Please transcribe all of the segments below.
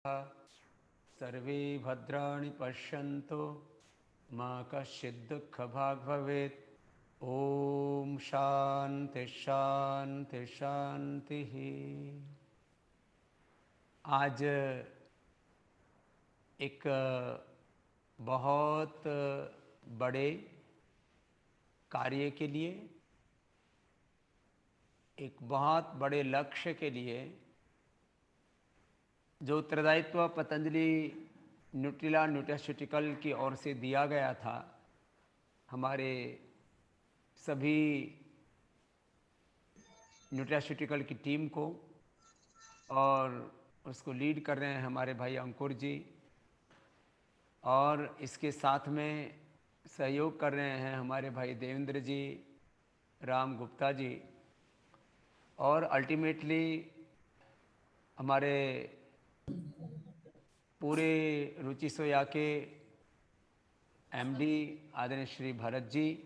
सर्वे भद्राणि पश्यन्तु मा कश्चित् दुःखभाग् भवेत्। ओम शांति शांति शांति। आज एक बहुत बड़े कार्य के लिए, एक बहुत बड़े लक्ष्य के लिए जो उत्तरदायित्व पतंजलि न्यूट्रिला न्यूट्रास्यूटिकल की ओर से दिया गया था, हमारे सभी न्यूट्रास्यूटिकल की टीम को, और उसको लीड कर रहे हैं हमारे भाई अंकुर जी, और इसके साथ में सहयोग कर रहे हैं हमारे भाई देवेंद्र जी, राम गुप्ता जी, और अल्टीमेटली हमारे पूरे रुचि सोया के एमडी आदरणीय श्री भरत जी,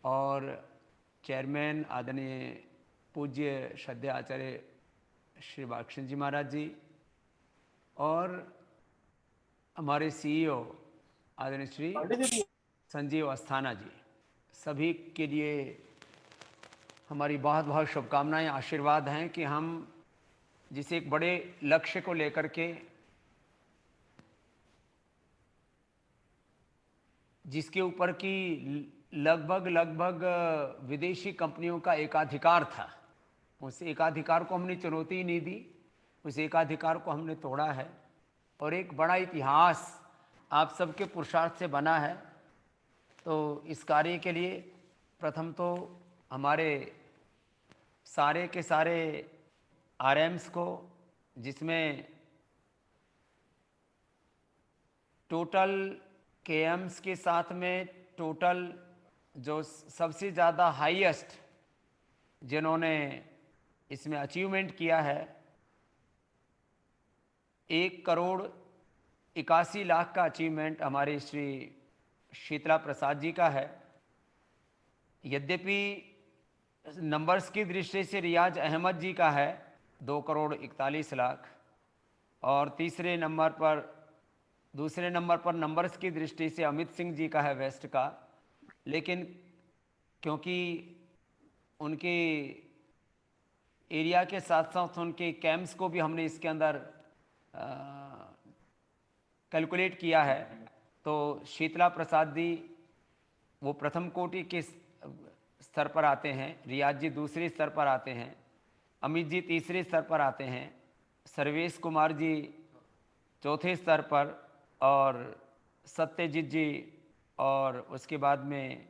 और चेयरमैन आदरणीय पूज्य श्रद्धेय आचार्य श्री बालकृष्ण जी महाराज जी, और हमारे सीईओ आदरणीय श्री संजीव अस्थाना जी, सभी के लिए हमारी बहुत बहुत शुभकामनाएं, आशीर्वाद हैं कि हम जिस एक बड़े लक्ष्य को लेकर के, जिसके ऊपर की लगभग विदेशी कंपनियों का एकाधिकार था, उस एकाधिकार को हमने चुनौती ही नहीं दी, उस एकाधिकार को हमने तोड़ा है, और एक बड़ा इतिहास आप सबके पुरुषार्थ से बना है। तो इस कार्य के लिए प्रथम तो हमारे सारे के सारे आरएम्स को, जिसमें टोटल केएम्स के साथ में टोटल जो सबसे ज़्यादा हाईएस्ट जिन्होंने इसमें अचीवमेंट किया है, 1,81,00,000 का अचीवमेंट हमारे श्री शीतला प्रसाद जी का है। यद्यपि नंबर्स की दृष्टि से रियाज अहमद जी का है 2,41,00,000, और दूसरे नंबर पर नंबर्स की दृष्टि से अमित सिंह जी का है वेस्ट का। लेकिन क्योंकि उनके एरिया के साथ साथ उनके कैंप्स को भी हमने इसके अंदर कैलकुलेट किया है, तो शीतला प्रसाद जी वो प्रथम कोटि के स्तर पर आते हैं, रियाज जी दूसरे स्तर पर आते हैं, अमित जी तीसरे स्तर पर आते हैं, सर्वेश कुमार जी चौथे स्तर पर, और सत्यजीत जी, और उसके बाद में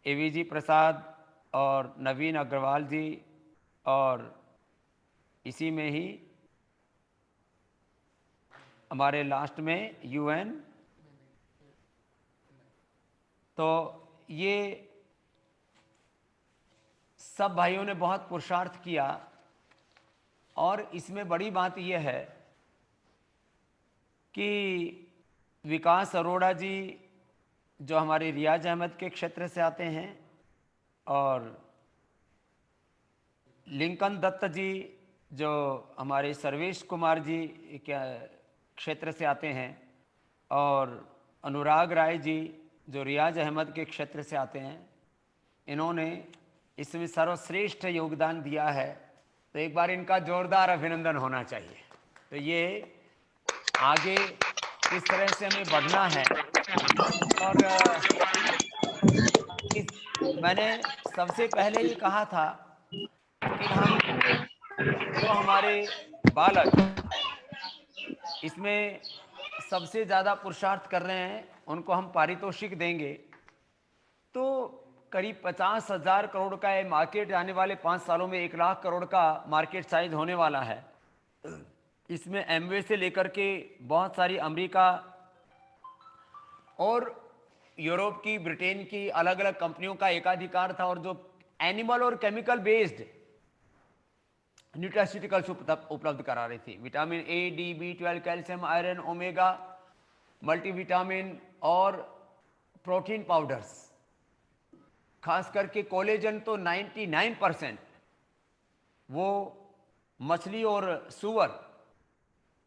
एवीजी प्रसाद और नवीन अग्रवाल जी, और इसी में ही हमारे लास्ट में यूएन। तो ये सब भाइयों ने बहुत पुरुषार्थ किया, और इसमें बड़ी बात यह है कि विकास अरोड़ा जी जो हमारे रियाज अहमद के क्षेत्र से आते हैं, और लिंकन दत्त जी जो हमारे सर्वेश कुमार जी के क्षेत्र से आते हैं, और अनुराग राय जी जो रियाज अहमद के क्षेत्र से आते हैं, इन्होंने इसमें सर्वश्रेष्ठ योगदान दिया है। तो एक बार इनका जोरदार अभिनंदन होना चाहिए। तो ये आगे किस तरह से हमें बढ़ना है, और मैंने सबसे पहले ये कहा था कि हम जो हमारे बालक इसमें सबसे ज़्यादा पुरुषार्थ कर रहे हैं, उनको हम पारितोषिक देंगे। तो करीब 50,000 करोड़ का ये मार्केट आने वाले 5 सालों में 1,00,000 करोड़ का मार्केट साइज होने वाला है। इसमें एमवे से लेकर के बहुत सारी अमेरिका और यूरोप की, ब्रिटेन की अलग अलग कंपनियों का एकाधिकार था, और जो एनिमल और केमिकल बेस्ड न्यूट्रास्यूटिकल्स उपलब्ध करा रही थी। Vitamin A, D, B12, calcium, iron, omega, multivitamin और प्रोटीन पाउडर्स, खास करके कोलेजन तो 99% वो मछली और सुअर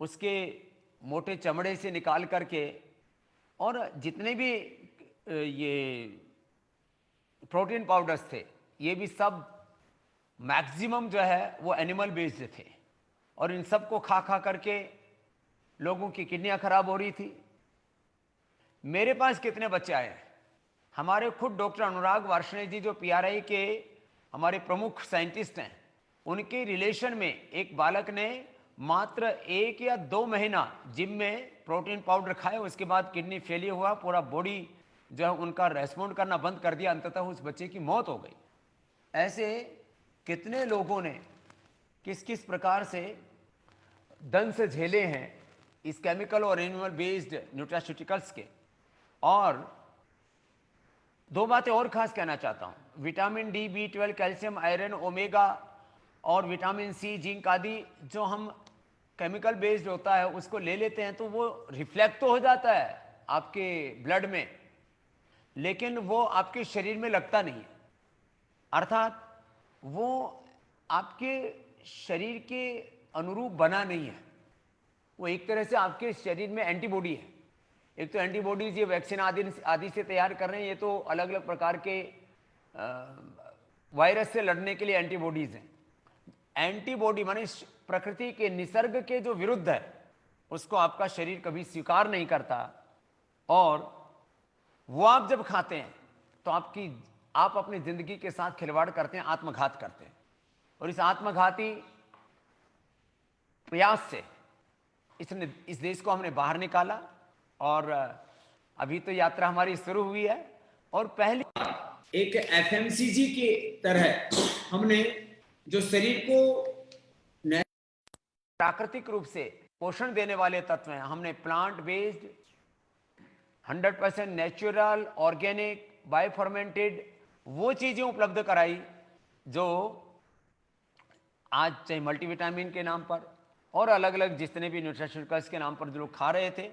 उसके मोटे चमड़े से निकाल करके, और जितने भी ये प्रोटीन पाउडर्स थे, ये भी सब मैक्सिमम जो है वो एनिमल बेस्ड थे। और इन सब को खा खा करके लोगों की किडनियां खराब हो रही थी। मेरे पास कितने बच्चे आए, हमारे खुद डॉक्टर अनुराग वार्ष्णेय जी जो पीआरआई के हमारे प्रमुख साइंटिस्ट हैं, उनके रिलेशन में एक बालक ने मात्र 1 या 2 महीना जिम में प्रोटीन पाउडर खाए, उसके बाद किडनी फेलियर हुआ, पूरा बॉडी जो है उनका रेस्पॉन्ड करना बंद कर दिया, अंततः उस बच्चे की मौत हो गई। ऐसे कितने लोगों ने किस किस प्रकार से दंश झेले हैं इस केमिकल और एनिमल बेस्ड न्यूट्रास्यूटिकल्स के। और 2 बातें और खास कहना चाहता हूं, vitamin D, B12, calcium, iron, omega और विटामिन सी, जिंक आदि जो हम केमिकल बेस्ड होता है उसको ले लेते हैं तो वो रिफ्लेक्ट तो हो जाता है आपके ब्लड में, लेकिन वो आपके शरीर में लगता नहीं है। अर्थात वो आपके शरीर के अनुरूप बना नहीं है। वो एक तरह से आपके शरीर में एंटीबॉडी है। एक तो एंटीबॉडीज ये वैक्सीन आदि से तैयार कर रहे हैं, ये तो अलग अलग प्रकार के वायरस से लड़ने के लिए एंटीबॉडीज हैं। एंटीबॉडी माने प्रकृति के निसर्ग के जो विरुद्ध है उसको आपका शरीर कभी स्वीकार नहीं करता, और वो आप जब खाते हैं तो आप अपनी जिंदगी के साथ खिलवाड़ करते हैं, आत्मघात करते हैं। और इस आत्मघाती प्रयास से इस देश को हमने बाहर निकाला, और अभी तो यात्रा हमारी शुरू हुई है। और पहले एक एफएमसीजी के तरह हमने जो शरीर को प्राकृतिक रूप से पोषण देने वाले तत्व हैं, हमने प्लांट बेस्ड 100% नेचुरल, ऑर्गेनिक, बायोफर्मेंटेड वो चीजें उपलब्ध कराई जो आज चाहे मल्टीविटामिन के नाम पर और अलग अलग जितने भी न्यूट्रिशनिकल्स के नाम पर जो लोग खा रहे थे,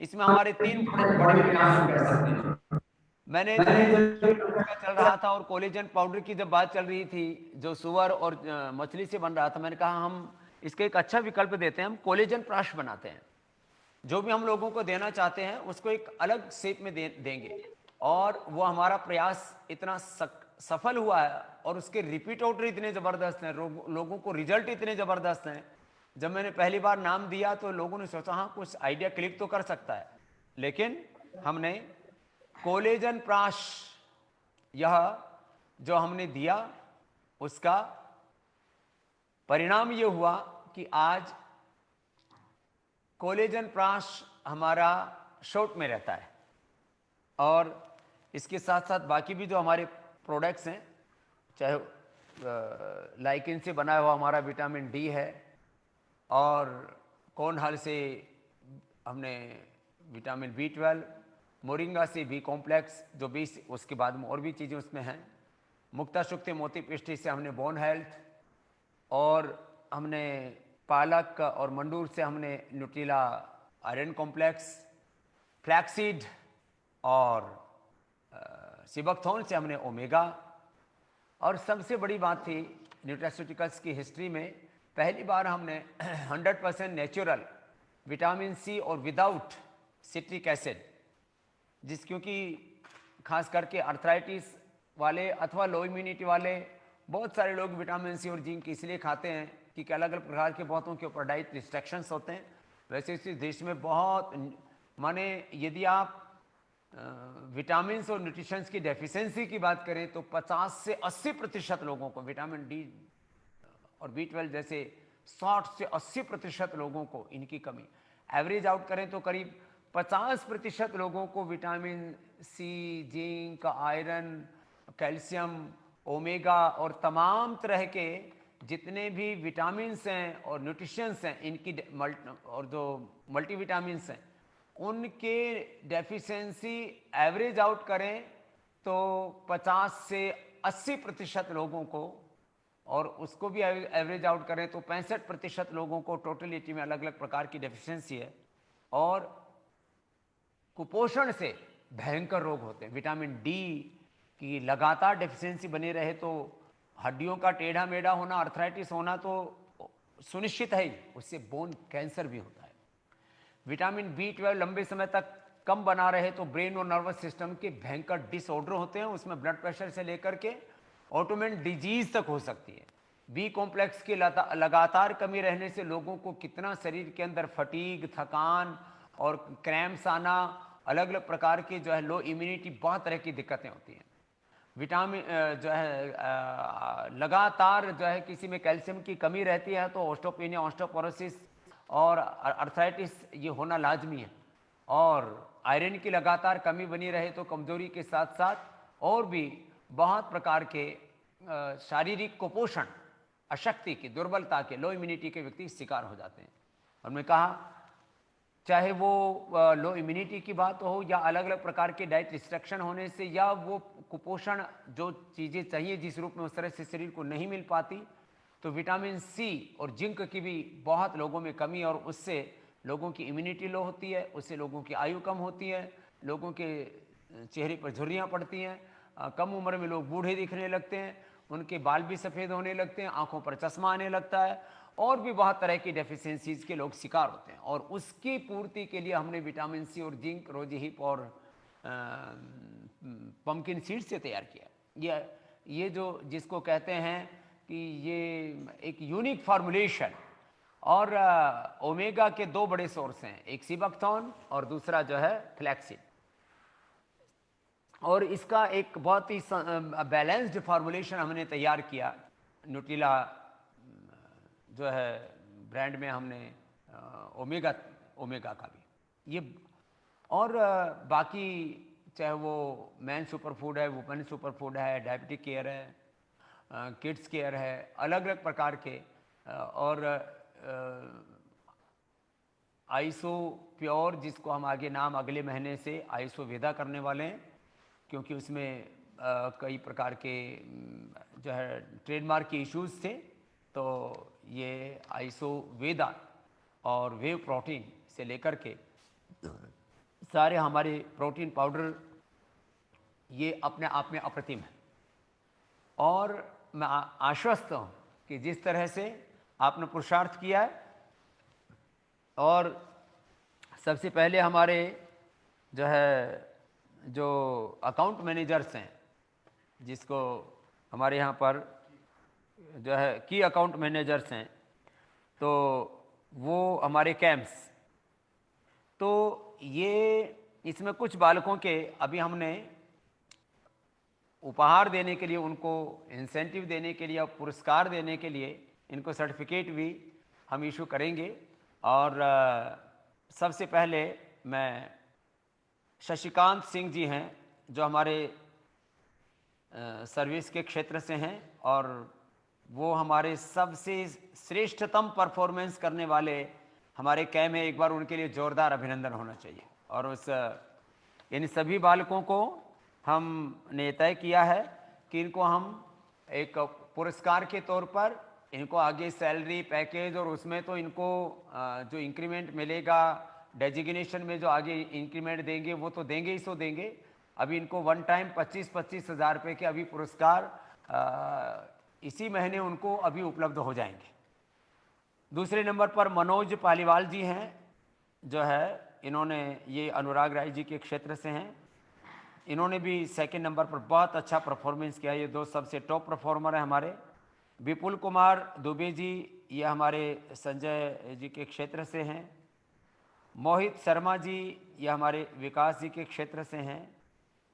इसमें हमारे 3 बड़े प्रयास कर सकते हैं। मैंने चल रहा था और कोलेजन पाउडर की जब बात चल रही थी जो सुअर और मछली से बन रहा था, मैंने कहा हम इसके एक अच्छा विकल्प देते हैं, हम कोलेजन प्राश बनाते हैं। जो भी हम लोगों को देना चाहते हैं उसको एक अलग शेप में देंगे, और वो हमारा प्रयास इतना सफल हुआ है और उसके रिपीट ऑर्डर इतने ज़बरदस्त हैं, लोगों को रिजल्ट इतने ज़बरदस्त हैं। जब मैंने पहली बार नाम दिया तो लोगों ने सोचा हाँ कुछ आइडिया क्लिक तो कर सकता है, लेकिन हमने कोलेजन प्राश यह जो हमने दिया उसका परिणाम ये हुआ कि आज कोलेजन प्राश हमारा शॉर्ट में रहता है, और इसके साथ साथ बाकी भी जो हमारे प्रोडक्ट्स हैं, चाहे लाइकिन से बना हुआ हमारा विटामिन डी है, और कोनहल से हमने विटामिन B12, मोरिंगा से बी कॉम्प्लेक्स जो भी, उसके बाद में और भी चीज़ें उसमें हैं, मुक्ता शुक्ति मोती पिष्टी से हमने बोन हेल्थ, और हमने पालक और मंडूर से हमने न्यूट्रीला आयरन कॉम्प्लेक्स, फ्लैक्सीड और सिबकथॉर्न से हमने ओमेगा। और सबसे बड़ी बात थी न्यूट्रास्यूटिकल्स की हिस्ट्री में पहली बार हमने 100% नेचुरल विटामिन सी और विदाउट सिट्रिक एसिड, क्योंकि खास करके अर्थराइटिस वाले अथवा लो इम्यूनिटी वाले बहुत सारे लोग विटामिन सी और जिंक इसलिए खाते हैं कि अलग अलग प्रकार के बहुतों के ऊपर डाइट रिस्ट्रिक्शंस होते हैं। वैसे इस देश में बहुत माने यदि आप विटामिन और न्यूट्रिशंस की डेफिशिएंसी की बात करें तो 50 से 80% लोगों को विटामिन डी और B12 जैसे 60 से 80% लोगों को इनकी कमी, एवरेज आउट करें तो करीब 50% लोगों को vitamin C, zinc, iron, calcium, omega और तमाम तरह के जितने भी विटामिन्स हैं और न्यूट्रिशंस हैं इनकी और जो मल्टीविटामिन्स हैं उनके डेफिशिएंसी एवरेज आउट करें तो 50 से 80% लोगों को, और उसको भी एवरेज आउट करें तो 65% लोगों को टोटलिटी में अलग अलग प्रकार की डेफिशिएंसी है। और कुपोषण से भयंकर रोग होते हैं। विटामिन डी की लगातार डेफिशिएंसी बनी रहे तो हड्डियों का टेढ़ा मेढ़ा होना, अर्थराइटिस होना तो सुनिश्चित है ही, उससे बोन कैंसर भी होता है। विटामिन B12 लंबे समय तक कम बना रहे तो ब्रेन और नर्वस सिस्टम के भयंकर डिसऑर्डर होते हैं, उसमें ब्लड प्रेशर से लेकर के ऑटोइम्यून डिजीज तक हो सकती है। बी कॉम्प्लेक्स की लगातार कमी रहने से लोगों को कितना शरीर के अंदर फटीग, थकान और क्रैम्प्स आना, अलग अलग प्रकार की जो है लो इम्यूनिटी, बहुत तरह की दिक्कतें होती हैं। विटामिन जो है लगातार जो है किसी में कैल्शियम की कमी रहती है तो ऑस्टियोपेनिया, ऑस्टियोपोरोसिस और अर्थराइटिस ये होना लाजमी है। और आयरन की लगातार कमी बनी रहे तो कमजोरी के साथ साथ और भी बहुत प्रकार के शारीरिक कुपोषण, अशक्ति की, दुर्बलता के, लो इम्यूनिटी के व्यक्ति शिकार हो जाते हैं। और मैं कहा चाहे वो लो इम्यूनिटी की बात हो या अलग अलग प्रकार के डाइट रिस्ट्रिक्शन होने से या वो कुपोषण, जो चीज़ें चाहिए जिस रूप में उस तरह से शरीर को नहीं मिल पाती, तो विटामिन C और जिंक की भी बहुत लोगों में कमी, और उससे लोगों की इम्यूनिटी लो होती है, उससे लोगों की आयु कम होती है, लोगों के चेहरे पर झुर्रियाँ पड़ती हैं, कम उम्र में लोग बूढ़े दिखने लगते हैं, उनके बाल भी सफ़ेद होने लगते हैं, आंखों पर चश्मा आने लगता है, और भी बहुत तरह की डेफिशिएंसीज के लोग शिकार होते हैं। और उसकी पूर्ति के लिए हमने विटामिन C और जिंक रोजी हिप और पम्पकिन सीड से तैयार किया। ये जो जिसको कहते हैं कि ये एक यूनिक फार्मूलेशन, और ओमेगा के दो बड़े सोर्स हैं, एक सीबकथॉर्न और दूसरा जो है फ्लैक्सीड। और इसका एक बहुत ही बैलेंस्ड फार्मूलेशन हमने तैयार किया। न्यूट्रिला जो है ब्रांड में हमने ओमेगा का भी ये, और बाकी चाहे वो मैन सुपर फूड है, वुमेन सुपर फूड है, डायबिटिक केयर है, किड्स केयर है, अलग अलग प्रकार के, और आइसो प्योर, जिसको हम आगे नाम अगले महीने से आइसो वेदा करने वाले हैं, क्योंकि उसमें कई प्रकार के जो है ट्रेडमार्क के इश्यूज थे। तो ये आइसो वेदा और वेव प्रोटीन से लेकर के सारे हमारे प्रोटीन पाउडर ये अपने आप में अप्रतिम है। और मैं आश्वस्त हूँ कि जिस तरह से आपने पुरुषार्थ किया है, और सबसे पहले हमारे जो है जो अकाउंट मैनेजर्स हैं, जिसको हमारे यहाँ पर जो है की अकाउंट मैनेजर्स हैं, तो वो हमारे कैंप्स, तो ये इसमें कुछ बालकों के अभी हमने उपहार देने के लिए, उनको इंसेंटिव देने के लिए और पुरस्कार देने के लिए इनको सर्टिफिकेट भी हम इशू करेंगे। और सबसे पहले मैं शशिकांत सिंह जी हैं जो हमारे सर्विस के क्षेत्र से हैं, और वो हमारे सबसे श्रेष्ठतम परफॉर्मेंस करने वाले हमारे कैम है। एक बार उनके लिए जोरदार अभिनंदन होना चाहिए। और उस इन सभी बालकों को हमने तय किया है कि इनको हम एक पुरस्कार के तौर पर इनको आगे सैलरी पैकेज, और उसमें तो इनको जो इंक्रीमेंट मिलेगा, डेजिग्नेशन में जो आगे इंक्रीमेंट देंगे वो तो देंगे ही सो देंगे। अभी इनको वन टाइम 25-25 हज़ार रुपये के अभी पुरस्कार इसी महीने उनको अभी उपलब्ध हो जाएंगे। दूसरे नंबर पर मनोज पालीवाल जी हैं, जो है इन्होंने, ये अनुराग राय जी के क्षेत्र से हैं, इन्होंने भी सेकंड नंबर पर बहुत अच्छा परफॉर्मेंस किया। ये दो सबसे टॉप परफॉर्मर हैं हमारे। विपुल कुमार दुबे जी, ये हमारे संजय जी के क्षेत्र से हैं। मोहित शर्मा जी, ये हमारे विकास जी के क्षेत्र से हैं।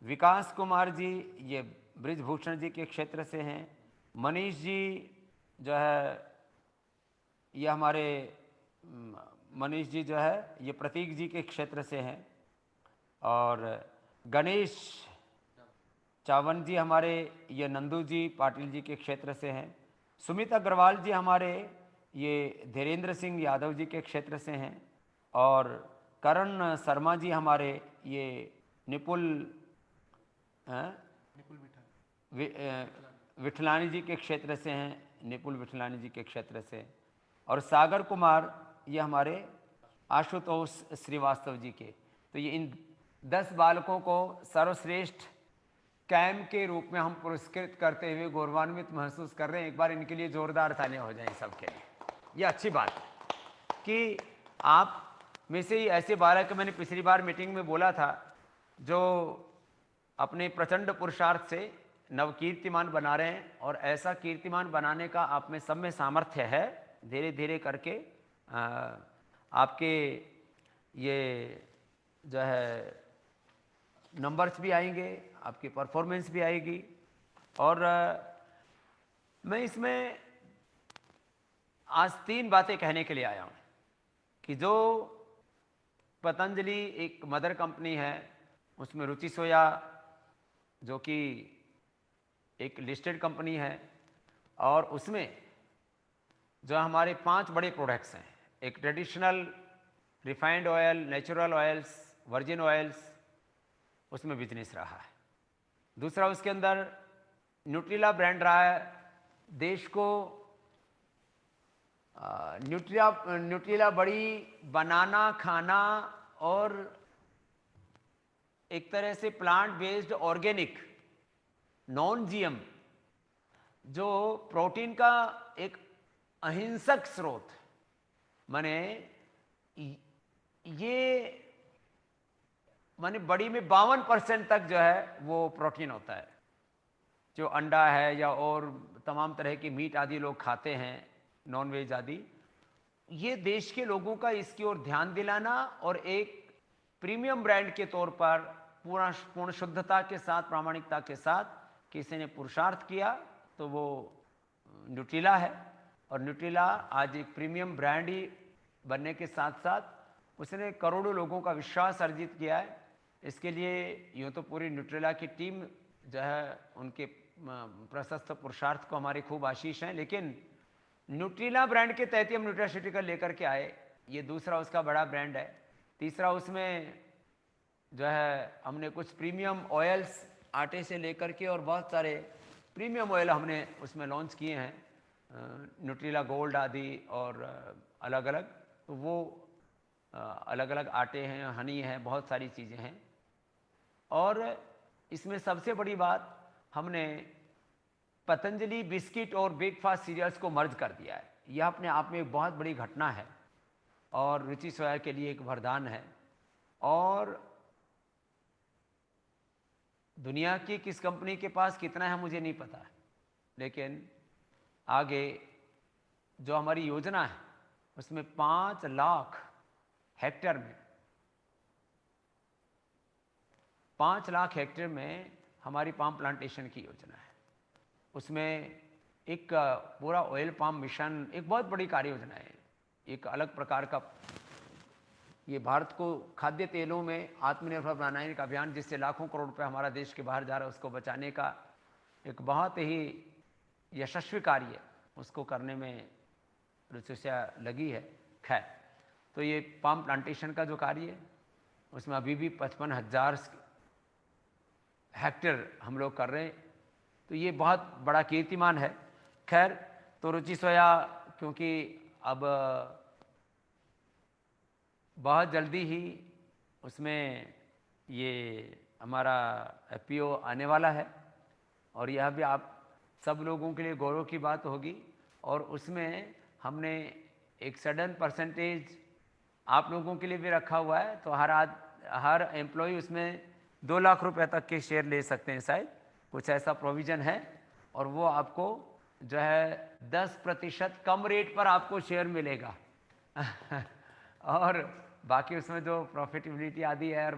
विकास कुमार जी, ये ब्रिजभूषण जी के क्षेत्र से हैं। मनीष जी जो है, ये हमारे मनीष जी जो है ये प्रतीक जी के क्षेत्र से हैं। और गणेश चावन जी हमारे, ये नंदू जी पाटिल जी के क्षेत्र से हैं। सुमित अग्रवाल जी हमारे, ये धीरेन्द्र सिंह यादव जी के क्षेत्र से हैं। और करण शर्मा जी हमारे, ये निपुल विठलानी जी के क्षेत्र से हैं, निपुल विठलानी जी के क्षेत्र से। और सागर कुमार, ये हमारे आशुतोष श्रीवास्तव जी के। तो ये इन 10 बालकों को सर्वश्रेष्ठ कैंप के रूप में हम पुरस्कृत करते हुए गौरवान्वित महसूस कर रहे हैं। एक बार इनके लिए जोरदार तालियां हो जाएं सबके लिए। ये अच्छी बात है कि आप में से ही ऐसे 12 के मैंने पिछली बार मीटिंग में बोला था जो अपने प्रचंड पुरुषार्थ से नवकीर्तिमान बना रहे हैं, और ऐसा कीर्तिमान बनाने का आप में सब में सामर्थ्य है। धीरे धीरे करके आपके ये जो है नंबर्स भी आएंगे, आपकी परफॉर्मेंस भी आएगी। और मैं इसमें आज 3 बातें कहने के लिए आया हूँ कि जो पतंजलि एक मदर कंपनी है, उसमें रुचि सोया जो कि एक लिस्टेड कंपनी है, और उसमें जो हमारे 5 बड़े प्रोडक्ट्स हैं, एक traditional refined oil, natural oils, virgin oils, उसमें बिजनेस रहा है। दूसरा उसके अंदर न्यूट्रिला ब्रांड रहा है। देश को न्यूट्रिला बड़ी बनाना, खाना और एक तरह से plant based organic non GM जो प्रोटीन का एक अहिंसक स्रोत, माने ये माने बड़ी में 52% तक जो है वो प्रोटीन होता है। जो अंडा है या और तमाम तरह के मीट आदि लोग खाते हैं, नॉन वेज आदि, ये देश के लोगों का इसकी ओर ध्यान दिलाना और एक प्रीमियम ब्रांड के तौर पर पूर्ण शुद्धता के साथ, प्रामाणिकता के साथ किसी ने पुरुषार्थ किया तो वो न्यूट्रिला है। और न्यूट्रिला आज एक प्रीमियम ब्रांड ही बनने के साथ साथ उसने करोड़ों लोगों का विश्वास अर्जित किया है। इसके लिए यूँ तो पूरी न्यूट्रिला की टीम जो है उनके प्रशस्त पुरुषार्थ को हमारे खूब आशीष हैं, लेकिन न्यूट्रिला ब्रांड के तहत ही हम न्यूट्रास्यूटिकल लेकर के आए। ये दूसरा उसका बड़ा ब्रांड है। तीसरा उसमें जो है हमने कुछ प्रीमियम ऑयल्स आटे से लेकर के और बहुत सारे प्रीमियम ऑयल हमने उसमें लॉन्च किए हैं, न्यूट्रिला गोल्ड आदि और अलग अलग। तो वो अलग अलग आटे हैं, हनी है, बहुत सारी चीज़ें हैं। और इसमें सबसे बड़ी बात, हमने पतंजलि बिस्किट और ब्रेकफास्ट सीरियल्स को मर्ज कर दिया है। यह अपने आप में एक बहुत बड़ी घटना है और रुचि सोया के लिए एक वरदान है। और दुनिया की किस कंपनी के पास कितना है मुझे नहीं पता, लेकिन आगे जो हमारी योजना है उसमें 5 लाख हेक्टेयर में 5 लाख हेक्टेयर में हमारी पाम प्लांटेशन की योजना है। उसमें एक पूरा ऑयल पाम मिशन एक बहुत बड़ी कार्य योजना है। एक अलग प्रकार का ये भारत को खाद्य तेलों में आत्मनिर्भर बनाने का अभियान, जिससे लाखों करोड़ रुपए हमारा देश के बाहर जा रहा है, उसको बचाने का एक बहुत ही यशस्वी कार्य, उसको करने में रुचि लगी है। खैर, तो ये पाम प्लांटेशन का जो कार्य है उसमें अभी भी 55,000 हेक्टेयर हम लोग कर रहे हैं, तो ये बहुत बड़ा कीर्तिमान है। खैर, तो रुचि सोया क्योंकि अब बहुत जल्दी ही उसमें ये हमारा एफपीओ आने वाला है, और यह भी आप सब लोगों के लिए गौरव की बात होगी। और उसमें हमने एक सडन परसेंटेज आप लोगों के लिए भी रखा हुआ है, तो हर एम्प्लॉय उसमें 2 लाख रुपए तक के शेयर ले सकते हैं, शायद कुछ ऐसा प्रोविज़न है। और वो आपको जो है 10% कम रेट पर आपको शेयर मिलेगा और बाकी उसमें जो प्रॉफिटेबिलिटी आदि है और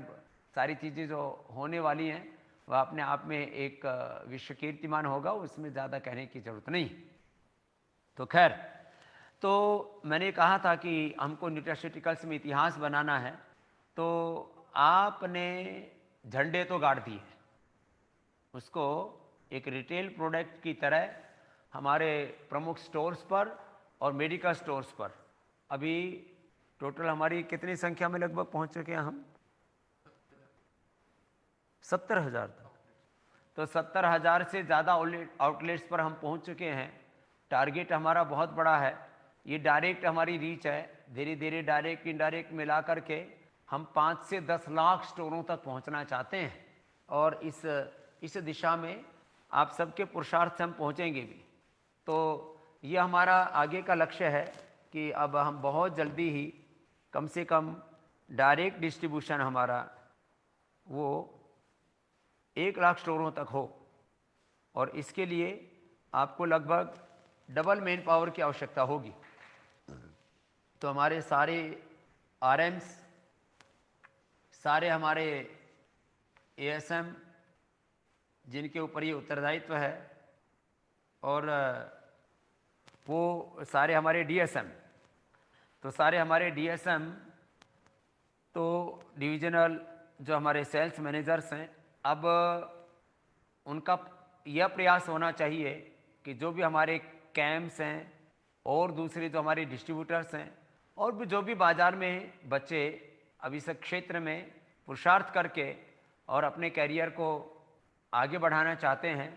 सारी चीज़ें जो होने वाली हैं वह अपने आप में एक विश्व कीर्तिमान होगा, उसमें ज़्यादा कहने की ज़रूरत नहीं। तो खैर, तो मैंने कहा था कि हमको न्यूट्रास्यूटिकल्स में इतिहास बनाना है, तो आपने झंडे तो गाड़ दिए, उसको एक रिटेल प्रोडक्ट की तरह हमारे प्रमुख स्टोर्स पर और मेडिकल स्टोर्स पर अभी टोटल हमारी कितनी संख्या में लगभग पहुंच चुके हैं हम? 70,000 तक। तो 70,000 से ज़्यादा आउटलेट्स पर हम पहुंच चुके हैं। टारगेट हमारा बहुत बड़ा है। ये डायरेक्ट हमारी रीच है, धीरे धीरे डायरेक्ट इनडायरेक्ट मिला करके हम 5 से 10 लाख स्टोरों तक पहुंचना चाहते हैं, और इस दिशा में आप सबके पुरुषार्थ से हम पहुंचेंगे भी। तो ये हमारा आगे का लक्ष्य है कि अब हम बहुत जल्दी ही कम से कम डायरेक्ट डिस्ट्रीब्यूशन हमारा वो 1 लाख स्टोरों तक हो, और इसके लिए आपको लगभग डबल मैन पावर की आवश्यकता होगी। तो हमारे सारे आरएम्स, सारे हमारे एएसएम जिनके ऊपर ये उत्तरदायित्व है, और वो सारे हमारे डीएसएम, तो सारे हमारे डीएसएम तो डिविजनल जो हमारे सेल्स मैनेजर्स हैं, अब उनका यह प्रयास होना चाहिए कि जो भी हमारे कैंप्स हैं और दूसरे जो हमारे डिस्ट्रीब्यूटर्स हैं और भी जो भी बाज़ार में बच्चे अब इस क्षेत्र में पुरुषार्थ करके और अपने कैरियर को आगे बढ़ाना चाहते हैं,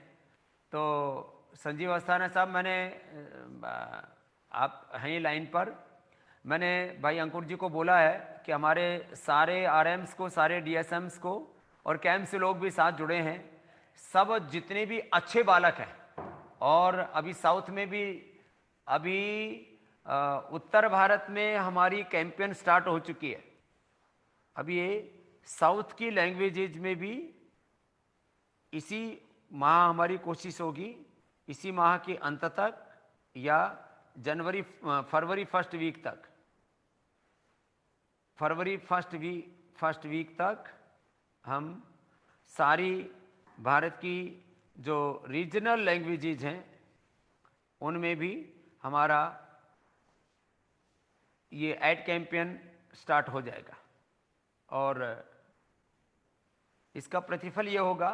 तो संजीव अस्थाना साहब, मैंने आप हैं लाइन पर, मैंने भाई अंकुर जी को बोला है कि हमारे सारे आरएम्स को, सारे डीएसएम्स को और कैंप से लोग भी साथ जुड़े हैं, सब जितने भी अच्छे बालक हैं, और अभी साउथ में भी, अभी उत्तर भारत में हमारी कैंपेन स्टार्ट हो चुकी है। अभी ये साउथ की लैंग्वेजेज में भी इसी माह हमारी कोशिश होगी, इसी माह के अंत तक या फरवरी फर्स्ट वीक तक, फरवरी फर्स्ट वीक तक हम सारी भारत की जो रीजनल लैंग्वेजेज हैं उनमें भी हमारा ये ऐड कैंपेन स्टार्ट हो जाएगा। और इसका प्रतिफल ये होगा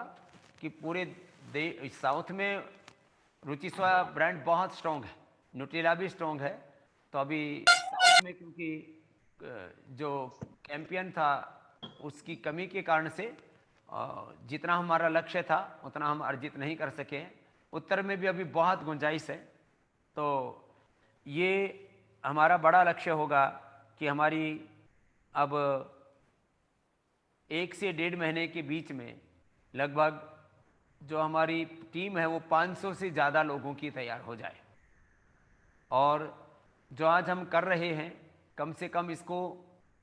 कि पूरे साउथ में रुचि सोया ब्रांड बहुत स्ट्रॉन्ग है, न्यूट्रेला भी स्ट्रॉन्ग है। तो अभी साउथ में क्योंकि जो कैंपेन था उसकी कमी के कारण से जितना हमारा लक्ष्य था उतना हम अर्जित नहीं कर सके। उत्तर में भी अभी बहुत गुंजाइश है। तो ये हमारा बड़ा लक्ष्य होगा कि हमारी अब 1 से 1.5 महीने के बीच में लगभग जो हमारी टीम है वो 500 से ज़्यादा लोगों की तैयार हो जाए। और जो आज हम कर रहे हैं, कम से कम इसको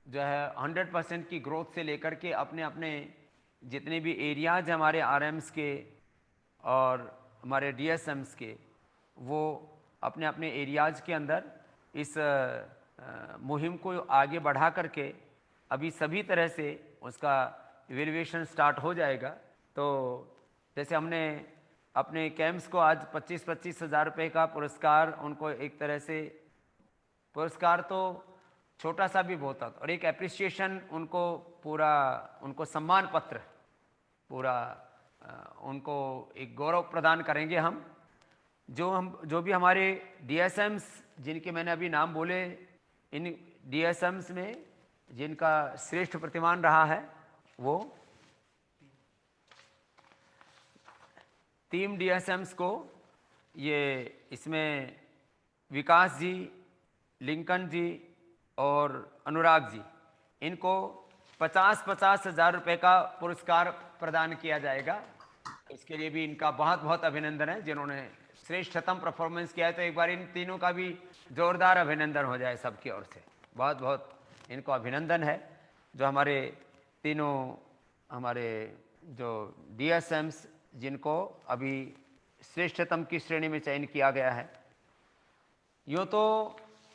जो है 100% की ग्रोथ से लेकर के अपने अपने जितने भी एरियाज हमारे आरएम्स के और हमारे डीएसएम्स के, वो अपने अपने एरियाज के अंदर इस मुहिम को आगे बढ़ा करके अभी सभी तरह से उसका इवेल्युएशन स्टार्ट हो जाएगा। तो जैसे हमने अपने कैंप्स को आज 25-25 हज़ार रुपये का पुरस्कार, उनको एक तरह से पुरस्कार तो छोटा सा भी बहुत था, और एक एप्रिसिएशन उनको पूरा, उनको सम्मान पत्र पूरा, उनको एक गौरव प्रदान करेंगे हम। जो भी हमारे डीएसएम्स जिनके मैंने अभी नाम बोले, इन डीएसएम्स में जिनका श्रेष्ठ प्रतिमान रहा है वो 3 डीएसएम्स को, ये इसमें विकास जी, लिंकन जी और अनुराग जी, इनको 50-50 हज़ार रुपये का पुरस्कार प्रदान किया जाएगा। इसके लिए भी इनका बहुत बहुत अभिनंदन है, जिन्होंने श्रेष्ठतम परफॉर्मेंस किया है। तो एक बार इन तीनों का भी जोरदार अभिनंदन हो जाए सबकी ओर से। बहुत बहुत इनको अभिनंदन है, जो हमारे तीनों हमारे जो डीएसएम्स जिनको अभी श्रेष्ठतम की श्रेणी में चयन किया गया है। यूँ तो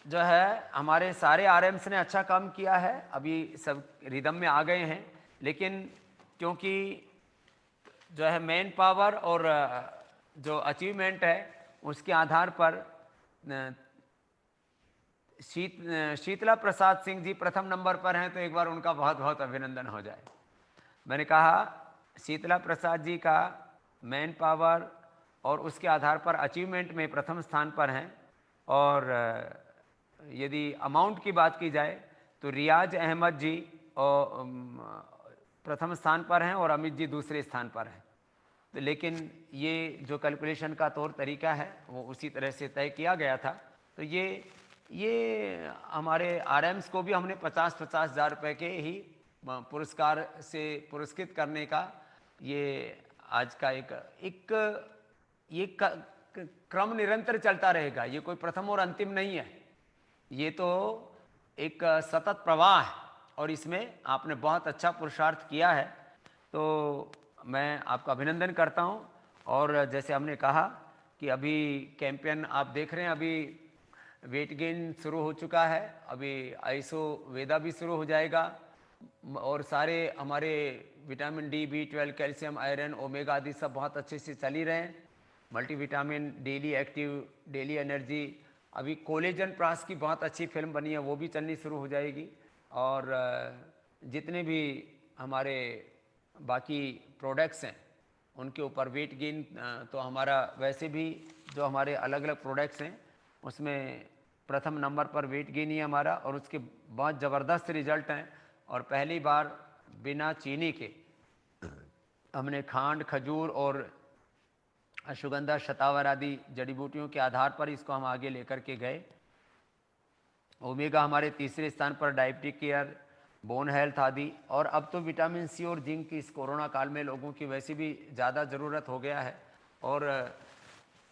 जो है हमारे सारे आरएम्स ने अच्छा काम किया है, अभी सब रिदम में आ गए हैं, लेकिन क्योंकि जो है मैन पावर और जो अचीवमेंट है उसके आधार पर शीतला प्रसाद सिंह जी प्रथम नंबर पर हैं, तो एक बार उनका बहुत बहुत अभिनंदन हो जाए। मैंने कहा शीतला प्रसाद जी का मैन पावर और उसके आधार पर अचीवमेंट में प्रथम स्थान पर हैं। और यदि अमाउंट की बात की जाए तो रियाज अहमद जी और प्रथम स्थान पर हैं और अमित जी दूसरे स्थान पर हैं। तो लेकिन ये जो कैलकुलेशन का तौर तरीका है वो उसी तरह से तय किया गया था। तो ये हमारे आरएम्स को भी हमने 50-50 हज़ार रुपये के ही पुरस्कार से पुरस्कृत करने का ये आज का एक क्रम निरंतर चलता रहेगा। ये कोई प्रथम और अंतिम नहीं है, ये तो एक सतत प्रवाह है और इसमें आपने बहुत अच्छा पुरुषार्थ किया है, तो मैं आपका अभिनंदन करता हूँ। और जैसे हमने कहा कि अभी कैंपेन आप देख रहे हैं, अभी वेट गेन शुरू हो चुका है, अभी आइसो वेदा भी शुरू हो जाएगा और सारे हमारे vitamin D, B12, calcium, iron, omega आदि सब बहुत अच्छे से चल ही रहे हैं। Multivitamin, daily active, daily energy, अभी कोलेजन प्रास की बहुत अच्छी फिल्म बनी है, वो भी चलनी शुरू हो जाएगी। और जितने भी हमारे बाकी प्रोडक्ट्स हैं उनके ऊपर वेट गेन, तो हमारा वैसे भी जो हमारे अलग अलग प्रोडक्ट्स हैं उसमें प्रथम नंबर पर वेट गेन ही है हमारा, और उसके बहुत ज़बरदस्त रिजल्ट हैं। और पहली बार बिना चीनी के हमने खांड, खजूर और अश्वगंधा, शतावर आदि जड़ी बूटियों के आधार पर इसको हम आगे लेकर के गए। ओमेगा हमारे तीसरे स्थान पर, डायबिटिक केयर, बोन हेल्थ आदि, और अब तो विटामिन सी और जिंक की इस कोरोना काल में लोगों की वैसे भी ज़्यादा ज़रूरत हो गया है। और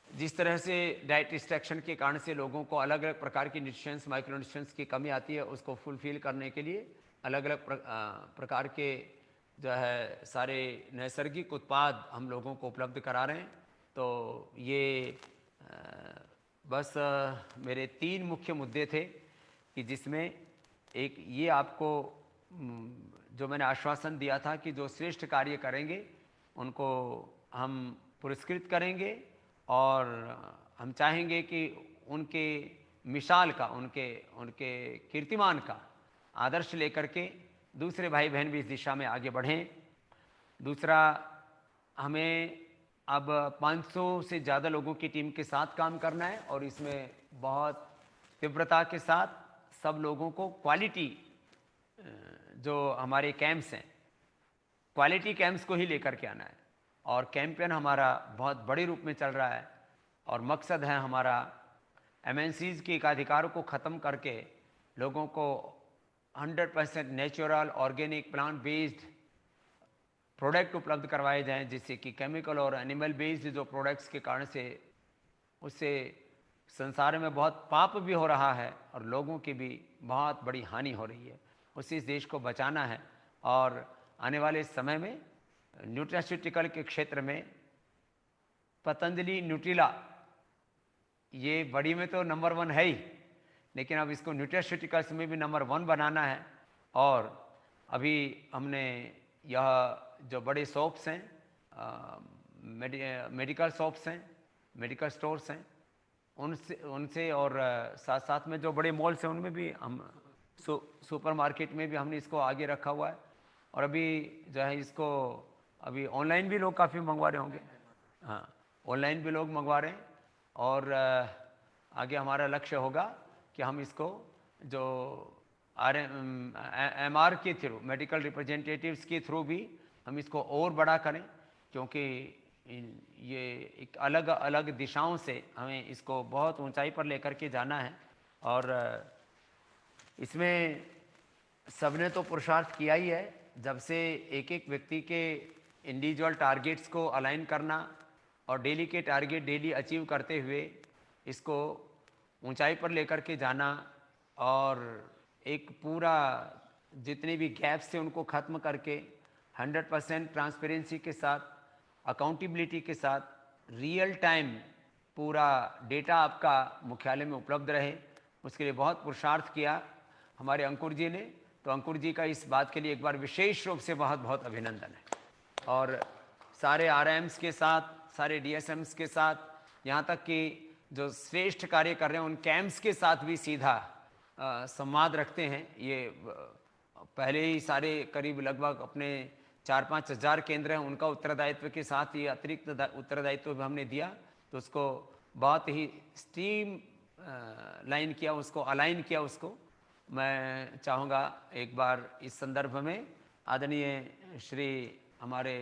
जिस तरह से डाइट रिस्ट्रिक्शन के कारण से लोगों को अलग अलग प्रकार की न्यूट्रिशंस, माइक्रो न्यूट्रिशंस की कमी आती है, उसको फुलफिल करने के लिए अलग अलग प्रकार के जो है सारे नैसर्गिक उत्पाद हम लोगों को उपलब्ध करा रहे हैं। तो ये बस मेरे 3 मुख्य मुद्दे थे कि जिसमें एक ये आपको जो मैंने आश्वासन दिया था कि जो श्रेष्ठ कार्य करेंगे उनको हम पुरस्कृत करेंगे, और हम चाहेंगे कि उनके मिसाल का, उनके कीर्तिमान का आदर्श लेकर के दूसरे भाई बहन भी इस दिशा में आगे बढ़ें। दूसरा, हमें अब 500 से ज़्यादा लोगों की टीम के साथ काम करना है, और इसमें बहुत तीव्रता के साथ सब लोगों को क्वालिटी, जो हमारे कैंप्स हैं, क्वालिटी कैंप्स को ही लेकर के आना है। और कैंपेन हमारा बहुत बड़े रूप में चल रहा है, और मकसद है हमारा MNCs के एकाधिकारों को ख़त्म करके लोगों को 100% natural, organic, plant based product उपलब्ध करवाए जाएं, जिससे कि केमिकल और एनिमल बेस्ड जो प्रोडक्ट्स के कारण से उससे संसार में बहुत पाप भी हो रहा है और लोगों की भी बहुत बड़ी हानि हो रही है। उसी इस देश को बचाना है। और आने वाले समय में न्यूट्रास्यूटिकल के क्षेत्र में पतंजलि न्यूट्रिला, ये बड़ी में तो नंबर 1 है ही, लेकिन अब इसको न्यूट्रास्यूटिकल्स में भी नंबर 1 बनाना है। और अभी हमने यह जो बड़े शॉप्स हैं, मेडिकल शॉप्स हैं, मेडिकल स्टोर्स हैं, उनसे और साथ साथ में जो बड़े मॉल्स हैं उनमें भी हम सुपर मार्केट में भी हमने इसको आगे रखा हुआ है। और अभी जो है इसको अभी ऑनलाइन भी लोग काफ़ी मंगवा रहे होंगे, हाँ ऑनलाइन भी लोग मंगवा रहे हैं। और आगे हमारा लक्ष्य होगा कि हम इसको जो MR के थ्रू, मेडिकल रिप्रेजेंटेटिव्स के थ्रू भी हम इसको और बड़ा करें, क्योंकि ये एक अलग अलग दिशाओं से हमें इसको बहुत ऊंचाई पर लेकर के जाना है। और इसमें सबने तो पुरुषार्थ किया ही है, जब से एक एक व्यक्ति के इंडिविजुअल टारगेट्स को अलाइन करना और डेली के टारगेट डेली अचीव करते हुए इसको ऊंचाई पर लेकर के जाना, और एक पूरा जितने भी गैप्स थे उनको ख़त्म करके 100% ट्रांसपेरेंसी के साथ, अकाउंटेबिलिटी के साथ, रियल टाइम पूरा डेटा आपका मुख्यालय में उपलब्ध रहे, उसके लिए बहुत पुरुषार्थ किया हमारे अंकुर जी ने। तो अंकुर जी का इस बात के लिए एक बार विशेष रूप से बहुत बहुत अभिनंदन है। और सारे RMs के साथ, सारे DSMs के साथ, यहाँ तक कि जो श्रेष्ठ कार्य कर रहे हैं उन कैंप्स के साथ भी सीधा संवाद रखते हैं। ये पहले ही सारे करीब लगभग अपने 4-5 हज़ार केंद्र हैं, उनका उत्तरदायित्व के साथ ये अतिरिक्त उत्तरदायित्व भी हमने दिया, तो उसको बहुत ही स्ट्रीम लाइन किया, उसको अलाइन किया। उसको मैं चाहूँगा एक बार इस संदर्भ में आदरणीय श्री हमारे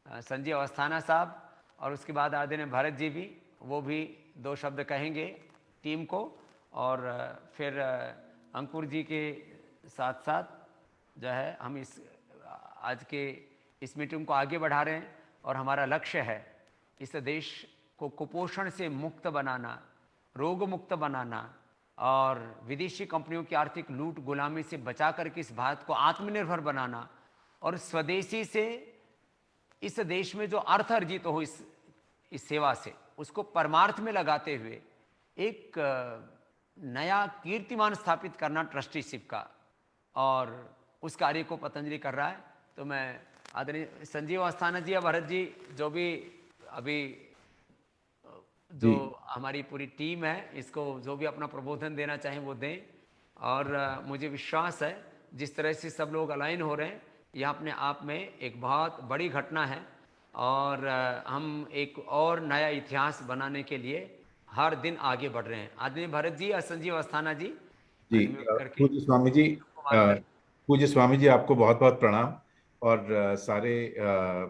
संजय अवस्थाना साहब और उसके बाद आदरणीय भरत जी भी, वो भी 2 शब्द कहेंगे टीम को, और फिर अंकुर जी के साथ साथ जो है हम इस आज के इस मीटिंग को आगे बढ़ा रहे हैं। और हमारा लक्ष्य है इस देश को कुपोषण से मुक्त बनाना, रोग मुक्त बनाना, और विदेशी कंपनियों की आर्थिक लूट गुलामी से बचा करके इस भारत को आत्मनिर्भर बनाना और स्वदेशी से इस देश में जो अर्थ अर्जित हो इस सेवा से उसको परमार्थ में लगाते हुए एक नया कीर्तिमान स्थापित करना ट्रस्टीशिप का, और उस कार्य को पतंजलि कर रहा है। तो मैं आदरणीय संजीव अस्थाना जी या भरत जी, जो भी अभी जो हमारी पूरी टीम है, इसको जो भी अपना प्रबोधन देना चाहें वो दें। और मुझे विश्वास है जिस तरह से सब लोग अलाइन हो रहे हैं, यह अपने आप में एक बहुत बड़ी घटना है और हम एक और नया इतिहास बनाने के लिए हर दिन आगे बढ़ रहे हैं। आदरणीय भरत जी और संजीव अस्थाना जी, जी अनम्यूट करके पूज्य स्वामी जी, पूज्य स्वामी जी आपको बहुत बहुत प्रणाम। और सारे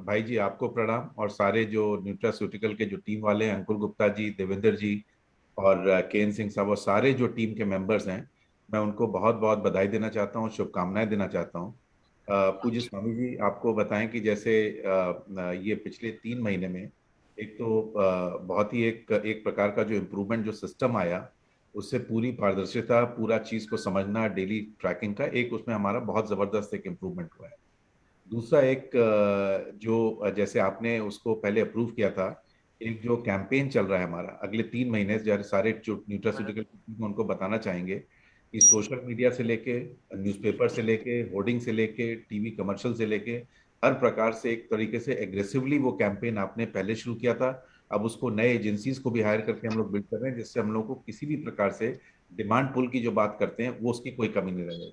भाई जी आपको प्रणाम, और सारे जो न्यूट्रास्यूटिकल के जो टीम वाले हैं, अंकुर गुप्ता जी, देवेंद्र जी और केन सिंह साहब और सारे जो टीम के मेंबर्स हैं, मैं उनको बहुत बहुत बधाई देना चाहता हूँ, शुभकामनाएं देना चाहता हूँ। पूज्य स्वामी जी आपको बताएं कि जैसे ये पिछले 3 महीने में एक तो बहुत ही एक एक प्रकार का जो इम्प्रूवमेंट जो सिस्टम आया, उससे पूरी पारदर्शिता, पूरा चीज को समझना, डेली ट्रैकिंग का एक उसमें हमारा बहुत जबरदस्त एक इम्प्रूवमेंट हुआ है। दूसरा एक जो जैसे आपने उसको पहले अप्रूव किया था, एक जो कैंपेन चल रहा है हमारा अगले 3 महीने से, सारे जो न्यूट्रास्यूटिकल उनको बताना चाहेंगे कि सोशल मीडिया से लेके, न्यूज़पेपर से लेके, होर्डिंग से लेके, टीवी कमर्शियल से लेके, हर प्रकार से एक तरीके से एग्रेसिवली वो कैंपेन आपने पहले शुरू किया था। अब उसको नए एजेंसीज को भी हायर करके हम लोग बिल्ड कर रहे हैं, जिससे हम लोग को किसी भी प्रकार से डिमांड पुल की जो बात करते हैं वो उसकी कोई कमी नहीं रहेगी।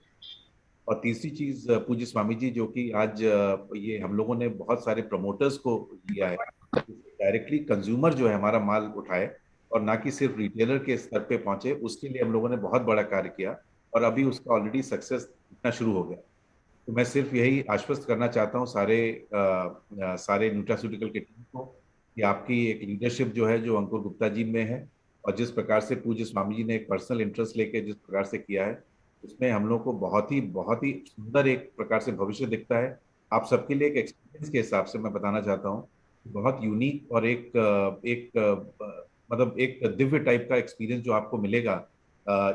और तीसरी चीज पूज्य स्वामी जी, जो कि आज ये हम लोगों ने बहुत सारे प्रमोटर्स को लिया है, डायरेक्टली कंज्यूमर जो है हमारा माल उठाए और ना कि सिर्फ रिटेलर के स्तर पे पहुंचे, उसके लिए हम लोगों ने बहुत बड़ा कार्य किया और अभी उसका ऑलरेडी सक्सेस दिखना शुरू हो गया। तो मैं सिर्फ यही आश्वस्त करना चाहता हूँ सारे न्यूट्रास्यूटिकल के टीम को कि आपकी एक लीडरशिप जो है, जो अंकुर गुप्ता जी में है, और जिस प्रकार से पूज्य स्वामी जी ने एक पर्सनल इंटरेस्ट लेके जिस प्रकार से किया है, उसमें हम लोग को बहुत ही सुंदर एक प्रकार से भविष्य दिखता है। आप सबके लिए एक एक्सपीरियंस के हिसाब से मैं बताना चाहता हूँ, बहुत यूनिक और मतलब एक दिव्य टाइप का एक्सपीरियंस जो आपको मिलेगा।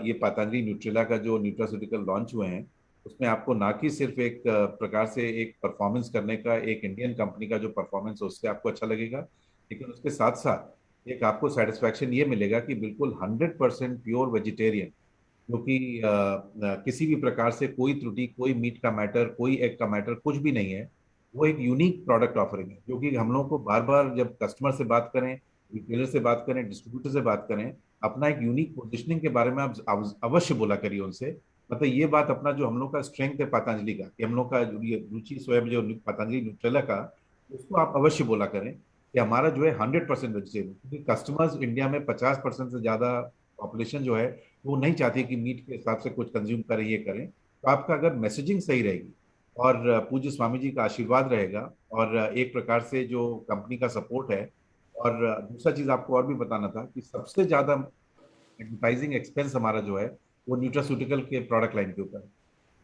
ये पतंजलि न्यूट्रेला का जो न्यूट्रास्यूटिकल लॉन्च हुए हैं, उसमें आपको ना कि सिर्फ एक प्रकार से एक परफॉर्मेंस करने का, एक इंडियन कंपनी का जो परफॉर्मेंस है उससे आपको अच्छा लगेगा, लेकिन उसके साथ साथ एक आपको सेटिस्फैक्शन ये मिलेगा कि बिल्कुल 100% प्योर वेजिटेरियन, जो कि किसी भी प्रकार से कोई त्रुटि, कोई मीट का मैटर, कोई एग का मैटर कुछ भी नहीं है। वो एक यूनिक प्रोडक्ट ऑफरिंग है, जो कि हम लोग को बार बार जब कस्टमर से बात करें, रिटेलर से बात करें, डिस्ट्रीब्यूटर से बात करें, अपना एक यूनिक पोजिशनिंग के बारे में आप अवश्य बोला करिए उनसे। मतलब ये बात अपना जो हम लोग का स्ट्रेंथ है पतंजलि का, कि हम लोग का जो ये रुचि स्वयं जो पतंजलि न्यूट्रेला का, उसको आप अवश्य बोला करें कि हमारा जो है 100% वेजिटेरियन, क्योंकि कस्टमर्स इंडिया में 50% से ज्यादा पॉपुलेशन जो है वो नहीं चाहती कि मीट के हिसाब से कुछ कंज्यूम करें, ये करें। तो आपका अगर मैसेजिंग सही रहेगी और पूज्य स्वामी जी का आशीर्वाद रहेगा और एक प्रकार से जो कंपनी का सपोर्ट है, और दूसरा चीज आपको और भी बताना था कि सबसे ज्यादा एडवर्टाइजिंग एक्सपेंस हमारा जो है वो न्यूट्रास्यूटिकल के प्रोडक्ट लाइन के ऊपर है,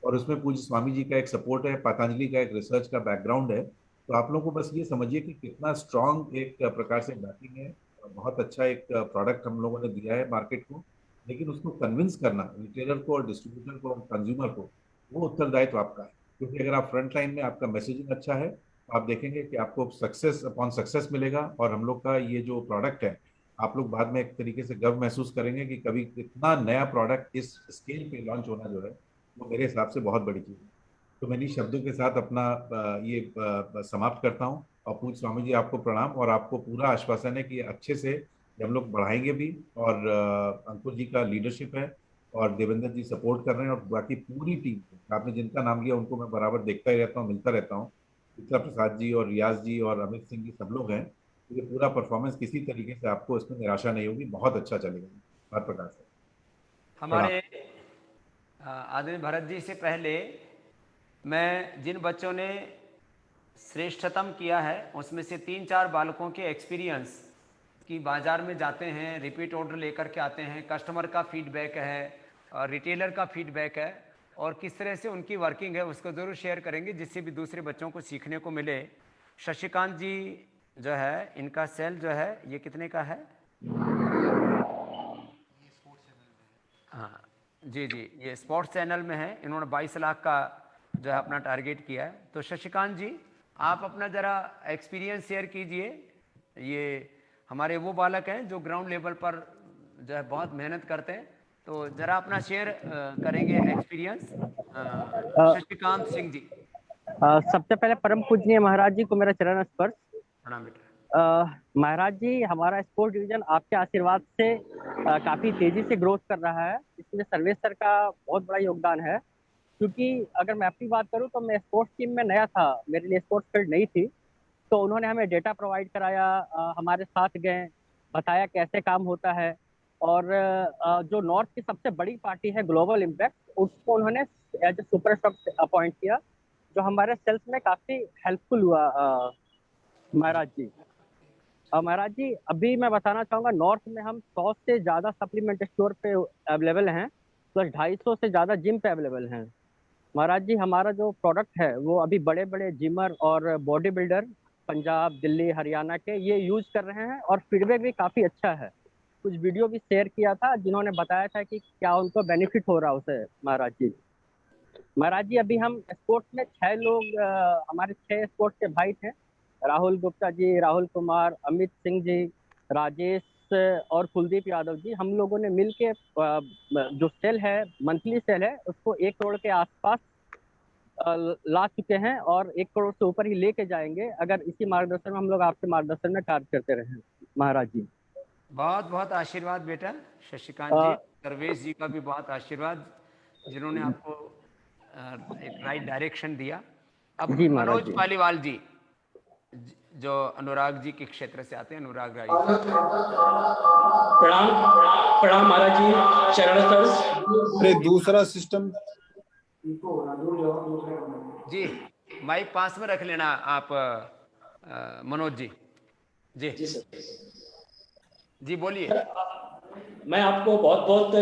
और उसमें पूज्य स्वामी जी का एक सपोर्ट है, पतंजलि का एक रिसर्च का बैकग्राउंड है। तो आप लोगों को बस ये समझिए कि कितना स्ट्रांग एक प्रकार से बैकिंग है, बहुत अच्छा एक प्रोडक्ट हम लोगों ने दिया है मार्केट को। लेकिन उसको कन्विंस करना रिटेलर को और डिस्ट्रीब्यूटर को और कंज्यूमर को, वो उत्तरदायित्व आपका है। क्योंकि अगर आप फ्रंट लाइन में आपका मैसेजिंग अच्छा है, तो आप देखेंगे कि आपको सक्सेस अपॉन सक्सेस मिलेगा, और हम लोग का ये जो प्रोडक्ट है, आप लोग बाद में एक तरीके से गर्व महसूस करेंगे कि कभी इतना नया प्रोडक्ट इस स्केल पे लॉन्च होना जो है, वो मेरे हिसाब से बहुत बड़ी चीज है। तो मैं इन्हीं शब्दों के साथ अपना ये समाप्त करता हूँ। और पूज्य स्वामी जी आपको प्रणाम, और आपको पूरा आश्वासन है कि अच्छे से ये हम लोग बढ़ाएंगे भी, और अंकुर जी का लीडरशिप है और देवेंद्र जी सपोर्ट कर रहे हैं, और बाकी पूरी टीम, आपने जिनका नाम लिया उनको मैं बराबर देखता ही रहता हूँ, मिलता रहता हूँ। चित्रा प्रसाद जी और रियाज जी और अमित सिंह जी सब लोग हैं। तो ये पूरा परफॉर्मेंस किसी तरीके से आपको इसमें निराशा नहीं होगी, बहुत अच्छा चलेगा हर प्रकार से। प्रणाम। हमारे आदरणीय भरत जी से पहले मैं जिन बच्चों ने श्रेष्ठतम किया है उसमें से 3-4 बालकों के एक्सपीरियंस कि बाज़ार में जाते हैं, रिपीट ऑर्डर लेकर के आते हैं, कस्टमर का फीडबैक है और रिटेलर का फीडबैक है और किस तरह से उनकी वर्किंग है, उसको ज़रूर शेयर करेंगे जिससे भी दूसरे बच्चों को सीखने को मिले। शशिकांत जी जो है, इनका सेल जो है ये कितने का है? हाँ जी जी, ये स्पोर्ट्स चैनल में है, इन्होंने 22 लाख का जो है अपना टारगेट किया है। तो शशिकांत जी, आप अपना ज़रा एक्सपीरियंस शेयर कीजिए। ये हमारे वो बालक हैं जो ग्राउंड लेवल पर जो है बहुत मेहनत करते हैं, तो ज़रा अपना शेयर करेंगे एक्सपीरियंस शशिकांत सिंह जी। सबसे पहले परम पूजनीय महाराज जी को मेरा चरण स्पर्श। प्रणाम बेटा। महाराज जी, हमारा स्पोर्ट्स डिवीजन आपके आशीर्वाद से काफी तेजी से ग्रोथ कर रहा है। इसमें सर्वेश सर का बहुत बड़ा योगदान है, क्योंकि अगर मैं अपनी बात करूं तो मैं स्पोर्ट्स टीम में नया था, मेरे लिए स्पोर्ट्स फील्ड नहीं थी। तो उन्होंने हमें डेटा प्रोवाइड कराया, हमारे साथ गए, बताया कैसे काम होता है। और जो नॉर्थ की सबसे बड़ी पार्टी है ग्लोबल इम्पैक्ट, उसको उन्होंने as a super stock appoint किया, जो हमारे सेल्स में काफी हेल्पफुल हुआ। महाराज जी, महाराज जी, अभी मैं बताना चाहूंगा, नॉर्थ में हम 100 से ज्यादा सप्लीमेंट स्टोर पे अवेलेबल हैं, प्लस 250 से ज्यादा जिम पे अवेलेबल हैं। महाराज जी, हमारा जो प्रोडक्ट है वो अभी बड़े बड़े जिमर और बॉडी बिल्डर पंजाब, दिल्ली, हरियाणा के ये यूज कर रहे हैं, और फीडबैक भी काफी अच्छा है। कुछ वीडियो भी शेयर किया था जिन्होंने बताया था कि क्या उनको बेनिफिट हो रहा है उसे। महाराज जी, महाराज जी, अभी हम स्पोर्ट्स में 6 लोग, हमारे 6 स्पोर्ट्स के भाई थे, राहुल गुप्ता जी, राहुल कुमार, अमित सिंह जी, राजेश और कुलदीप यादव जी, हम लोगों ने मिलके जो सेल है, मंथली सेल है, उसको 1 करोड़ के आसपास ला चुके हैं, और 1 करोड़ से ऊपर ही लेके जाएंगे, अगर इसी मार्गदर्शन में हम लोग आपके मार्गदर्शन में कार्य करते रहे। महाराज जी, बहुत बहुत आशीर्वाद बेटा शशिकांत जी। सर्वेश जी का भी बहुत आशीर्वाद, जिन्होंने आपको एक राइट डायरेक्शन दिया। अब जी महाराज मनोज जी। पालीवाल जी, जो अनुराग जी के क्षेत्र से आते हैं, अनुराग राय जी। प्रणाम। प्रणाम महाराज जी, चरण स्पर्श। अरे दूसरा सिस्टम जी, माइक पास में रख लेना आप मनोज जी। जी जी सर। जी बोलिए। मैं आपको बहुत बहुत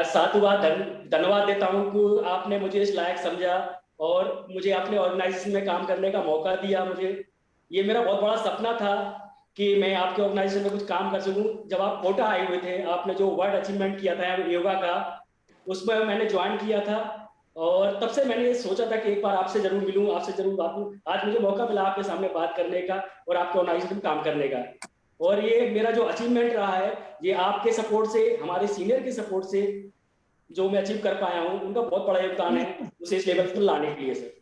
साधुवाद धन्यवाद देता हूं कि आपने मुझे इस लायक समझा और मुझे अपने ऑर्गेनाइजेशन में काम करने का मौका दिया। मुझे ये मेरा बहुत बड़ा सपना था कि मैं आपके ऑर्गेनाइजेशन में कुछ काम कर सकूं। जब आप कोटा आए हुए थे, आपने जो वर्ल्ड अचीवमेंट किया था योगा का, उसमें मैंने ज्वाइन किया था, और तब से मैंने सोचा था कि एक बार आपसे जरूर मिलूं, आपसे जरूर बात करूं। आज मुझे मौका मिला आपके सामने बात करने का और आपके ऑर्गेनाइजेशन में काम करने का। और ये मेरा जो अचीवमेंट रहा है, ये आपके सपोर्ट से, हमारे सीनियर के सपोर्ट से जो मैं अचीव कर पाया हूँ, उनका बहुत बड़ा योगदान है उसे इस लेवल पर लाने के लिए सर।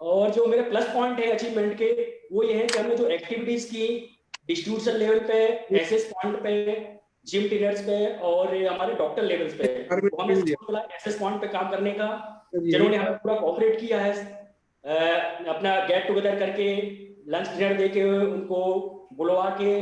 और जो मेरे प्लस पॉइंट है अचीवमेंट के, वो ये है कि हमने जो एक्टिविटीज की डिस्ट्रीब्यूशन लेवल पे, एसएस पॉइंट पे, जिम ट्रेनर्स पे और हमारे डॉक्टर लेवल्स पे, तो हमने एसएस पॉइंट पे काम करने का, जिन्होंने हमें पूरा कोऑपरेट किया है, अपना गेट टुगेदर करके, लंच डिनर दे के, उनको बुलवा के,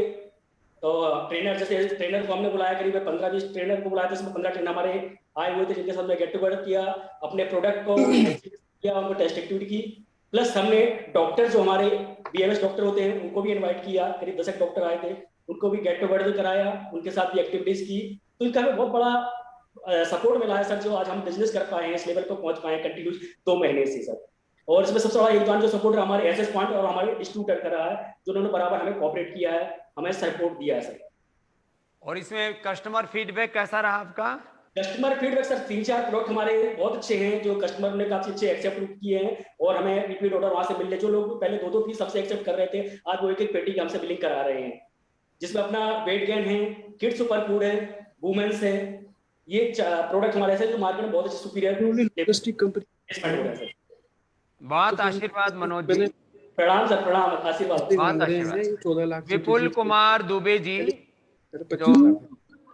तो ट्रेनर, जैसे ट्रेनर को हमने बुलाया, करीब 15-20 ट्रेनर को बुलाया था, इसमें 15 ट्रेनर हमारे आए हुए थे, जिनके साथ में गेट टुगेदर किया, अपने प्रोडक्ट को किया, उनको टेस्ट एक्टिविटी की, प्लस हमने डॉक्टर जो हमारे बीएमएस डॉक्टर होते हैं उनको भी इनवाइट किया, करीब 10 डॉक्टर आए थे, उनको भी गेट टुगेदर कराया, उनके साथ भी एक्टिविटीज की। तो इसका हमें बहुत बड़ा सपोर्ट मिला है सर, जो आज हम बिजनेस कर पाए हैं, इस लेवल पर पहुंच पाए हैं कंटिन्यूस 2 महीने से सर। और इसमें सबसे बड़ा योगदान जो सपोर्ट हमारे एसएस पॉइंट और हमारे डिस्ट्रीब्यूटर का रहा है, जो उन्होंने बराबर हमें कोऑपरेट किया है, हमें सपोर्ट दिया है सर। और इसमें कस्टमर फीडबैक कैसा रहा आपका? कस्टमर फीडबैक सर, 3-4 प्रोडक्ट हमारे बहुत अच्छे हैं, जो कस्टमर ने काफी अच्छे एक्सेप्ट किए हैं, और हमें रिपीट ऑर्डर वहां से मिल रहे। जो लोग पहले 2-2 पीस सबसे एक्सेप्ट कर रहे थे, आज वो 1-1 पेटी हमसे बिलिंग करा रहे हैं, जिसमें अपना वेट गेन है, किड्स सुपर फूड है, वुमेन्स है। ये प्रोडक्ट हमारे ऐसे जो मार्केट में बहुत अच्छे सुपीरियर कंपनी। बहुत आशीर्वाद मनोज जी। प्रणाम सर, प्रणाम, आशीर्वाद। बहुत आशीर्वाद। 14 लाख विपुल कुमार दुबे जी, जो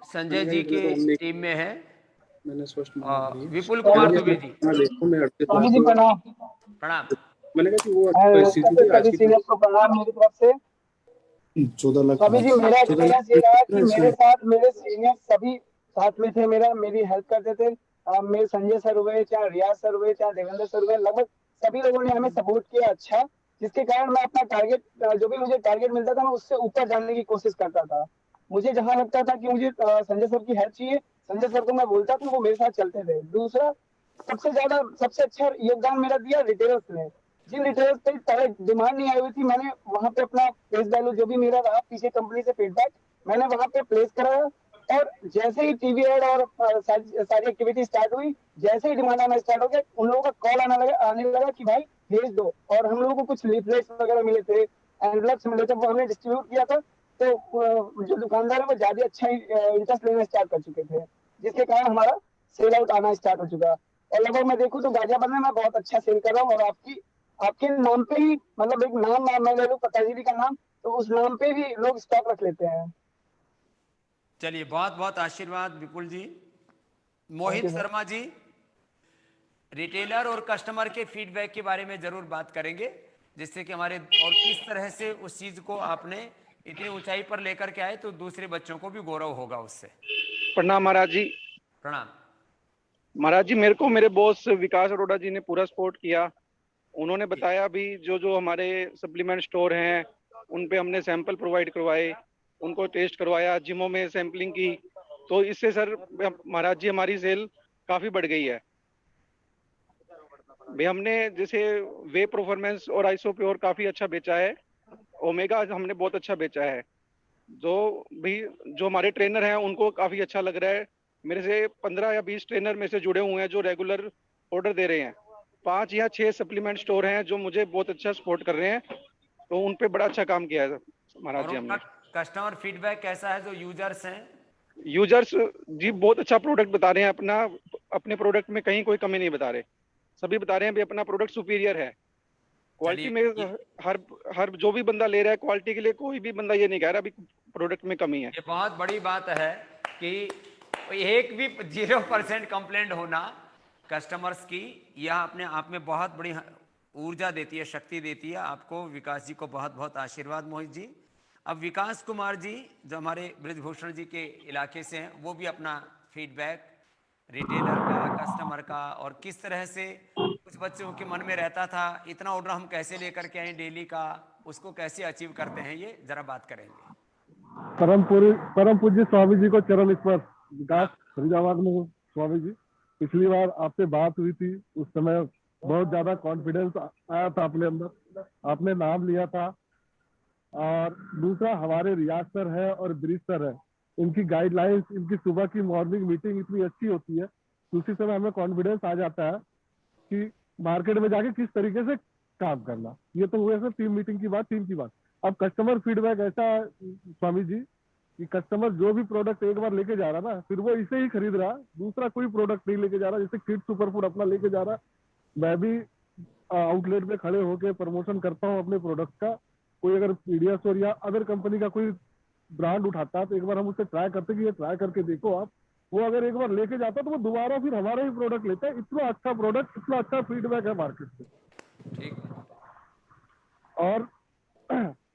संजय जी के टीम में है, मैंने स्पष्ट विपुल कुमार दुबे जी, प्रणाम। प्रणाम। मैंने कहा कि वो आज की सीनियर को प्रणाम मेरी तरफ से। 14 लाख अभी जी मेरा एक्सपीरियंस ये रहा कि मेरे साथ मेरे सीनियर सभी साथ में थे, मेरी हेल्प करते थे। मेरे संजय सर हुए, चाहे रियाज सर हुए, चाहे देवेंद्र सर हुए, लगभग सभी लोगों ने हमें सपोर्ट किया अच्छा, जिसके कारण मैं अपना टारगेट, जो भी मुझे टारगेट मिलता था, मैं उससे ऊपर जाने की कोशिश करता था। मुझे जहां लगता था कि मुझे संजय सर की हेल्प चाहिए, संजय सर को मैं बोलता था, वो मेरे साथ चलते थे। दूसरा, सबसे अच्छा योगदान मेरा दिया रिटेलर्स ने। जिन रिटेलर्स पे पहले डिमांड नहीं आई हुई थी, मैंने वहां पे अपना फेस वैल्यू जो भी मेरा रहा पीछे कंपनी से फीडबैक, मैंने वहां पे प्लेस कराया, और जैसे ही टीवी एड और सारी एक्टिविटी स्टार्ट हुई, जैसे ही डिमांड आना स्टार्ट हो गया, उन लोगों का कॉल आने लगा कि भाई भेज दो। और हम लोगों को कुछ लीफलेट्स वगैरह मिले थे, एनवलप्स मिले थे, वो हमने डिस्ट्रीब्यूट किया था। तो जो दुकानदार है वो ज्यादा अच्छा इंटरेस्ट लेना स्टार्ट कर चुके थे, जिसके कारण हमारा सेल आउट आना स्टार्ट हो चुका। और लगभग मैं देखूँ तो गाजियाबाद में मैं बहुत अच्छा सेल कर रहा हूँ। और आपके नाम पे ही, मतलब एक नाम मैं ले लूँ पतंजलि का नाम, तो उस नाम पे भी लोग स्टॉक रख लेते हैं। चलिए, बहुत बहुत आशीर्वाद Vipul ji. Mohit thank you sir. Sharma ji, retailer और कस्टमर के फीडबैक के बारे में जरूर बात करेंगे, जिससे कि हमारे और किस तरह से उस चीज को आपने इतनी ऊंचाई पर लेकर के आए तो दूसरे बच्चों को भी गौरव होगा उससे। प्रणाम महाराज जी। प्रणाम महाराज जी, मेरे को मेरे बॉस विकास अरोड़ा जी ने पूरा सपोर्ट किया। उन्होंने बताया भी जो जो हमारे सप्लीमेंट स्टोर हैं उन पे हमने सैंपल प्रोवाइड करवाए, उनको टेस्ट करवाया, जिमों में सैंपलिंग की। तो इससे सर महाराज जी हमारी सेल काफी बढ़ गई है। भी हमने जैसे वे परफॉर्मेंस और आइसो प्योर काफी अच्छा बेचा है, ओमेगा हमने बहुत अच्छा बेचा है। जो हमारे ट्रेनर हैं उनको काफी अच्छा लग रहा है। मेरे से 15 या 20 ट्रेनर में से जुड़े हुए हैं जो रेगुलर ऑर्डर दे रहे हैं। 5 या 6 सप्लीमेंट स्टोर हैं जो मुझे बहुत अच्छा सपोर्ट कर रहे हैं, तो उन पे बड़ा अच्छा काम किया है महाराज और जी उनका हमने। कस्टमर फीडबैक कैसा है जो यूजर्स हैं? यूजर्स जी बहुत अच्छा प्रोडक्ट बता रहे हैं, अपने प्रोडक्ट में कहीं कोई कमी नहीं बता रहे। सभी बता रहे हैं भी अपना प्रोडक्ट सुपीरियर है क्वालिटी में। चलिए, हर हर जो भी बंदा ले रहा है क्वालिटी के लिए, कोई भी बंदा ये नहीं कह रहा अभी प्रोडक्ट में कमी है। ये बहुत बड़ी बात है कि एक भी 0% कंप्लेंट होना कस्टमर्स की, यह अपने आप में बहुत बड़ी ऊर्जा देती है, शक्ति देती है आपको। विकास जी को बहुत बहुत आशीर्वाद मोहित जी। अब विकास कुमार जी जो हमारे ब्रजभूषण जी के इलाके से हैं, वो भी अपना फीडबैक रिटेलर का, कस्टमर का, और किस तरह से कुछ बच्चों के मन में रहता था इतना ऑर्डर हम कैसे लेकर के आए डेली का, उसको कैसे अचीव करते हैं, ये जरा बात करेंगे। परम पूज्य स्वामी जी को चरण स्पर्श। विकास फरीदाबाद में हूँ स्वामी जी। पिछली बार आपसे बात हुई थी, उस समय बहुत ज्यादा कॉन्फिडेंस आया था अपने अंदर, आपने नाम लिया था। और दूसरा हमारे रियाज सर है और ब्रिज सर है, इनकी गाइडलाइंस, इनकी सुबह की मॉर्निंग मीटिंग इतनी अच्छी होती है कि उसी समय हमें कॉन्फिडेंस आ जाता है कि मार्केट में जाके किस तरीके से काम करना। ये तो हुए सर टीम मीटिंग की बात, टीम की बात। अब कस्टमर फीडबैक ऐसा है स्वामी जी कि कस्टमर जो भी प्रोडक्ट एक बार लेके जा रहा ना, फिर वो इसे ही खरीद रहा, दूसरा कोई प्रोडक्ट नहीं लेके जा रहा। जैसे किड सुपर फूड अपना लेके जा रहा, मैं भी आउटलेट में खड़े होकर प्रमोशन करता हूँ अपने प्रोडक्ट का। कोई अगर पीडियाश्योर या अदर कंपनी का कोई ब्रांड उठाता है तो एक बार हम उससे ट्राई करते कि ये ट्राई करके देखो आप। वो अगर एक बार लेके जाता तो वो दोबारा फिर हमारा ही प्रोडक्ट लेता है। इतना अच्छा प्रोडक्ट, इतना अच्छा फीडबैक है मार्केट से। ठीक। और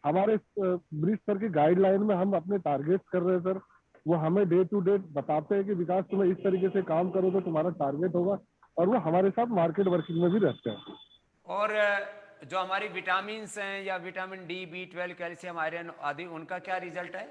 हमारे ब्रिज सर की गाइडलाइन में हम अपने टारगेट्स कर रहे हैं सर। वो हमें डे टू डे बताते हैं कि विकास तुम्हें इस तरीके से काम करो तो तुम्हारा टारगेट होगा, और वो हमारे साथ मार्केट वर्किंग में भी रहते हैं। और जो हमारी विटामिन हैं या vitamin D, B12, calcium, iron आदि, उनका क्या रिजल्ट है?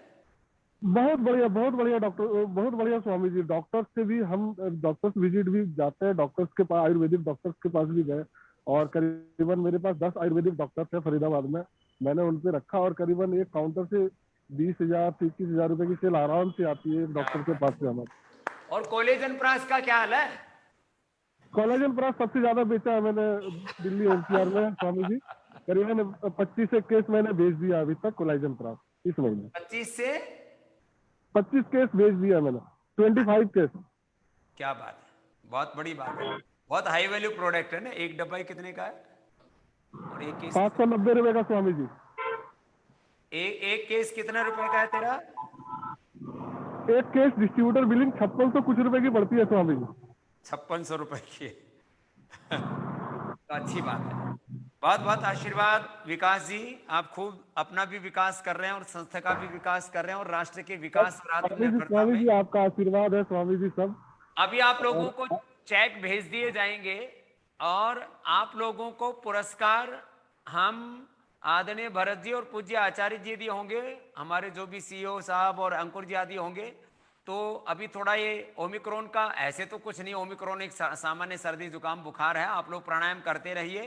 बहुत बढ़िया डॉक्टर, बहुत बढ़िया स्वामी जी। डॉक्टर्स से भी हम डॉक्टर्स विजिट भी जाते हैं, डॉक्टर्स के पास, आयुर्वेदिक डॉक्टर्स के पास भी गए। और करीबन मेरे पास 10 आयुर्वेदिक डॉक्टर्स हैं फरीदाबाद में, मैंने उन पे रखा। और करीबन एक काउंटर से 20,000 से 21,000 रुपए की सेल आराम से आती है एक डॉक्टर के पास से हमारे। और कोलेजन प्रास का क्या हाल है? कोलेजन प्लस सबसे ज्यादा बेचा है मैंने दिल्ली NCR में स्वामी जी। करीबन 25 से केस मैंने बेच दिया अभी तक कोलेजन प्लस इस महीने। 25 से 25 केस बेच दिया मैंने, 25 केस। क्या बात है, बहुत बड़ी बात है। बहुत हाई वैल्यू प्रोडक्ट है ना। एक डब्बा कितने का है और एक केस 590 रुपए का स्वामी जी। एक केस कितने रुपए का है तेरा? एक केस डिस्ट्रीब्यूटर बिलिंग 5600 कुछ रुपए की पड़ती है स्वामी जी। 5600 रुपए की तो अच्छी बात है। बहुत बहुत आशीर्वाद विकास जी। आप खूब अपना भी विकास कर रहे हैं और संस्था का भी विकास कर रहे हैं, और राष्ट्र के विकास और आत्मनिर्भरता स्वामी में। जी आपका आशीर्वाद है स्वामी जी सब। अभी आप लोगों को चेक भेज दिए जाएंगे और आप लोगों को पुरस्कार हम आदरणीय भरत जी और पूज्य आचार्य जी दिए होंगे, हमारे जो भी CEO साहब और अंकुर जी आदि होंगे। तो अभी थोड़ा ये ओमिक्रॉन का, ऐसे तो कुछ नहीं, ओमिक्रॉन एक सामान्य सर्दी जुकाम बुखार है। आप लोग प्राणायाम करते रहिए,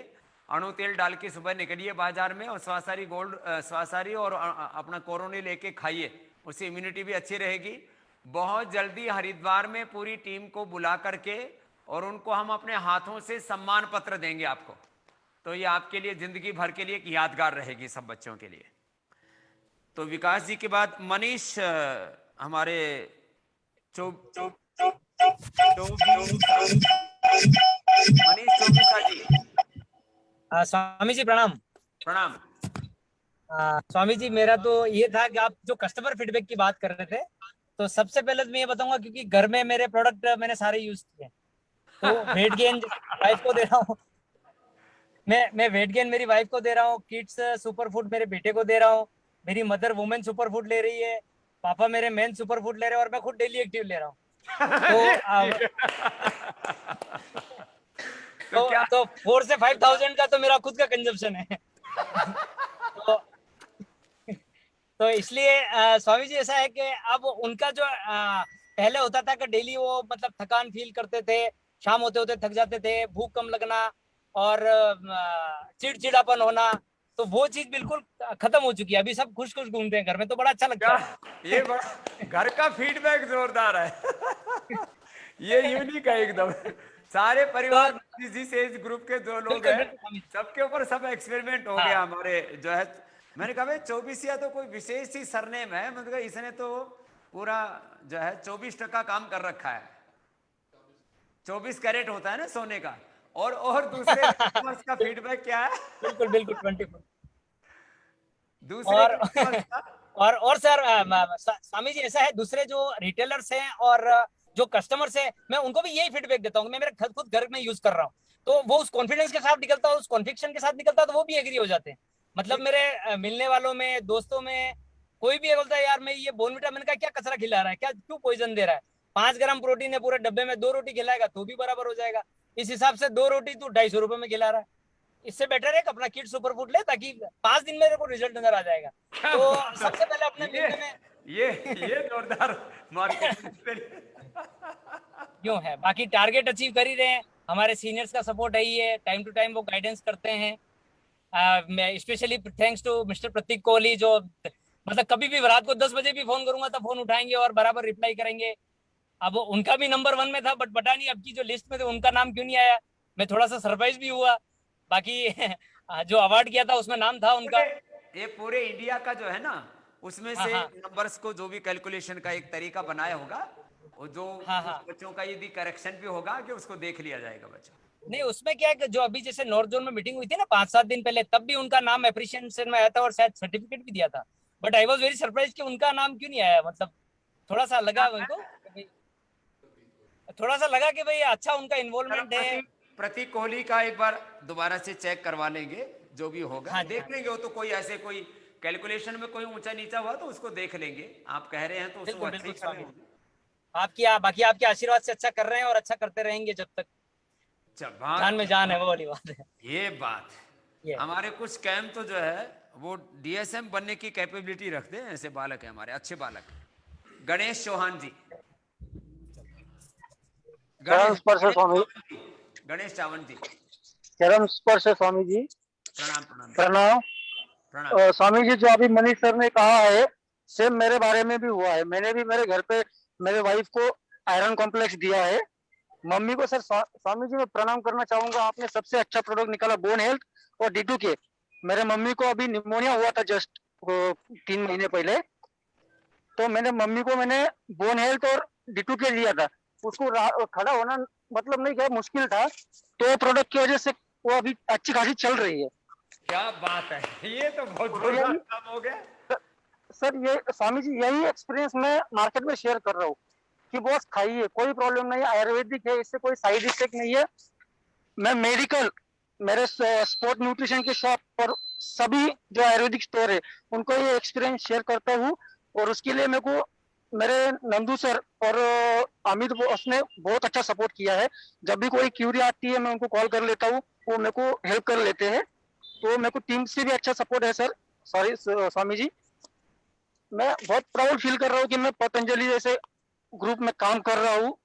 अणु तेल डाल के सुबह निकलिए बाजार में, और स्वासारी और अपना कोरोनी लेके खाइए, उससे इम्यूनिटी भी अच्छी रहेगी। बहुत जल्दी हरिद्वार में पूरी टीम को बुला करके और उनको हम अपने हाथों से सम्मान पत्र देंगे आपको। तो ये आपके लिए जिंदगी भर के लिए एक यादगार रहेगी सब बच्चों के लिए। तो विकास जी के बाद मनीष हमारे मनीष चौबीसा जी। स्वामी जी प्रणाम। प्रणाम। स्वामी जी, मेरा तो ये था कि आप जो कस्टमर फीडबैक की बात कर रहे थे, तो सबसे पहले तो मैं ये बताऊंगा, क्योंकि घर में मेरे प्रोडक्ट मैंने सारे यूज किए, तो वेट गेन वाइफ को दे रहा हूँ, मैं वेट गेन मेरी वाइफ को दे रहा हूँ, किड्स सुपर फूड मेरे बेटे को दे रहा हूँ, मेरी मदर वुमेन सुपर फूड ले रही है, पापा मेरे मेन सुपर फूड ले रहे हैं, और मैं खुद डेली एक्टिव ले रहा हूँ। तो 4 से 5,000 का तो मेरा खुद का कंजप्शन है। तो इसलिए स्वामी जी ऐसा है कि अब उनका जो पहले होता था कि डेली वो मतलब थकान फील करते थे, शाम होते होते थक जाते थे, भूख कम लगना और चिड़चिड़ापन होना, तो वो चीज बिल्कुल खत्म हो चुकी है। अभी सब खुश खुश घूमते हैं घर में, तो बड़ा अच्छा लगता है। ये बड़ा घर का फीडबैक जोरदार है। ये यूनिक है एकदम। सारे परिवार जिस एज ग्रुप के जो लोग हैं सबके ऊपर सब एक्सपेरिमेंट हो गया हमारे जो है। मैंने कहा भाई 24 तो कोई विशेष ही सरनेम है, मतलब इसने तो पूरा जो है 24% काम कर रखा है। 24 कैरेट होता है ना सोने का। और दूसरे कस्टमर्स का फीडबैक क्या है? बिल्कुल बिल्कुल 24 दूसरे और सर स्वामी जी ऐसा है, दूसरे जो रिटेलर्स हैं और जो कस्टमर्स हैं, मैं उनको भी यही फीडबैक देता हूँ। मैं मेरे खुद घर में यूज कर रहा हूँ, तो वो उस कॉन्फिडेंस के साथ निकलता है, उस कॉन्विक्शन के साथ निकलता है, तो वो भी एग्री हो जाते हैं। मतलब मेरे मिलने वालों में, दोस्तों में कोई भी बोलता है यार मैं ये बोर्नविटा, मैंने कहा क्या कचरा खिला रहा है, क्या क्यों पॉइजन दे रहा है, 5 ग्राम प्रोटीन है पूरे डब्बे में, 2 रोटी खिलाएगा तो भी बराबर हो जाएगा। इस हिसाब से 2 रोटी तू 250 रुपए में खिला रहा है, इससे बेटर है कि अपना किड सुपर फूड ले, ताकि 5 दिन में को रिजल्ट नजर आ जाएगा। तो सबसे पहले अपने मिलने में ये जोरदार मार्केटिंग क्यों है। बाकी टारगेट अचीव कर ही रहे हैं, हमारे सीनियर्स का सपोर्ट है ही है, टाइम टू टाइम वो गाइडेंस करते हैं। स्पेशली थैंक्स टू मिस्टर प्रतीक कोहली, जो मतलब कभी भी रात को 10 बजे भी फोन करूंगा तो फोन उठाएंगे और बराबर रिप्लाई करेंगे। अब उनका भी नंबर 1 में था, बट पता नहीं अब की जो लिस्ट में थे उनका नाम क्यों नहीं आया, मैं थोड़ा सा सरप्राइज भी हुआ। बाकी जो अवार्ड किया था उसमें नाम था उनका। ये पूरे इंडिया का जो है ना, उसमें से नंबर्स को जो भी कैलकुलेशन का एक तरीका बनाया होगा, और जो बच्चों का यदि करेक्शन भी होगा कि उसको देख लिया जाएगा बच्चा। नहीं, उसमें क्या है कि जो अभी जैसे नॉर्थ जोन में मीटिंग हुई थी ना 5-7 दिन पहले, तब भी उनका नाम एप्रिशिएशन में आया था और शायद सर्टिफिकेट भी दिया था, but I was very surprise कि उनका नाम क्यों नहीं आया। मतलब थोड़ा सा लगा उनको, थोड़ा सा लगा कि भाई अच्छा उनका इन्वॉल्वमेंट है। प्रतीक कोहली का एक बार दोबारा से चेक करवा लेंगे, जो भी होगा देख लेंगे। वो तो कोई ऐसे कोई कैलकुलेशन में कोई ऊंचा नीचा हुआ तो उसको देख लेंगे। आप कह रहे हैं तो उसको अच्छा ही करेंगे। बाकी आपके आशीर्वाद से अच्छा कर रहे हैं और अच्छा करते रहेंगे जब तक जान में जान है, वो वाली बात है। ये बात हमारे कुछ कैंप तो जो है वो डीएसएम बनने की कैपेबिलिटी रखते हैं, ऐसे बालक है हमारे, अच्छे बालक। गणेश चौहान जी, गणेश चावन जी, चरण स्पर्श स्वामी जी। प्रणाम प्रणाम। स्वामी जी, जो अभी मनीष सर ने कहा है सेम मेरे बारे में भी हुआ है। मैंने भी मेरे घर पे मेरे वाइफ को आयरन कॉम्प्लेक्स दिया है। मम्मी को सर स्वामी जी मैं प्रणाम करना चाहूंगा, आपने सबसे अच्छा प्रोडक्ट निकाला बोन हेल्थ और D2K। मेरे मम्मी को अभी निमोनिया हुआ था जस्ट 3 महीने पहले, तो मैंने मम्मी को बोन हेल्थ और D2K दिया था। उसको खड़ा होना मतलब नहीं क्या मुश्किल था, तो प्रोडक्ट की वजह से वो अभी अच्छी खासी चल रही है। क्या बात है, ये तो बहुत जोरदार काम हो गया सर। ये स्वामी जी यही एक्सपीरियंस मैं मार्केट में शेयर कर रहा हूँ कि बॉस खाइए, कोई प्रॉब्लम नहीं है, आयुर्वेदिक है, इससे कोई साइड इफेक्ट नहीं है। मैं मेडिकल, मेरे स्पोर्ट न्यूट्रिशन की शॉप और सभी जो आयुर्वेदिक स्टोर है उनको ये एक्सपीरियंस शेयर करता हूँ। और उसके लिए मेरे को मेरे नंदू सर और अमित बॉस ने बहुत अच्छा सपोर्ट किया है। जब भी कोई क्यूरी आती है मैं उनको कॉल कर लेता हूँ, वो मेरे को हेल्प कर लेते हैं। तो मेरे को टीम से भी अच्छा सपोर्ट है सर। सॉरी स्वामी जी, मैं बहुत प्राउड फील कर रहा हूँ कि मैं पतंजलि जैसे ग्रुप में काम कर रहा हूँ।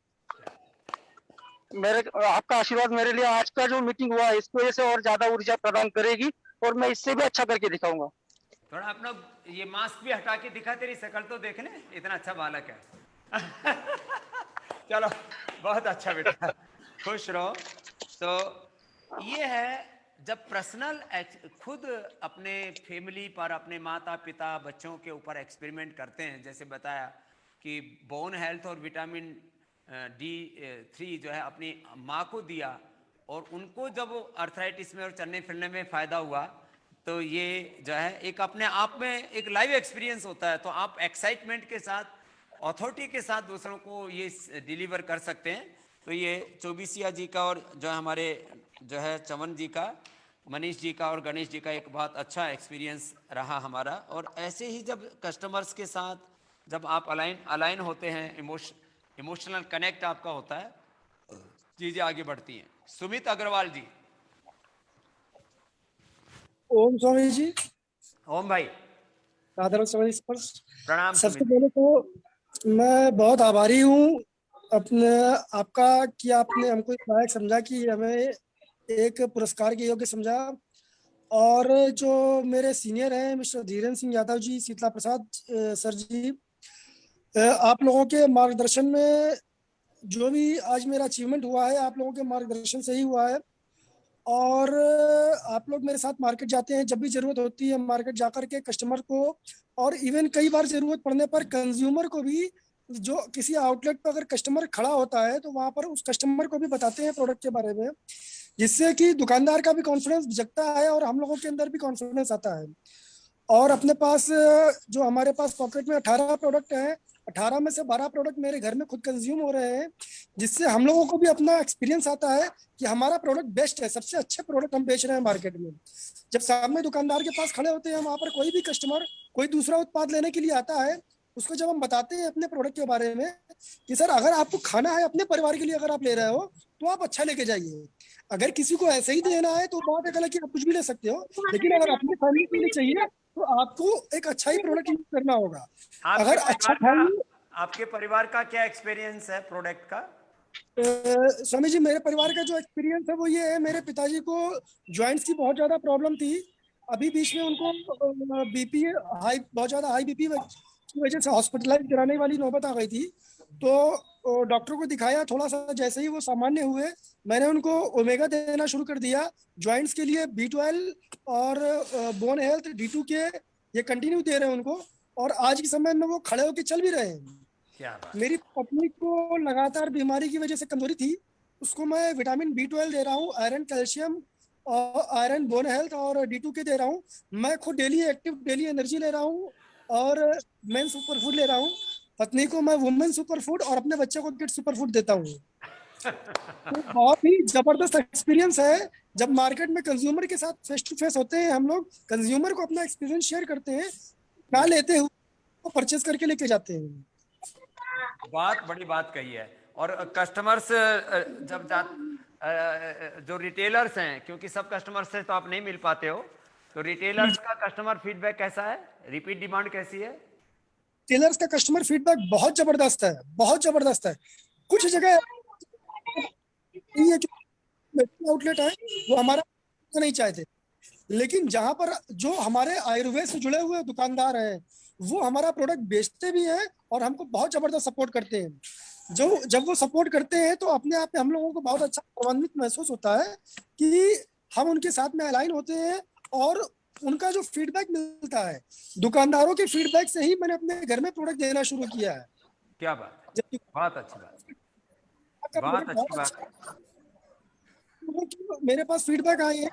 आपका आशीर्वाद मेरे लिए आज का जो मीटिंग हुआ इसकी वजह से और ज्यादा ऊर्जा प्रदान करेगी और मैं इससे भी अच्छा करके दिखाऊंगा। थोड़ा अपना ये मास्क भी हटा के दिखा, तेरी शक्ल तो देख ले, इतना अच्छा बालक है। चलो बहुत अच्छा बेटा, खुश रहो। तो ये है जब पर्सनल खुद अपने फैमिली पर, अपने माता पिता बच्चों के ऊपर एक्सपेरिमेंट करते हैं, जैसे बताया कि बोन हेल्थ और विटामिन D3 जो है अपनी माँ को दिया, और उनको जब अर्थराइटिस में और चलने फिरने में फ़ायदा हुआ, तो ये जो है एक अपने आप में एक लाइव एक्सपीरियंस होता है। तो आप एक्साइटमेंट के साथ, अथॉरिटी के साथ दूसरों को ये डिलीवर कर सकते हैं। तो ये चौबीसिया जी का और जो हमारे जो है चमन जी का, मनीष जी का और गणेश जी का एक बहुत अच्छा एक्सपीरियंस रहा हमारा। और ऐसे ही जब कस्टमर्स के साथ जब आप अलाइन होते हैं, इमोशनल कनेक्ट आपका होता है, चीज़ें आगे बढ़ती हैं। सुमित अग्रवाल जी। ओम स्वामी जी। ओम भाई। सादर स्वामी स्पर्श। प्रणाम। सबसे पहले तो मैं बहुत आभारी हूँ अपने आपका कि आपने हमको इस लायक समझा कि हमें एक पुरस्कार के योग्य समझा। और जो मेरे सीनियर हैं मिस्टर धीरेन्द्र सिंह यादव जी, शीतला प्रसाद सर जी, आप लोगों के मार्गदर्शन में जो भी आज मेरा अचीवमेंट हुआ है, आप लोगों के मार्गदर्शन से ही हुआ है। और आप लोग मेरे साथ मार्केट जाते हैं, जब भी जरूरत होती है मार्केट जाकर के कस्टमर को, और इवन कई बार जरूरत पड़ने पर कंज्यूमर को भी, जो किसी आउटलेट पर अगर कस्टमर खड़ा होता है तो वहां पर उस कस्टमर को भी बताते हैं प्रोडक्ट के बारे में, जिससे कि दुकानदार का भी कॉन्फिडेंस जगता है और हम लोगों के अंदर भी कॉन्फिडेंस आता है। और अपने पास जो हमारे पास पॉकेट में 18 प्रोडक्ट हैं, 18 में से 12 प्रोडक्ट मेरे घर में खुद कंज्यूम हो रहे हैं, जिससे हम लोगों को भी अपना एक्सपीरियंस आता है कि हमारा प्रोडक्ट बेस्ट है, सबसे अच्छे प्रोडक्ट हम बेच रहे हैं मार्केट में। जब सामने दुकानदार के पास खड़े होते हैं, वहां पर कोई भी कस्टमर कोई दूसरा उत्पाद लेने के लिए आता है, उसको जब हम बताते हैं अपने प्रोडक्ट के बारे में कि सर अगर आपको खाना है अपने परिवार के लिए, अगर आप ले रहे हो तो आप अच्छा लेके जाइए, अगर किसी को ऐसे ही देना है तो बात है कि आप कुछ भी ले सकते हो, लेकिन अगर अपने फैमिली के लिए चाहिए तो आपको एक अच्छा ही प्रोडक्ट यूज करना होगा। अगर अच्छा आपके परिवार का क्या एक्सपीरियंस है प्रोडक्ट का? स्वामी जी, मेरे परिवार का जो एक्सपीरियंस है वो ये है, मेरे पिताजी को जॉइंट्स की बहुत ज्यादा प्रॉब्लम थी। अभी बीच में उनको बीपी हाई, बहुत ज्यादा हाई बीपी की वजह से हॉस्पिटलाइज कराने वाली नौबत आ गई थी। तो डॉक्टर को दिखाया, थोड़ा सा जैसे ही वो सामान्य हुए, मैंने उनको ओमेगा देना शुरू कर दिया जॉइंट्स के लिए। B12 और बोन हेल्थ D2 के ये कंटिन्यू दे रहे हैं उनको, और आज के समय में वो खड़े होकर चल भी रहे हैं। क्या बात। मेरी पत्नी को लगातार बीमारी की वजह से कमजोरी थी, उसको मैं विटामिन B12 दे रहा हूँ, आयरन कैल्शियम और आयरन बोन हेल्थ और D2 के दे रहा हूँ। मैं खुद डेली एक्टिव, डेली एनर्जी ले रहा हूँ और मेन सुपर फूड ले रहा हूँ। पत्नी को मैं वुमेन सुपर फूड और अपने बच्चे को किड सुपर फूड देता हूँ। तो बहुत ही जबरदस्त एक्सपीरियंस है जब मार्केट में कंज्यूमर के साथ फेस टू फेस होते हैं। हम लोग कंज्यूमर को अपना एक्सपीरियंस शेयर करते हैं, ना लेते हुए तो परचेज करके लेके जाते हैं। बात बड़ी बात कही है। और कस्टमर्स जब जो रिटेलर्स हैं, क्योंकि सब कस्टमर्स से तो आप नहीं मिल पाते हो, तो रिटेलर्स का कस्टमर फीडबैक कैसा है, रिपीट डिमांड कैसी है? रिटेलर्स का कस्टमर फीडबैक बहुत जबरदस्त है, बहुत जबरदस्त है। कुछ जगह ये जो आउटलेट है वो हमारा नहीं चाहते, लेकिन जहां पर जो हमारे आयुर्वेद से जुड़े हुए दुकानदार हैं वो हमारा प्रोडक्ट बेचते भी हैं और हमको बहुत जबरदस्त सपोर्ट करते हैं। जब वो सपोर्ट करते हैं तो अपने आप में हम लोगों को बहुत अच्छा गौरवान्वित महसूस होता है कि हम उनके साथ में अलाइन होते हैं, और उनका जो फीडबैक मिलता है, दुकानदारों के फीडबैक से ही मैंने अपने घर में प्रोडक्ट देना शुरू किया है। क्या बात, बहुत अच्छी बात, बहुत अच्छी बात। मेरे पास फीडबैक आए हैं,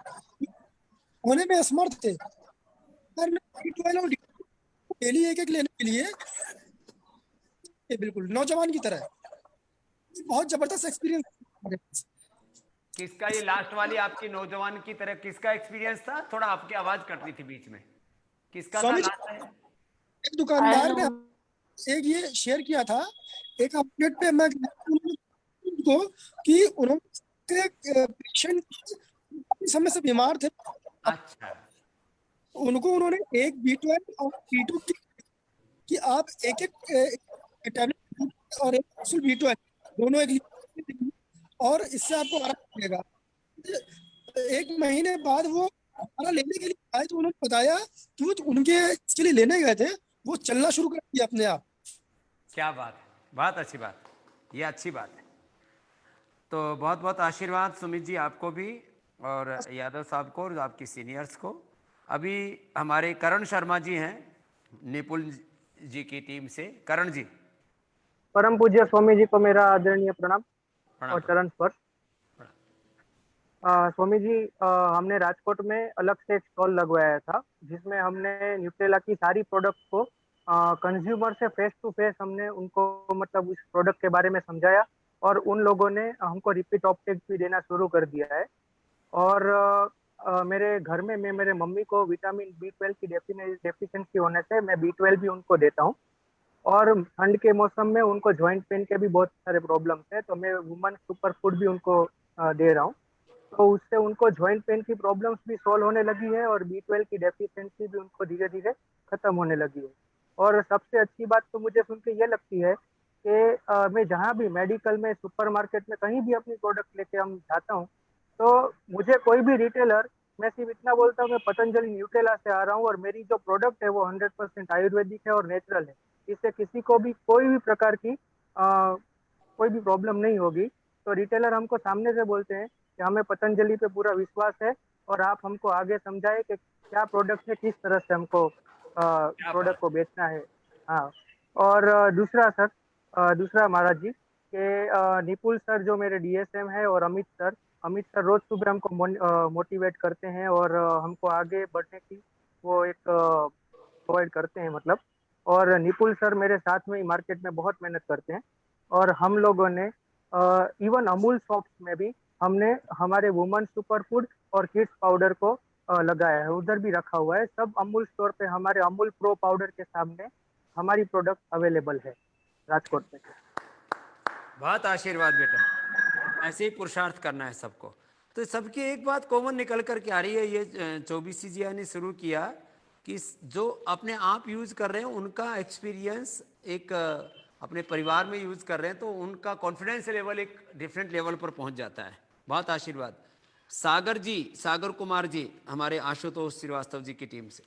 होने में असमर्थ थे, डेली एक लेने के लिए, बिल्कुल नौजवान की तरह। बहुत जबरदस्त एक्सपीरियंस। किसका ये लास्ट वाली आपकी नौजवान की तरह किसका एक्सपीरियंस था? थोड़ा आपकी आवाज कट रही थी बीच में, किसका था लास्ट में? एक दुकानदार ने एक ये शेयर किया था, एक आउटलेट पे मैं को कि उन्होंने पेशेंट समय से बीमार थे। अच्छा। उनको उन्होंने एक B12 और B2 कि आप एक टैबलेट और एक कैप्सूल B12 दोनों एक, और इससे आपको आराम मिलेगा। 1 महीने बाद वो हमारा लेने के लिए आए तो उन्होंने बताया कि वो उनके इसके लिए लेने गए थे, वो चलना शुरू कर दिया अपने आप। क्या बात है, बहुत अच्छी बात, ये अच्छी बात है। तो बहुत बहुत आशीर्वाद सुमित जी आपको भी, और यादव साहब को, और आपकी सीनियर्स को। अभी हमारे करण शर्मा जी हैं निपुल जी की टीम से। करण जी। परम पूज्य स्वामी जी को मेरा आदरणीय प्रणाम प्रणाम। और चरण स्पर्श। स्वामी जी, हमने राजकोट में अलग से एक स्टॉल लगवाया था जिसमें हमने न्यूट्रेला की सारी प्रोडक्ट को कंज्यूमर से फेस टू फेस हमने उनको मतलब उस प्रोडक्ट के बारे में समझाया, और उन लोगों ने हमको रिपीट ऑप्टेक भी देना शुरू कर दिया है। और मेरे घर में मैं मेरे मम्मी को विटामिन B12 की डेफिशिएंसी होने से मैं B12 भी उनको देता हूँ। और ठंड के मौसम में उनको जॉइंट पेन के भी बहुत सारे प्रॉब्लम्स है, तो मैं वुमन सुपर फूड भी उनको दे रहा हूँ। तो उससे उनको जॉइंट पेन की प्रॉब्लम्स भी सॉल्व होने लगी है, और B12 की डेफिशिएंसी भी उनको धीरे धीरे खत्म होने लगी है। और सबसे अच्छी बात तो मुझे सुन के ये लगती है कि मैं जहाँ भी मेडिकल में, सुपरमार्केट में, कहीं भी अपनी प्रोडक्ट लेके हम जाता हूँ, तो मुझे कोई भी रिटेलर, मैं सिर्फ इतना बोलता हूँ मैं पतंजलि न्यूट्रेला से आ रहा हूँ और मेरी जो प्रोडक्ट है वो 100% आयुर्वेदिक है और नेचुरल है, इससे किसी को भी कोई भी प्रकार की कोई भी प्रॉब्लम नहीं होगी। तो रिटेलर हमको सामने से बोलते हैं कि हमें पतंजलि पे पूरा विश्वास है, और आप हमको आगे समझाए कि क्या प्रोडक्ट है, किस तरह से हमको प्रोडक्ट को बेचना है। हाँ, और दूसरा महाराज जी के निपुल सर जो मेरे DSM है, और अमित सर रोज सुबह हमको मोटिवेट करते हैं और हमको आगे बढ़ने की वो एक प्रोवाइड करते हैं मतलब। और निपुल सर मेरे साथ में ही मार्केट में बहुत मेहनत करते हैं, और हम लोगों ने इवन अमूल शॉप्स में भी हमने हमारे वुमन सुपर फूड और किड्स पाउडर को लगाया है, उधर भी रखा हुआ है। सब अमूल स्टोर पे हमारे अमूल प्रो पाउडर के सामने हमारी प्रोडक्ट अवेलेबल है राजकोट में। बहुत आशीर्वाद बेटा, ऐसे ही पुरुषार्थ करना है सबको। तो सबकी एक बात कॉमन निकल कर के आ रही है, ये 24 जी ने शुरू किया कि जो अपने आप यूज़ कर रहे हैं उनका एक्सपीरियंस एक अपने परिवार में यूज़ कर रहे हैं, तो उनका कॉन्फिडेंस लेवल एक डिफरेंट लेवल पर पहुंच जाता है। बहुत आशीर्वाद। सागर कुमार जी हमारे आशुतोष श्रीवास्तव जी की टीम से।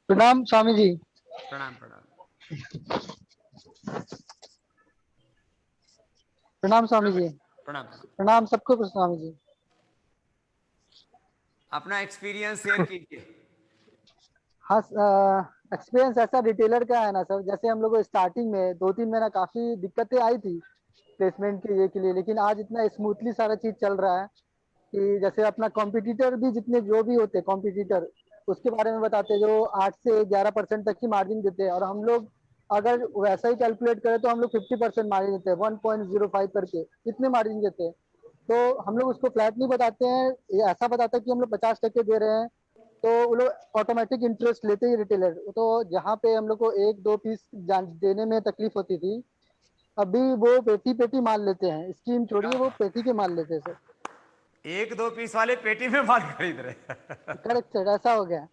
प्रणाम स्वामी जी। प्रणाम प्रणाम प्रणाम स्वामी जी। प्रणाम। प्रणाम सबको स्वामी जी। अपना एक्सपीरियंस शेयर कीजिए। हाँ, एक्सपीरियंस ऐसा रिटेलर का है ना सर, जैसे हम लोग को स्टार्टिंग में 2-3 महीना काफी दिक्कतें आई थी प्लेसमेंट के लिए, लेकिन आज इतना स्मूथली सारा चीज चल रहा है कि जैसे अपना कॉम्पिटिटर भी जितने जो भी होते कॉम्पिटिटर उसके बारे में बताते जो 8 से 11% तक की मार्जिन देते हैं, और हम लोग अगर वैसा ही कैलकुलेट करें तो हम लोग 50% मार्जिन देते हैं, 1.05 करके इतने मार्जिन देते हैं। तो हम लोग उसको फ्लैट नहीं बताते हैं, ये ऐसा बताते हैं कि हम लोग 50% दे रहे हैं, तो वो लोग ऑटोमेटिक इंटरेस्ट लेते ही रिटेलर। तो जहाँ पे हम लोग को 1-2 पीस देने में तकलीफ होती थी, अभी वो पेटी पेटी माल लेते हैं, स्कीम छोड़िए वो पेटी के माल लेते हैं सर। 1-2 पीस वाले पेटी में माल खरीद रहे हैं। करेक्ट सर, ऐसा हो गया।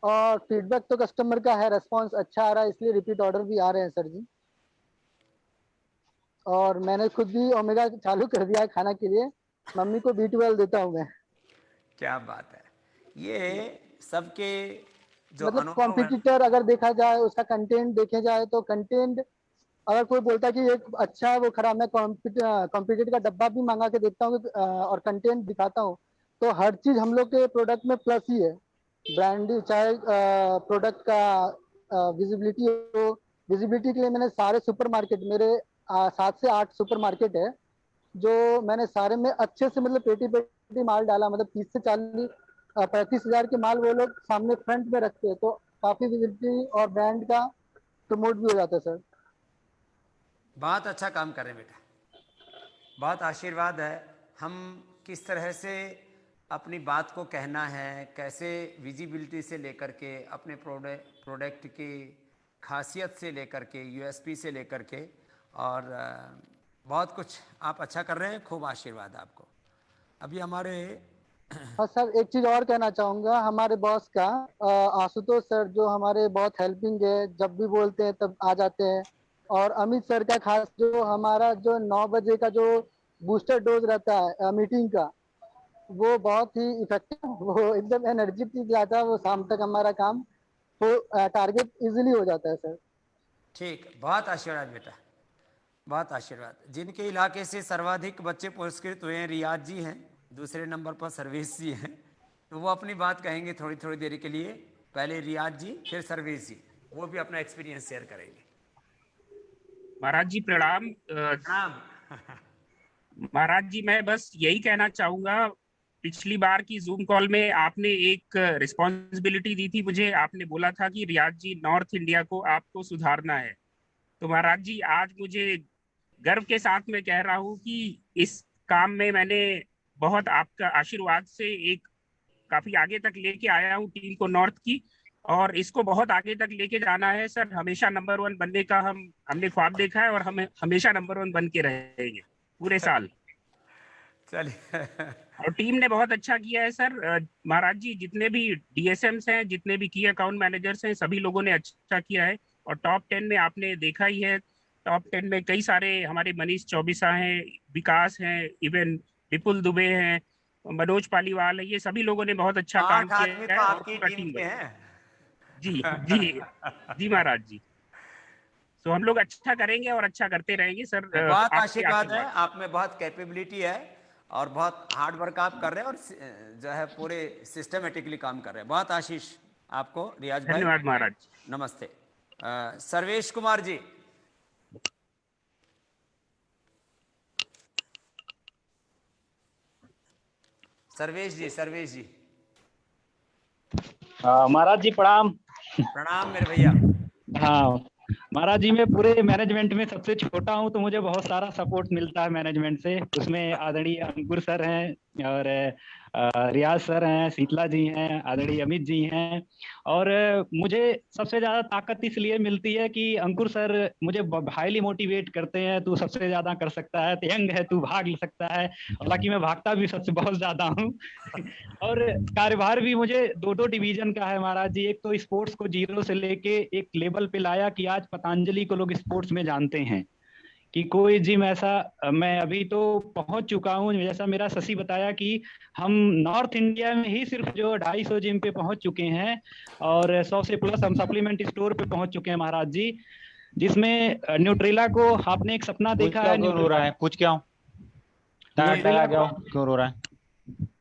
और फीडबैक तो कस्टमर का है, रेस्पॉन्स अच्छा आ रहा है, इसलिए रिपीट ऑर्डर भी आ रहे हैं सर जी। और मैंने खुद भी ओमेगा चालू कर दिया है खाना के लिए, मम्मी को B12 देता हूँ मैं। क्या बात है, ये सबके जो मतलब कॉम्पिटिटर अगर देखा जाए, उसका कंटेंट देखे जाए तो कंटेंट अगर कोई बोलता है कि एक अच्छा है वो खराब, मैं कॉम्पिटिटर का डब्बा भी मंगा के देखता हूँ और कंटेंट दिखाता हूँ, तो हर चीज हम लोग के प्रोडक्ट में प्लस ही है। ब्रांड चाहे प्रोडक्ट का विजिबिलिटी हो, विजिबिलिटी के लिए मैंने सारे सुपरमार्केट मेरे 7 से 8 सुपरमार्केट है जो मैंने सारे में अच्छे से मतलब पेटी पेटी माल डाला, मतलब 30 से 35 हजार के माल वो लोग सामने फ्रंट में रखते हैं, तो काफी विजिबिलिटी और ब्रांड का प्रमोट भी हो जाता है सर। बहुत अच्छा काम कर रहे हैं बेटा, बहुत आशीर्वाद है। हम किस तरह से अपनी बात को कहना है, कैसे विजिबिलिटी से लेकर के अपने प्रोडक्ट की खासियत से लेकर के, USP से लेकर के, और बहुत कुछ आप अच्छा कर रहे हैं। खूब आशीर्वाद आपको। अभी हमारे हाँ सर, एक चीज और कहना चाहूंगा, हमारे बॉस का आशुतोष सर जो हमारे बहुत हेल्पिंग है, जब भी बोलते हैं तब आ जाते हैं। और अमित सर का खास जो हमारा जो 9 बजे का जो बूस्टर डोज रहता है मीटिंग का, वो बहुत ही इफेक्टिव, वो एकदम एनर्जेटिक जाता है, वो शाम तक हमारा काम वो टारगेट इजीली हो जाता है सर। ठीक, बहुत आशीर्वाद बेटा, बहुत आशीर्वाद। जिनके इलाके से सर्वाधिक बच्चे पुरस्कृत हुए हैं रियाज जी हैं, दूसरे नंबर पर सर्वेश जी हैं, तो वो अपनी बात कहेंगे थोड़ी थोड़ी देर के लिए। पहले रियाज जी, फिर सर्वेश जी, वो भी अपना एक्सपीरियंस शेयर करेंगे। महाराज जी प्रणाम। प्रणाम। महाराज जी मैं बस यही कहना चाहूंगा, पिछली बार की जूम कॉल में आपने एक रिस्पॉन्सिबिलिटी दी थी मुझे, आपने बोला था कि रियाज जी नॉर्थ इंडिया को आपको सुधारना है। तो महाराज जी आज मुझे गर्व के साथ मैं कह रहा हूँ कि इस काम में मैंने बहुत आपका आशीर्वाद से एक काफी आगे तक लेके आया हूँ टीम को नॉर्थ की, और इसको बहुत आगे तक लेके जाना है सर। हमेशा नंबर 1 बनने का हमने ख्वाब देखा है और हम हमेशा नंबर 1 बन के रहेंगे पूरे साल। चलिए। और टीम ने बहुत अच्छा किया है सर। महाराज जी जितने भी डीएसएम्स हैं, जितने भी की अकाउंट मैनेजर्स हैं, सभी लोगों ने अच्छा किया है। और टॉप 10 में आपने देखा ही है, टॉप 10 में कई सारे हमारे मनीष चौबीसा हैं, विकास हैं, इवन विपुल दुबे हैं, मनोज पालीवाल है, ये सभी लोगों ने बहुत अच्छा काम किया है। तो आपकी टीम के हैं। जी जी जी महाराज जी। तो हम लोग अच्छा करेंगे और अच्छा करते रहेंगे सर। बहुत आशीर्वाद है, आप में बहुत कैपेबिलिटी है और बहुत हार्ड वर्क आप कर रहे हैं और जो है पूरे सिस्टमेटिकली काम कर रहे हैं। बहुत आशीष आपको रियाज भाई। धन्यवाद महाराज। नमस्ते। सर्वेश कुमार जी। सर्वेश जी। महाराज जी प्रणाम। प्रणाम मेरे भैया। हाँ महाराज जी, मैं पूरे मैनेजमेंट में सबसे छोटा हूँ, तो मुझे बहुत सारा सपोर्ट मिलता है मैनेजमेंट से। उसमें आदरणीय अंकुर सर हैं और रियाज सर हैं, शीतला जी हैं, आदरणीय अमित जी हैं। और मुझे सबसे ज्यादा ताकत इसलिए मिलती है कि अंकुर सर मुझे हाईली मोटिवेट करते हैं, तू सबसे ज्यादा कर सकता है, यंग है, तू भाग सकता है। हालांकि मैं भागता भी सबसे बहुत ज्यादा हूँ। और कार्यभार भी मुझे 2 डिवीजन का है महाराज जी। एक तो स्पोर्ट्स को 0 से लेके एक लेवल पे लाया कि आज पतंजलि को लोग स्पोर्ट्स में जानते हैं कि कोई जिम ऐसा, मैं अभी तो पहुंच चुका हूं, जैसा मेरा शशि बताया कि हम नॉर्थ इंडिया में ही सिर्फ जो 250 जिम पे पहुंच चुके हैं और 100 से प्लस हम सप्लीमेंट स्टोर पे पहुंच चुके हैं महाराज जी, जिसमें न्यूट्रेला को आपने एक सपना देखा है। क्यों रो रहा है? पूछ क्या क्यों रो रहा है?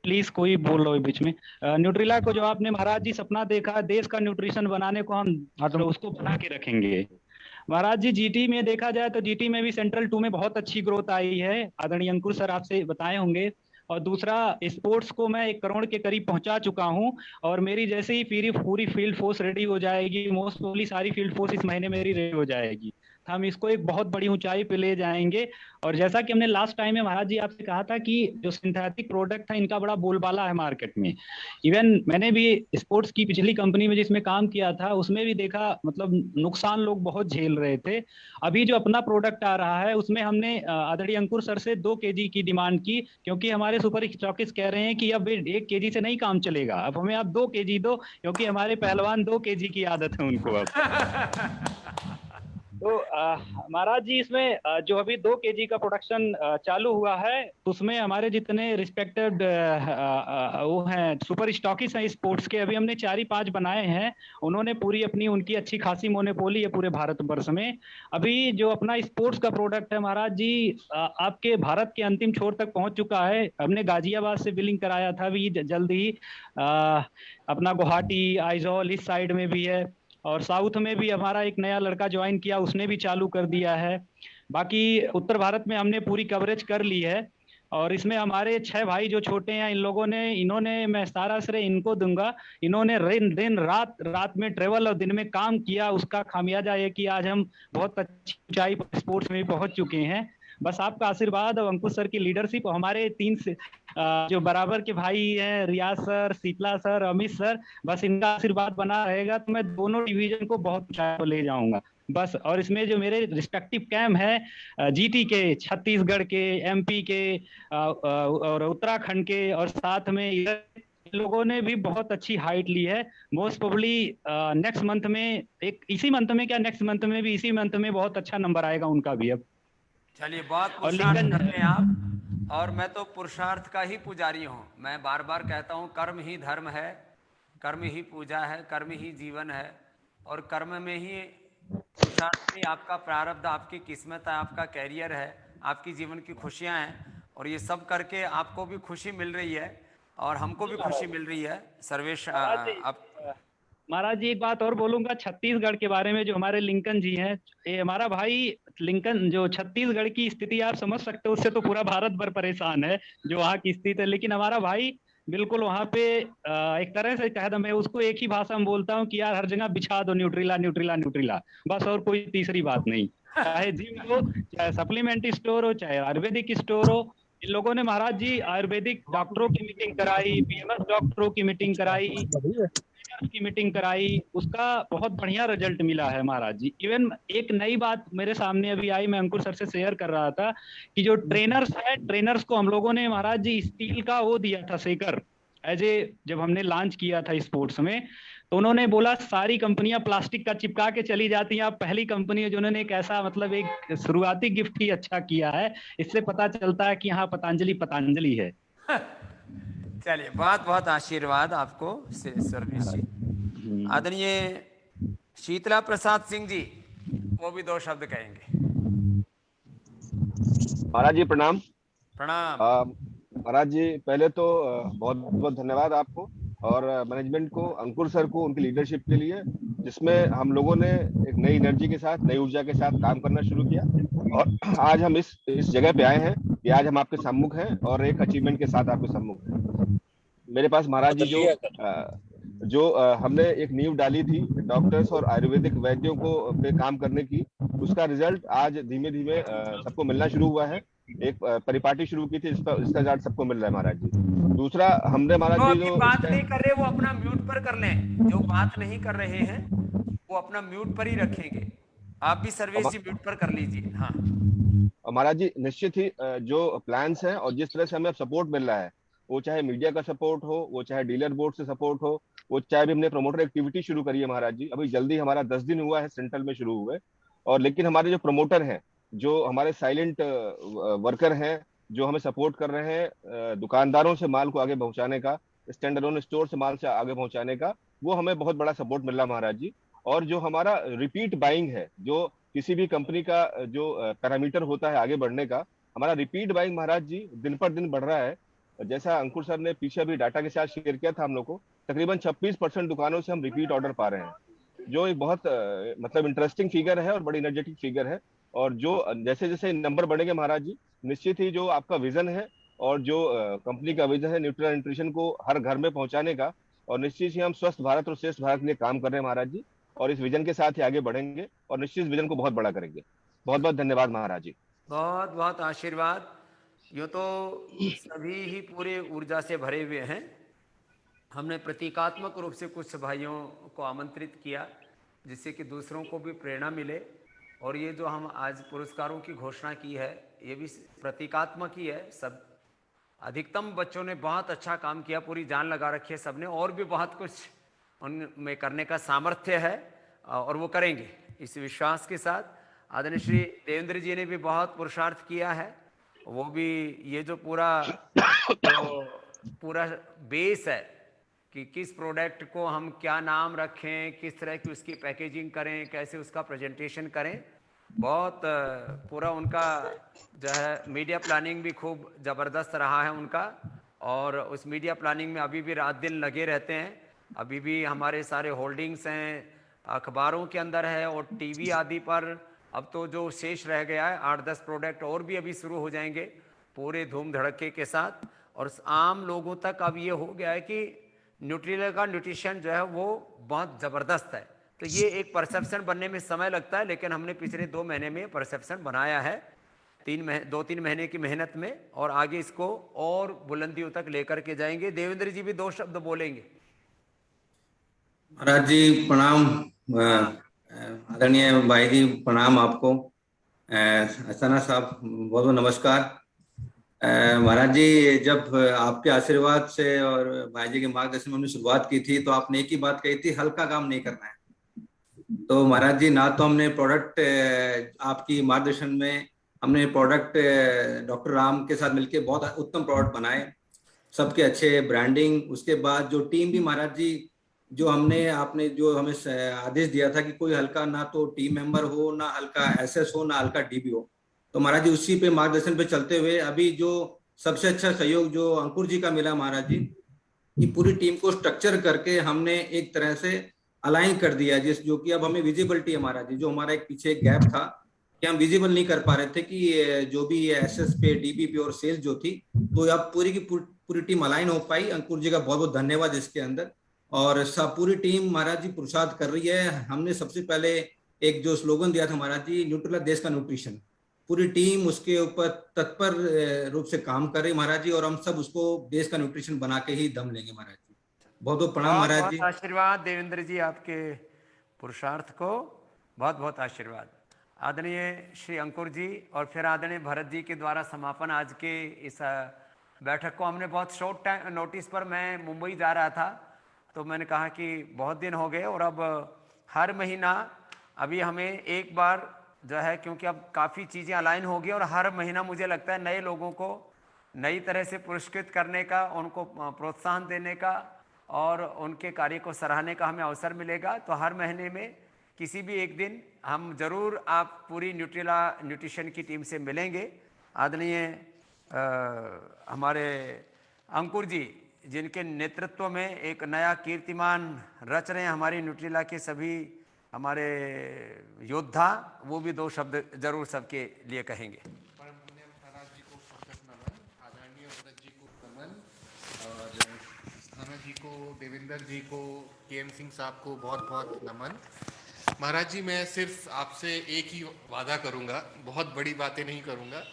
प्लीज कोई बोल रहा है बीच में। न्यूट्रेला को जो आपने महाराज जी सपना देखा देश का न्यूट्रिशन बनाने को, हम तो उसको बना के रखेंगे महाराज जी। जीटी में देखा जाए तो जीटी में भी सेंट्रल 2 में बहुत अच्छी ग्रोथ आई है, आदरणीय अंकुर सर आपसे बताए होंगे। और दूसरा, स्पोर्ट्स को मैं 1 करोड़ के करीब पहुंचा चुका हूं और मेरी जैसे ही पूरी फील्ड फोर्स रेडी हो जाएगी, मोस्ट प्रोबेबली सारी फील्ड फोर्स इस महीने मेरी रेडी हो जाएगी, हम इसको एक बहुत बड़ी ऊंचाई पे ले जाएंगे। और जैसा कि हमने लास्ट टाइम में महाराज जी आपसे कहा था कि जो सिंथेटिक प्रोडक्ट है इनका बड़ा बोलबाला है मार्केट में। इवन मैंने भी स्पोर्ट्स की पिछली कंपनी में जिसमें काम किया था उसमें भी देखा, मतलब नुकसान लोग बहुत झेल रहे थे। अभी जो अपना प्रोडक्ट आ रहा है उसमें हमने आदरणीय अंकुर सर से 2 kg की डिमांड की, क्योंकि हमारे सुपर स्टॉकिस्ट कह रहे हैं कि अब 1 kg से नहीं काम चलेगा, अब हमें आप 2 kg दो, क्योंकि हमारे पहलवान 2 kg की आदत है उनको अब। तो महाराज जी इसमें जो अभी 2 kg का प्रोडक्शन चालू हुआ है उसमें हमारे जितने रिस्पेक्टेड वो हैं सुपर स्टॉकिस्ट हैं स्पोर्ट्स के, अभी हमने 4 ही 5 बनाए हैं। उन्होंने पूरी अपनी उनकी अच्छी खासी मोनोपोली है पूरे भारतवर्ष में। अभी जो अपना स्पोर्ट्स का प्रोडक्ट है महाराज जी आपके भारत के अंतिम छोर तक पहुंच चुका है। हमने गाजियाबाद से बिलिंग कराया था, अभी जल्द ही अपना गुवाहाटी आइजॉल इस साइड में भी है, और साउथ में भी हमारा एक नया लड़का ज्वाइन किया, उसने भी चालू कर दिया है। बाकी उत्तर भारत में हमने पूरी कवरेज कर ली है। और इसमें हमारे 6 भाई जो छोटे हैं, इन लोगों ने, इन्होंने, मैं सारा श्रेय इनको दूंगा, इन्होंने दिन रात में ट्रेवल और दिन में काम किया, उसका खामियाजा है कि आज हम बहुत अच्छी ऊंचाई पर स्पोर्ट्स में पहुंच चुके हैं। बस आपका आशीर्वाद और अंकुश सर की लीडरशिप, हमारे 3 से जो बराबर के भाई हैं, Riyaz sir, Sheetla sir, Amit sir, बस इनका आशीर्वाद बना रहेगा तो मैं दोनों डिवीजन को बहुत ऊंचाई पर ले जाऊंगा बस। और इसमें जो मेरे रिस्पेक्टिव कैंप है जीटी के, छत्तीसगढ़ के, एमपी के और उत्तराखंड के, और साथ में इन लोगों ने भी बहुत अच्छी हाइट ली है। मोस्ट प्रोबेबली नेक्स्ट मंथ में, एक इसी मंथ में क्या नेक्स्ट मंथ में भी, इसी मंथ में बहुत अच्छा नंबर आएगा उनका भी। अब चलिए, बहुत पुरुषार्थ करते हैं आप, और मैं तो पुरुषार्थ का ही पुजारी हूँ। मैं बार बार कहता हूँ कर्म ही धर्म है, कर्म ही पूजा है, कर्म ही जीवन है, और कर्म में ही पुरुषार्थ नहीं, आपका प्रारब्ध, आपकी किस्मत है, आपका कैरियर है, आपकी जीवन की खुशियां हैं, और ये सब करके आपको भी खुशी मिल रही है और हमको भी खुशी मिल रही है। सर्वेश आप महाराज जी एक बात और बोलूंगा छत्तीसगढ़ के बारे में। जो हमारे लिंकन जी हैं, ये हमारा भाई लिंकन, जो छत्तीसगढ़ की स्थिति आप समझ सकते हो, उससे तो पूरा भारत भर परेशान है जो वहाँ की स्थिति है। लेकिन हमारा भाई बिल्कुल वहाँ पे एक तरह से कह दो, मैं उसको एक ही भाषा में बोलता हूँ कि यार हर जगह बिछा दो न्यूट्रिला न्यूट्रिला न्यूट्रिला, बस, और कोई तीसरी बात नहीं। चाहे जिम हो, चाहे सप्लीमेंट स्टोर हो, चाहे आयुर्वेदिक स्टोर हो, इन लोगों ने महाराज जी आयुर्वेदिक डॉक्टरों की मीटिंग कराई, बीएमएस डॉक्टरों की मीटिंग कराई, की मीटिंग कराई, उसका बहुत बढ़िया रिजल्ट मिला है महाराज जी। इवन एक नई बात मेरे सामने अभी आई, मैं अंकुर सर से शेयर कर रहा था कि जो ट्रेनर्स है, ट्रेनर्स को हम लोगों ने महाराज जी स्टील का वो दिया था शेकर, एज ए, जब हमने लॉन्च किया था स्पोर्ट्स में, तो उन्होंने बोला सारी कंपनियां प्लास्टिक का चिपका के चली जाती हैं, आप पहली कंपनी है जिन्होंने एक ऐसा मतलब एक शुरुआती गिफ्ट ही अच्छा किया है। इससे पता चलता है कि हाँ पतंजलि है। चलिए, बहुत बहुत आशीर्वाद आपको सर्वेश जी। आदरणीय शीतला प्रसाद सिंह जी, वो भी 2 शब्द कहेंगे। महाराज जी प्रणाम। प्रणाम महाराज जी, पहले तो बहुत बहुत धन्यवाद आपको और मैनेजमेंट को, अंकुर सर को, उनकी लीडरशिप के लिए, जिसमें हम लोगों ने एक नई एनर्जी के साथ, नई ऊर्जा के साथ काम करना शुरू किया और आज हम इस जगह पे आए हैं कि आज हम आपके सम्मुख हैं और एक अचीवमेंट के साथ आपके सम्मुख हैं। मेरे पास महाराज जी जो हमने एक नींव डाली थी डॉक्टर्स और आयुर्वेदिक वैद्यों को पे काम करने की, उसका रिजल्ट आज धीमे धीमे सबको मिलना शुरू हुआ है। एक परिपाटी शुरू की थी, इसका रिजल्ट सबको मिल रहा है महाराज जी। दूसरा, हमने महाराज जी जो बात नहीं कर रहे वो अपना म्यूट पर कर लें, जो बात नहीं कर रहे हैं वो अपना म्यूट पर ही रखेंगे। आप भी सर्वेश जी म्यूट पर कर लीजिए। हाँ महाराज जी, निश्चित ही जो प्लान्स हैं और जिस तरह से हमें सपोर्ट मिल रहा है, वो चाहे मीडिया का सपोर्ट हो, वो चाहे डीलर बोर्ड से सपोर्ट हो, वो चाहे भी हमने प्रमोटर एक्टिविटी शुरू करी है महाराज जी, अभी जल्दी हमारा 10 दिन हुआ है सेंट्रल में शुरू हुए। और लेकिन हमारे जो प्रमोटर हैं, जो हमारे साइलेंट वर्कर हैं, जो हमें सपोर्ट कर रहे हैं दुकानदारों से माल को आगे पहुंचाने का, स्टैंड अलोन स्टोर से माल से आगे पहुंचाने का, वो हमें बहुत बड़ा सपोर्ट मिल रहा है महाराज जी। और जो हमारा रिपीट बाइंग है, जो किसी भी कंपनी का जो पैरामीटर होता है आगे बढ़ने का, हमारा रिपीट बाइंग महाराज जी दिन पर दिन बढ़ रहा है। जैसा अंकुर सर ने पीछे अभी डाटा के साथ शेयर किया था हम लोग को, तकरीबन 26% दुकानों से हम रिपीट ऑर्डर पा रहे हैं, जो एक बहुत मतलब इंटरेस्टिंग फिगर है और बड़ी एनर्जेटिक फिगर है। और जो जैसे जैसे नंबर बढ़ेंगे महाराज जी, निश्चित ही जो आपका विजन है और जो कंपनी का विजन है न्यूट्रिला न्यूट्रिशन को हर घर में पहुंचाने का, और निश्चित ही हम स्वस्थ भारत और श्रेष्ठ भारत के लिए काम कर रहे हैं महाराज जी, और इस विजन के साथ ही आगे बढ़ेंगे और निश्चित विजन को बहुत बड़ा करेंगे। बहुत बहुत धन्यवाद महाराज जी। बहुत बहुत आशीर्वाद। यो तो सभी ही पूरे ऊर्जा से भरे हुए हैं। हमने प्रतीकात्मक रूप से कुछ भाइयों को आमंत्रित किया जिससे कि दूसरों को भी प्रेरणा मिले, और ये जो हम आज पुरस्कारों की घोषणा की है ये भी प्रतीकात्मक ही है। सब अधिकतम बच्चों ने बहुत अच्छा काम किया, पूरी जान लगा रखी है सबने, और भी बहुत कुछ उनमें करने का सामर्थ्य है और वो करेंगे इस विश्वास के साथ। आदरणीय श्री देवेंद्र जी ने भी बहुत पुरुषार्थ किया है, वो भी ये जो पूरा बेस है कि किस प्रोडक्ट को हम क्या नाम रखें, किस तरह की उसकी पैकेजिंग करें, कैसे उसका प्रेजेंटेशन करें, बहुत पूरा उनका जो है मीडिया प्लानिंग भी खूब ज़बरदस्त रहा है उनका। और उस मीडिया प्लानिंग में अभी भी रात दिन लगे रहते हैं। अभी भी हमारे सारे होल्डिंग्स हैं, अखबारों के अंदर है और टीवी आदि पर। अब तो जो शेष रह गया है 8-10 प्रोडक्ट और भी अभी शुरू हो जाएंगे पूरे धूम धड़के के साथ। और आम लोगों तक अब ये हो गया है कि न्यूट्रिला का न्यूट्रिशन जो है वो बहुत ज़बरदस्त है। तो ये एक परसेप्शन बनने में समय लगता है, लेकिन हमने पिछले 2 महीने में परसेप्शन बनाया है, 2-3 महीने की मेहनत में, और आगे इसको और बुलंदियों तक लेकर के जाएंगे। देवेंद्र जी भी 2 शब्द बोलेंगे। महाराज जी प्रणाम। आदरणीय भाई जी प्रणाम आपको। असाना साहब बहुत बहुत नमस्कार। महाराज जी, जब आपके आशीर्वाद से और भाई जी के मार्गदर्शन में हमने शुरुआत की थी तो आपने एक ही बात कही थी, हल्का काम नहीं करना है। तो महाराज जी, ना तो हमने प्रोडक्ट आपकी मार्गदर्शन में हमने प्रोडक्ट डॉक्टर राम के साथ मिलकर बहुत उत्तम प्रोडक्ट बनाए, सबके अच्छे ब्रांडिंग, उसके बाद जो टीम भी महाराज जी जो हमने आपने जो हमें आदेश दिया था कि कोई हल्का ना तो टीम मेंबर हो, ना हल्का एसएस हो, ना हल्का डीबी हो, तो महाराज जी उसी पे मार्गदर्शन पे चलते हुए अभी जो सबसे अच्छा सहयोग जो अंकुर जी का मिला महाराज जी, कि पूरी टीम को स्ट्रक्चर करके हमने एक तरह से अलाइन कर दिया, जिस जो कि अब हमें विजिबिलिटी है महाराज जी, जो हमारा एक पीछे एक गैप था कि हम विजिबल नहीं कर पा रहे थे कि जो भी एसएस पे, डीबी पे और सेल्स जो थी, तो अब पूरी की पूरी टीम अलाइन हो पाई। अंकुर जी का बहुत बहुत धन्यवाद इसके अंदर। और सब पूरी टीम महाराज जी पुरुषार्थ कर रही है। हमने सबसे पहले एक जो स्लोगन दिया था महाराज जी, न्यूट्रेला देश का न्यूट्रिशन, पूरी टीम उसके ऊपर तत्पर रूप से काम कर रही महाराज जी, और हम सब उसको देश का न्यूट्रिशन बना के ही दम लेंगे महाराज जी। बहुत बहुत प्रणाम बहुत महाराज जी। बहुत आशीर्वाद देवेंद्र जी, आपके पुरुषार्थ को बहुत बहुत आशीर्वाद। आदरणीय श्री अंकुर जी और फिर आदरणीय भरत जी के द्वारा समापन आज के इस बैठक को हमने बहुत शॉर्ट टाइम नोटिस पर, मैं मुंबई जा रहा था तो मैंने कहा कि बहुत दिन हो गए और अब हर महीना अभी हमें एक बार जो है, क्योंकि अब काफ़ी चीज़ें अलाइन हो गई और हर महीना मुझे लगता है नए लोगों को नई तरह से पुरस्कृत करने का, उनको प्रोत्साहन देने का और उनके कार्य को सराहने का हमें अवसर मिलेगा। तो हर महीने में किसी भी एक दिन हम जरूर आप पूरी न्यूट्रेला न्यूट्रिशन की टीम से मिलेंगे। आदरणीय हमारे अंकुर जी, जिनके नेतृत्व में एक नया कीर्तिमान रच रहे हैं हमारी न्यूट्रेला के सभी हमारे योद्धा, वो भी दो शब्द जरूर सबके लिए कहेंगे। महाराज जी को नमन, आदरणीय भरत जी को नमन, और स्थाना जी को, देवेंद्र जी को, केएम सिंह साहब को बहुत बहुत नमन। महाराज जी, मैं सिर्फ आपसे एक ही वादा करूंगा, बहुत बड़ी बातें नहीं करूंगा,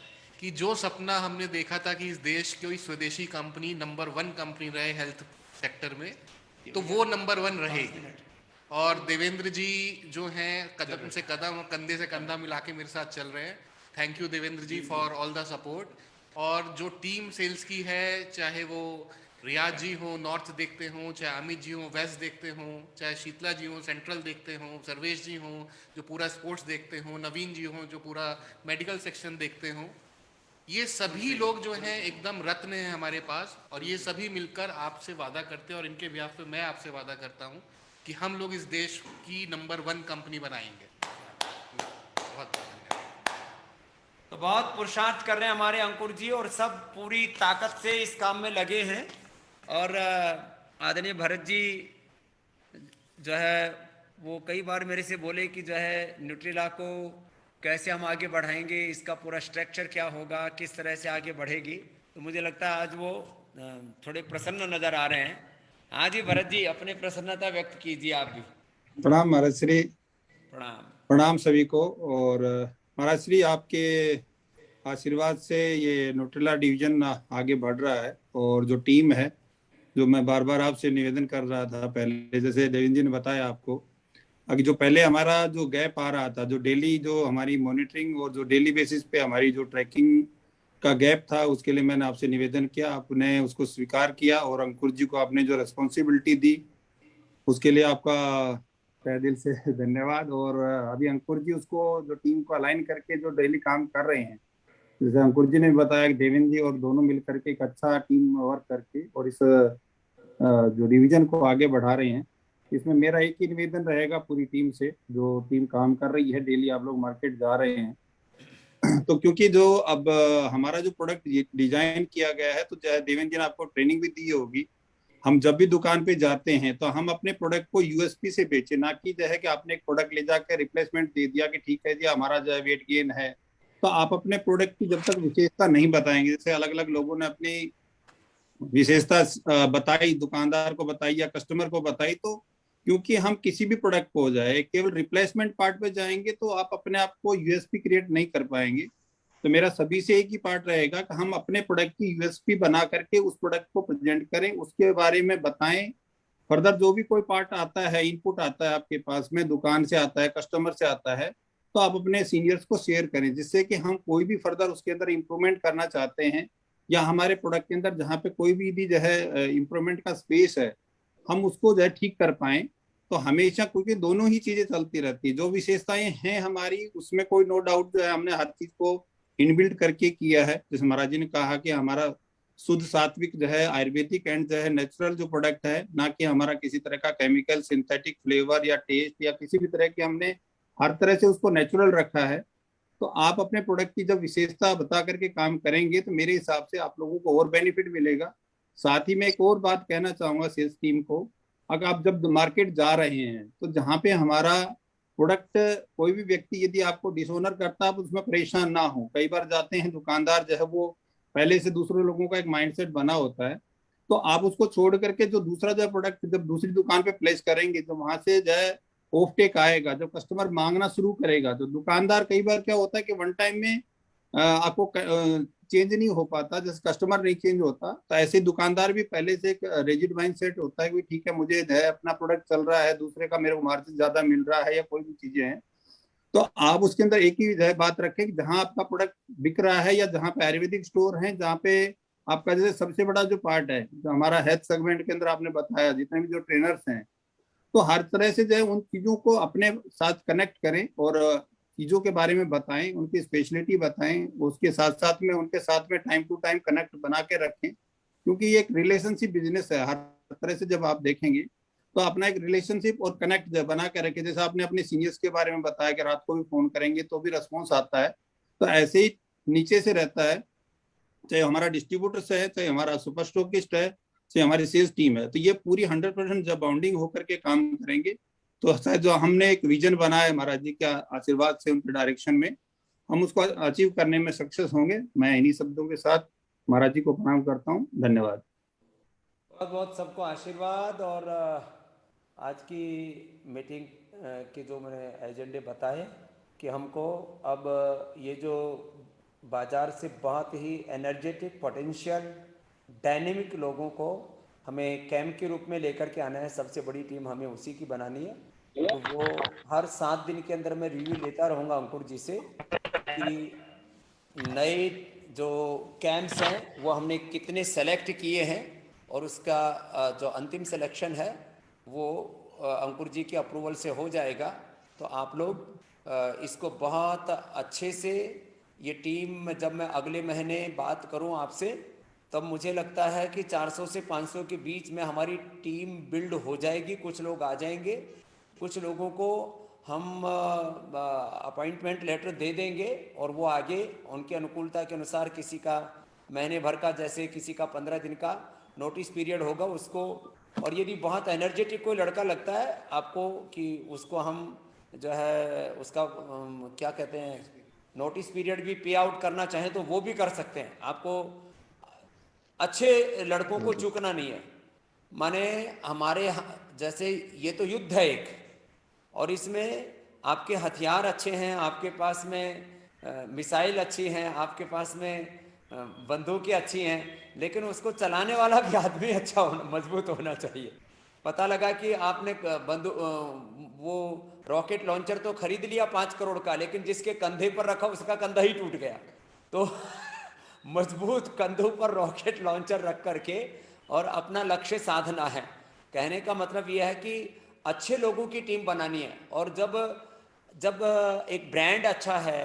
कि जो सपना हमने देखा था कि इस देश की स्वदेशी कंपनी नंबर 1 कंपनी रहे हेल्थ सेक्टर में, तो वो नंबर 1 रहेगी। और देवेंद्र जी जो हैं कदम से कदम और कंधे से कंधा मिला के मेरे साथ चल रहे हैं। Thank you Devendra ji for all the support. और जो टीम सेल्स की है, चाहे वो रियाज जी हो नॉर्थ देखते हों, चाहे अमित जी हो वेस्ट देखते हों, चाहे शीतला जी हो सेंट्रल देखते हों, सर्वेश जी हों जो पूरा स्पोर्ट्स देखते हों, नवीन जी हों जो पूरा मेडिकल सेक्शन देखते हों, ये सभी लोग जो हैं एकदम रत्न हैं हमारे पास। और ये सभी मिलकर आपसे वादा करते हैं, और इनके बिहाफ पे मैं आपसे वादा करता हूँ कि हम लोग इस देश की नंबर 1 कंपनी बनाएंगे। बहुत तो बहुत पुरुषार्थ कर रहे हैं हमारे अंकुर जी और सब पूरी ताकत से इस काम में लगे हैं। और आदरणीय भरत जी जो है वो कई बार मेरे से बोले कि जो है न्यूट्रेला को कैसे हम आगे बढ़ाएंगे, इसका पूरा स्ट्रक्चर क्या होगा, किस तरह से आगे बढ़ेगी। तो मुझे लगता है आज वो थोड़े प्रसन्न नजर आ रहे हैं। हाँ जी भरत जी, अपने प्रसन्नता व्यक्त कीजिए आप भी। प्रणाम महाराज श्री। प्रणाम सभी को। और महाराज श्री, आपके आशीर्वाद से ये न्यूट्रेला डिवीजन आगे बढ़ रहा है। और जो टीम है, जो मैं बार बार आपसे निवेदन कर रहा था पहले, जैसे देवेंद्र जी ने बताया आपको, अभी जो पहले हमारा जो गैप आ रहा था, जो डेली जो हमारी मॉनिटरिंग और जो डेली बेसिस पे हमारी जो ट्रैकिंग का गैप था, उसके लिए मैंने आपसे निवेदन किया, आपने उसको स्वीकार किया और अंकुर जी को आपने जो रिस्पॉन्सिबिलिटी दी उसके लिए आपका तहे दिल से धन्यवाद। और अभी अंकुर जी उसको जो टीम को अलाइन करके जो डेली काम कर रहे हैं, जैसे अंकुर जी ने बताया कि देवेंद्र जी और दोनों मिल करके एक अच्छा टीम वर्क करके और इस जो डिवीजन को आगे बढ़ा रहे हैं। इसमें मेरा एक ही निवेदन रहेगा पूरी टीम से, जो टीम काम कर रही है, डेली आप लोग मार्केट जा रहे हैं, तो क्योंकि जो अब हमारा जो प्रोडक्ट डिजाइन किया गया है, तो चाहे देवेंद्र जी ने आपको ट्रेनिंग भी दी होगी, हम जब भी दुकान पे जाते हैं तो हम अपने प्रोडक्ट को यूएसपी से बेचे, ना कि जो है कि आपने एक प्रोडक्ट ले जाकर रिप्लेसमेंट दे दिया कि ठीक है जी हमारा जो है वेट गेन है। तो आप अपने प्रोडक्ट की जब तक विशेषता नहीं बताएंगे, जैसे अलग अलग लोगों ने अपनी विशेषता बताई, दुकानदार को बताई या कस्टमर को बताई, तो क्योंकि हम किसी भी प्रोडक्ट को जाए केवल रिप्लेसमेंट पार्ट पे जाएंगे तो आप अपने आप को यूएसपी क्रिएट नहीं कर पाएंगे। तो मेरा सभी से एक ही पार्ट रहेगा कि हम अपने प्रोडक्ट की यूएसपी बना करके उस प्रोडक्ट को प्रेजेंट करें, उसके बारे में बताएं। फर्दर जो भी कोई पार्ट आता है, इनपुट आता है आपके पास में, दुकान से आता है, कस्टमर से आता है, तो आप अपने सीनियर्स को शेयर करें, जिससे कि हम कोई भी फर्दर उसके अंदर इम्प्रूवमेंट करना चाहते हैं या हमारे प्रोडक्ट के अंदर जहाँ पे कोई भी जो है इम्प्रूवमेंट का स्पेस है, हम उसको जो है ठीक कर पाएं। तो हमेशा, क्योंकि दोनों ही चीजें चलती रहती है, जो विशेषताएं हैं हमारी उसमें कोई नो डाउट जो है हमने हर चीज को इनबिल्ट करके किया है। जैसे महाराज जी ने कहा कि हमारा शुद्ध सात्विक जो है, आयुर्वेदिक एंड जो है नेचुरल जो प्रोडक्ट है, ना कि हमारा किसी तरह का केमिकल, सिंथेटिक फ्लेवर या टेस्ट या किसी भी तरह की, हमने हर तरह से उसको नेचुरल रखा है। तो आप अपने प्रोडक्ट की जब विशेषता बता करके काम करेंगे तो मेरे हिसाब से आप लोगों को और बेनिफिट मिलेगा। साथ ही मैं एक और बात कहना चाहूंगा सेल्स टीम को, अगर आप जब मार्केट जा रहे हैं तो जहाँ पे हमारा प्रोडक्ट कोई भी व्यक्ति यदि आपको डिसऑनर करता है, आप उसमें परेशान ना हो। कई बार जाते हैं दुकानदार जो है वो पहले से दूसरे लोगों का एक माइंडसेट बना होता है, तो आप उसको छोड़ करके जो दूसरा जो प्रोडक्ट जब दूसरी दुकान पे प्लेस करेंगे तो वहां से जो है ऑफ टेक आएगा, जो कस्टमर मांगना शुरू करेगा। तो दुकानदार कई बार क्या होता है कि वन टाइम में आपको चेंज नहीं हो पाता, जैसे कस्टमर नहीं चेंज होता, तो ऐसे दुकानदार भी पहले से एक रिजिड माइंड सेट होता है कि ठीक है मुझे है अपना प्रोडक्ट चल रहा है, दूसरे का मेरे को मार्जिन ज्यादा मिल रहा है या कोई भी चीजें हैं। तो आप उसके अंदर एक ही बात रखें कि जहां आपका प्रोडक्ट बिक रहा है या जहां पे आयुर्वेदिक स्टोर है, जहाँ पे आपका जैसे सबसे बड़ा जो पार्ट है जो हमारा हेल्थ सेगमेंट के अंदर आपने बताया, जितने भी जो ट्रेनर्स हैं, तो हर तरह से जो है उन चीजों को अपने साथ कनेक्ट करें और चीजों के बारे में बताएं, उनकी स्पेशलिटी बताएं, उसके साथ साथ में उनके साथ में टाइम टू टाइम कनेक्ट बना के रखें, क्योंकि ये एक रिलेशनशिप बिजनेस है। हर तरह से जब आप देखेंगे तो अपना एक रिलेशनशिप और कनेक्ट बना के रखें। जैसे आपने अपने सीनियर्स के बारे में बताया कि रात को भी फोन करेंगे तो भी रिस्पॉन्स आता है, तो ऐसे ही नीचे से रहता है, चाहे हमारा डिस्ट्रीब्यूटर्स है, चाहे हमारा सुपर स्टॉकिस्ट है, चाहे हमारी सेल्स टीम है। तो ये पूरी 100% जब बाउंडिंग होकर के काम करेंगे तो शायद जो हमने एक विजन बनाया है महाराज जी के आशीर्वाद से, उनके डायरेक्शन में हम उसको अचीव करने में सक्सेस होंगे। मैं इन्हीं शब्दों के साथ महाराज जी को प्रणाम करता हूँ। धन्यवाद। बहुत बहुत सबको आशीर्वाद। और आज की मीटिंग के जो मैंने एजेंडे बताए कि हमको अब ये जो बाज़ार से बहुत ही एनर्जेटिक, पोटेंशियल, डायनेमिक लोगों को हमें कैंप के रूप में लेकर के आना है। सबसे बड़ी टीम हमें उसी की बनानी है। तो वो हर 7 दिन के अंदर मैं रिव्यू लेता रहूँगा अंकुर जी से कि नए जो कैंप्स हैं वो हमने कितने सेलेक्ट किए हैं, और उसका जो अंतिम सिलेक्शन है वो अंकुर जी के अप्रूवल से हो जाएगा। तो आप लोग इसको बहुत अच्छे से, ये टीम जब मैं अगले महीने बात करूं आपसे, तब मुझे लगता है कि 400 से 500 के बीच में हमारी टीम बिल्ड हो जाएगी। कुछ लोग आ जाएंगे, कुछ लोगों को हम अपॉइंटमेंट लेटर दे देंगे और वो आगे उनकी अनुकूलता के अनुसार, किसी का महीने भर का, जैसे किसी का 15 दिन का नोटिस पीरियड होगा उसको। और यदि बहुत एनर्जेटिक कोई लड़का लगता है आपको कि उसको हम जो है उसका क्या कहते हैं, नोटिस पीरियड भी पे आउट करना चाहें तो वो भी कर सकते हैं। आपको अच्छे लड़कों को चूकना नहीं है। माने हमारे जैसे ये तो युद्ध है एक, और इसमें आपके हथियार अच्छे हैं, आपके पास में मिसाइल अच्छी हैं, आपके पास में बंदूकें अच्छी हैं, लेकिन उसको चलाने वाला भी आदमी अच्छा होना, मजबूत होना चाहिए। पता लगा कि आपने वो रॉकेट लॉन्चर तो खरीद लिया 5 करोड़ का, लेकिन जिसके कंधे पर रखा उसका कंधा ही टूट गया। तो मजबूत कंधों पर रॉकेट लॉन्चर रख करके और अपना लक्ष्य साधना है। कहने का मतलब यह है कि अच्छे लोगों की टीम बनानी है। और जब एक ब्रांड अच्छा है,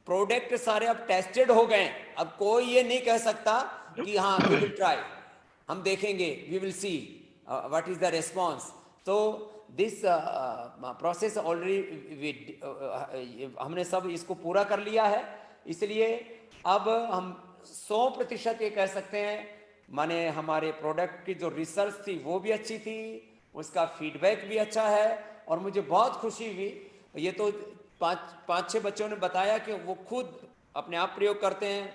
प्रोडक्ट सारे अब टेस्टेड हो गए, अब कोई ये नहीं कह सकता कि हाँ वी विल ट्राई, हम देखेंगे, we will see what is the response. तो दिस प्रोसेस ऑलरेडी हमने सब इसको पूरा कर लिया है। इसलिए अब हम 100% ये कह सकते हैं, माने हमारे प्रोडक्ट की जो रिसर्च थी वो भी अच्छी थी, उसका फीडबैक भी अच्छा है। और मुझे बहुत खुशी हुई, ये तो 5-6 बच्चों ने बताया कि वो खुद अपने आप प्रयोग करते हैं,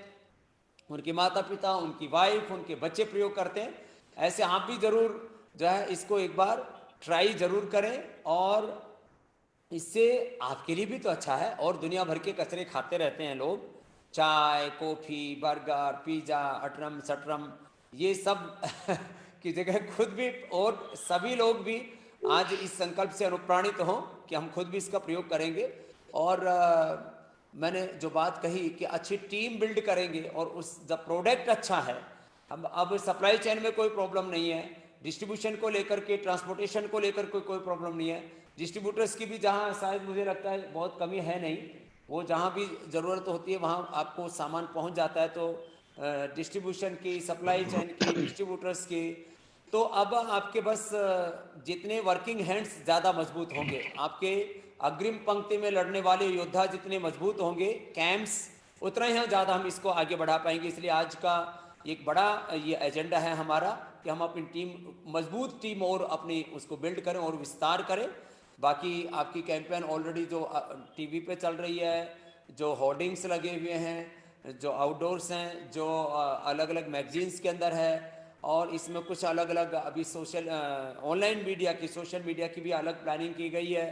उनके माता पिता, उनकी वाइफ, उनके बच्चे प्रयोग करते हैं। ऐसे आप भी ज़रूर जो है इसको एक बार ट्राई ज़रूर करें, और इससे आपके लिए भी तो अच्छा है। और दुनिया भर के कचरे खाते रहते हैं लोग, चाय, कॉफ़ी, बर्गर, पिज़्ज़ा, अटरम सटरम, ये सब की जगह खुद भी, और सभी लोग भी आज इस संकल्प से अनुप्राणित हों कि हम खुद भी इसका प्रयोग करेंगे। और मैंने जो बात कही कि अच्छी टीम बिल्ड करेंगे, और उस जब प्रोडक्ट अच्छा है, अब सप्लाई चेन में कोई प्रॉब्लम नहीं है, डिस्ट्रीब्यूशन को लेकर के, ट्रांसपोर्टेशन को लेकर कोई प्रॉब्लम नहीं है। डिस्ट्रीब्यूटर्स की भी जहाँ शायद मुझे लगता है बहुत कमी है नहीं, वो जहाँ भी ज़रूरत होती है वहाँ आपको सामान पहुँच जाता है। तो डिस्ट्रीब्यूशन की, सप्लाई चेन की, डिस्ट्रीब्यूटर्स की। तो अब आपके बस जितने वर्किंग हैंड्स ज़्यादा मजबूत होंगे, आपके अग्रिम पंक्ति में लड़ने वाले योद्धा जितने मजबूत होंगे, कैंप्स, उतना ही ज़्यादा हम इसको आगे बढ़ा पाएंगे। इसलिए आज का एक बड़ा ये एजेंडा है हमारा कि हम अपनी टीम, मजबूत टीम और अपनी उसको बिल्ड करें और विस्तार करें। बाकी आपकी कैंपेन ऑलरेडी जो टीवी पे चल रही है, जो होर्डिंग्स लगे हुए हैं, जो आउटडोर्स हैं, जो अलग अलग मैगजीन्स के अंदर है, और इसमें कुछ अलग अलग अभी सोशल ऑनलाइन मीडिया की, सोशल मीडिया की भी अलग प्लानिंग की गई है,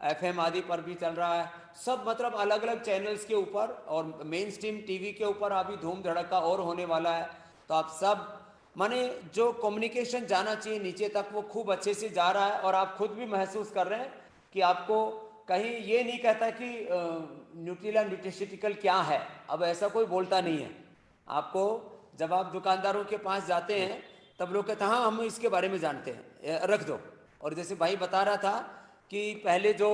FM आदि पर भी चल रहा है। सब मतलब अलग अलग चैनल्स के ऊपर और मेन स्ट्रीम टीवी के ऊपर अभी धूम धड़का और होने वाला है। तो आप सब माने जो कम्युनिकेशन जाना चाहिए नीचे तक, वो खूब अच्छे से जा रहा है। और आप खुद भी महसूस कर रहे हैं कि आपको कहीं ये नहीं कहता कि न्यूट्रिला न्यूट्रिशिटिकल क्या है, अब ऐसा कोई बोलता नहीं है। आपको जब आप दुकानदारों के पास जाते हैं तब लोग कहते हैं हाँ हम इसके बारे में जानते हैं, रख दो। और जैसे भाई बता रहा था कि पहले जो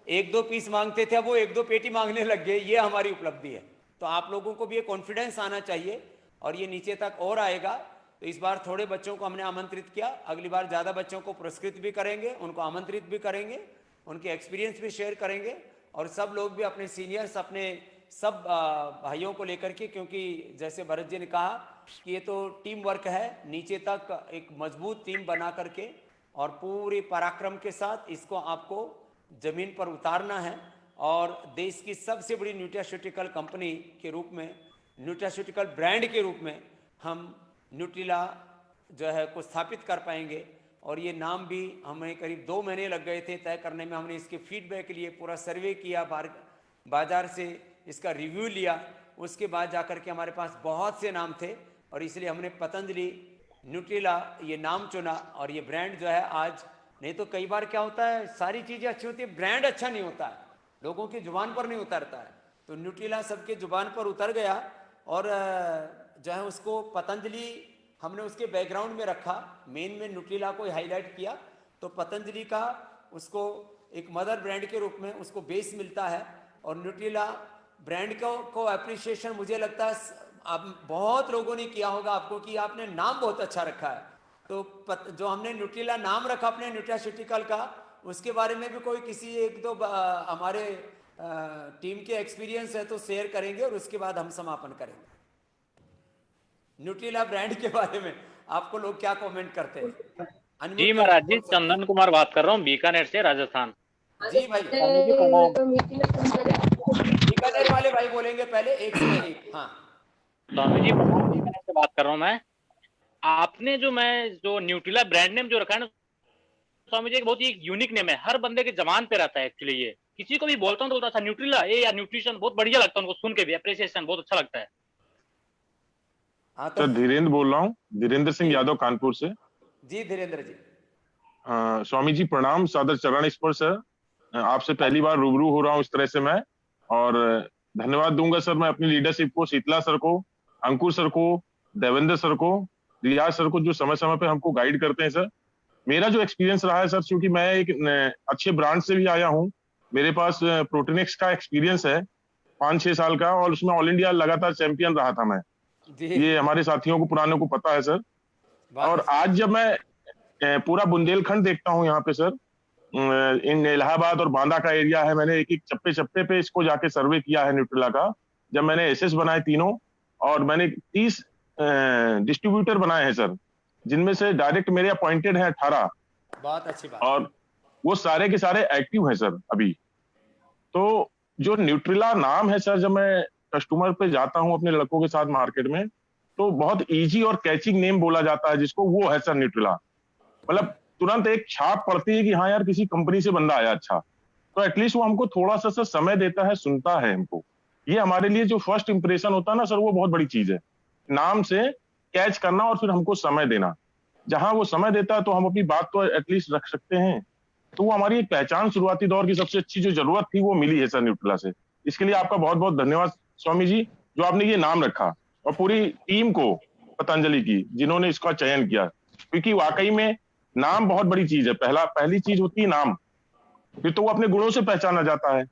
1-2 पीस मांगते थे, अब वो 1-2 पेटी मांगने लग गए, ये हमारी उपलब्धि है। तो आप लोगों को भी ये कॉन्फिडेंस आना चाहिए और ये नीचे तक और आएगा। तो इस बार थोड़े बच्चों को हमने आमंत्रित किया, अगली बार ज़्यादा बच्चों को पुरस्कृत भी करेंगे, उनको आमंत्रित भी करेंगे, उनके एक्सपीरियंस भी शेयर करेंगे। और सब लोग भी अपने सीनियर्स, अपने सब भाइयों को लेकर के, क्योंकि जैसे भरत जी ने कहा कि ये तो टीम वर्क है, नीचे तक एक मजबूत टीम बना करके और पूरे पराक्रम के साथ इसको आपको ज़मीन पर उतारना है। और देश की सबसे बड़ी न्यूट्रास्यूटिकल कंपनी के रूप में, न्यूट्रास्यूटिकल ब्रांड के रूप में हम न्यूट्रिला जो है को स्थापित कर पाएंगे। और ये नाम भी हमें करीब 2 महीने लग गए थे तय करने में। हमने इसके फीडबैक के लिए पूरा सर्वे किया, बाजार से इसका रिव्यू लिया, उसके बाद जाकर के हमारे पास बहुत से नाम थे और इसलिए हमने पतंजलि न्यूट्रिला ये नाम चुना। और ये ब्रांड जो है आज, नहीं तो कई बार क्या होता है, सारी चीज़ें अच्छी होती है, ब्रांड अच्छा नहीं होता है, लोगों की जुबान पर नहीं उतरता है। तो न्यूट्रिला सबके जुबान पर उतर गया और जो है उसको पतंजलि हमने उसके बैकग्राउंड में रखा, मेन में न्यूट्रिला को हाईलाइट किया। तो पतंजलि का उसको एक मदर ब्रांड के रूप में उसको बेस मिलता है। और न्यूट्रिला ब्रांड को अप्रिसिएशन मुझे लगता है आप बहुत लोगों ने किया होगा आपको कि आपने नाम बहुत अच्छा रखा है। तो जो हमने न्यूट्रिला नाम रखा अपने न्यूट्रास्यूटिकल का, उसके बारे में भी कोई किसी 1-2 हमारे टीम के एक्सपीरियंस है तो शेयर करेंगे और उसके बाद हम समापन करेंगे। न्यूट्रिला ब्रांड के बारे में आपको लोग क्या कमेंट करते हैं? जी महाराज जी, चंदन कुमार बात कर रहा हूँ बीकानेर से, राजस्थान। जी भाई, बीकानेर वाले भाई बोलेंगे पहले, एक से एक। हाँ स्वामी जी, बीकानेर से बात कर रहा हूँ मैं। आपने जो न्यूट्रिला ब्रांड नेम जो रखा है ना स्वामी जी, एक बहुत ही यूनिक नेम है, हर बंदे के जबान पे रहता है एक्चुअली। ये किसी को भी बोलता हूँ तो बोलता था न्यूट्रिला ये या न्यूट्रिशन, बहुत बढ़िया लगता है उनको सुन के भी, अप्रिसिएशन बहुत अच्छा लगता है। सर धीरेन्द्र बोल रहा हूँ, धीरेन्द्र सिंह यादव कानपुर से। जी धीरेन्द्र जी। स्वामी जी प्रणाम, सादर चरण स्पर्श है। आपसे पहली बार रूबरू हो रहा हूँ इस तरह से मैं, और धन्यवाद दूंगा सर मैं अपनी लीडरशिप को, शीतला सर को, अंकुर सर को, देवेंद्र सर को, रियाज सर को, जो समय समय पे हमको गाइड करते हैं। सर मेरा जो एक्सपीरियंस रहा है सर, क्योंकि मैं एक अच्छे ब्रांड से भी आया हूँ, मेरे पास प्रोटीनेक्स का एक्सपीरियंस है 5-6 साल का, और उसमें ऑल इंडिया लगातार चैंपियन रहा था मैं। ये हमारे साथियों को पुराने को पता है सर। और आज जब मैं पूरा बुंदेलखंड देखता हूँ यहाँ पे सर, इन इलाहाबाद और बांदा का एरिया है, मैंने एक चप्पे चप्पे पे इसको जाके सर्वे किया है न्यूट्रिला का। जब मैंने एसएस बनाए तीनों, और मैंने 30 डिस्ट्रीब्यूटर बनाए हैं सर, जिनमें से डायरेक्ट मेरे अपॉइंटेड हैं 18। बहुत अच्छी बात। और वो सारे के सारे एक्टिव हैं सर अभी। तो जो न्यूट्रिला नाम है सर, जब मैं कस्टमर पे जाता हूँ अपने लड़कों के साथ मार्केट में, तो बहुत इजी और कैचिंग नेम बोला जाता है जिसको, वो है सर न्यूट्रिला। मतलब तुरंत एक छाप पड़ती है कि हाँ यार किसी कंपनी से बंदा आया अच्छा। तो एटलीस्ट वो हमको थोड़ा सा सर समय देता है, सुनता है हमको। ये हमारे लिए जो फर्स्ट इंप्रेशन होता है ना सर, वो बहुत बड़ी चीज है, नाम से कैच करना और फिर हमको समय देना। जहां वो समय देता है तो हम अपनी बात तो एटलीस्ट रख सकते हैं। तो वो हमारी एक पहचान शुरुआती दौर की सबसे अच्छी जो जरूरत थी वो मिली है सर न्यूट्रिला से। इसके लिए आपका बहुत बहुत धन्यवाद स्वामी जी, जो आपने ये नाम रखा, और पूरी टीम को पतंजलि की जिन्होंने इसका चयन किया, क्योंकि वाकई में नाम बहुत बड़ी चीज है। पहली चीज होती है नाम, फिर तो वो अपने गुणों से पहचाना जाता है।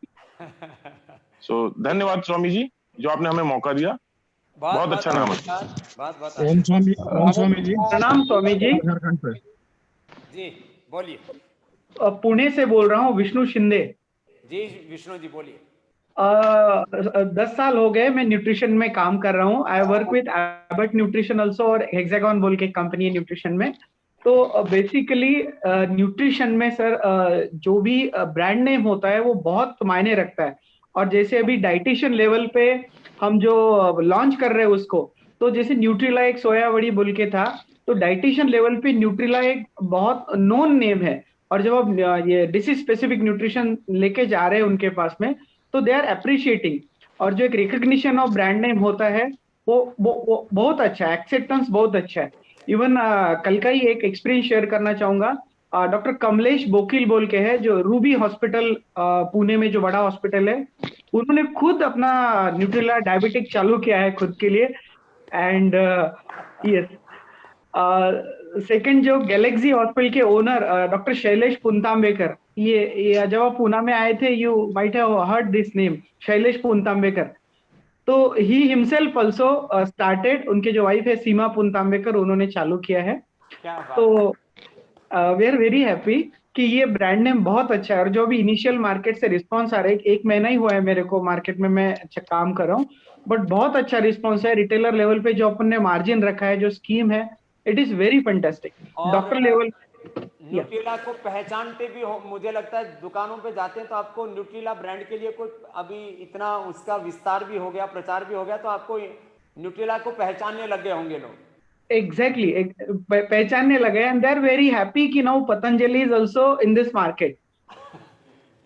सो धन्यवाद स्वामी जी, जो आपने हमें मौका दिया। बहुत अच्छा नाम है। बहुत ओम स्वामी जी। प्रणाम स्वामी जी। झारखंड से। जी बोलिए। पुणे से बोल रहा हूँ, विष्णु शिंदे। जी विष्णु जी बोलिए। 10 साल हो गए मैं न्यूट्रिशन में काम कर रहा हूँ। I work with Abbott nutrition also, और हेक्सागॉन बोल के कंपनी है न्यूट्रिशन में। तो बेसिकली न्यूट्रिशन में सर जो भी ब्रांड नेम होता है वो बहुत मायने रखता है। और जैसे अभी डाइटिशियन लेवल पे हम जो लॉन्च कर रहे हैं उसको, तो जैसे न्यूट्रिला एक सोया बड़ी बोल के था, तो डाइटिशियन लेवल पे न्यूट्रिला एक बहुत नोन नेम है। और जब आप ये डिसीज स्पेसिफिक न्यूट्रिशन लेके जा रहे हैं उनके पास में, तो दे आर अप्रिशिएटिंग। और जो एक रिकग्निशन ऑफ ब्रांड नेम होता है वो बहुत अच्छा है, एक्सेप्टेंस बहुत अच्छा है। इवन कल का ही एक एक्सपीरियंस शेयर करना चाहूंगा। डॉक्टर कमलेश बोकिल बोल के है, जो रूबी हॉस्पिटल पुणे में जो बड़ा हॉस्पिटल है, उन्होंने खुद अपना न्यूट्रिला डायबिटिक चालू किया है खुद के लिए। एंड यस, सेकंड जो गैलेक्सी हॉस्पिटल के ओनर डॉक्टर शैलेश पुंतांबेकर, ये जब आप पूना में आए थे, you might have heard this name, Shailesh Puntambekar. तो ही हिमसेल्फ ऑल्सो स्टार्टेड, उनके जो वाइफ है सीमा पुंतांबेकर, उन्होंने चालू किया है। तो वी आर वेरी हैप्पी कि ये ब्रांड नेम बहुत अच्छा है। और जो भी इनिशियल मार्केट से रिस्पांस आ रहा है, एक महीना ही हुआ है मेरे को मार्केट में, मैं अच्छा काम कर रहा हूँ, बट बहुत अच्छा रिस्पांस है। रिटेलर लेवल पे जो अपन ने मार्जिन रखा है, जो स्कीम है, it is very fantastic. Doctor level Nutrela को पहचानते भी हो, मुझे लगता है दुकानों पे जाते हैं तो आपको न्यूट्रिला ब्रांड के लिए कोई अभी इतना उसका विस्तार भी हो गया, प्रचार भी हो गया, तो आपको न्यूट्रिला को पहचानने लग गए होंगे लोग। एग्जैक्टली पहचानने लगे, and they are very happy कि now Patanjali is also in this market.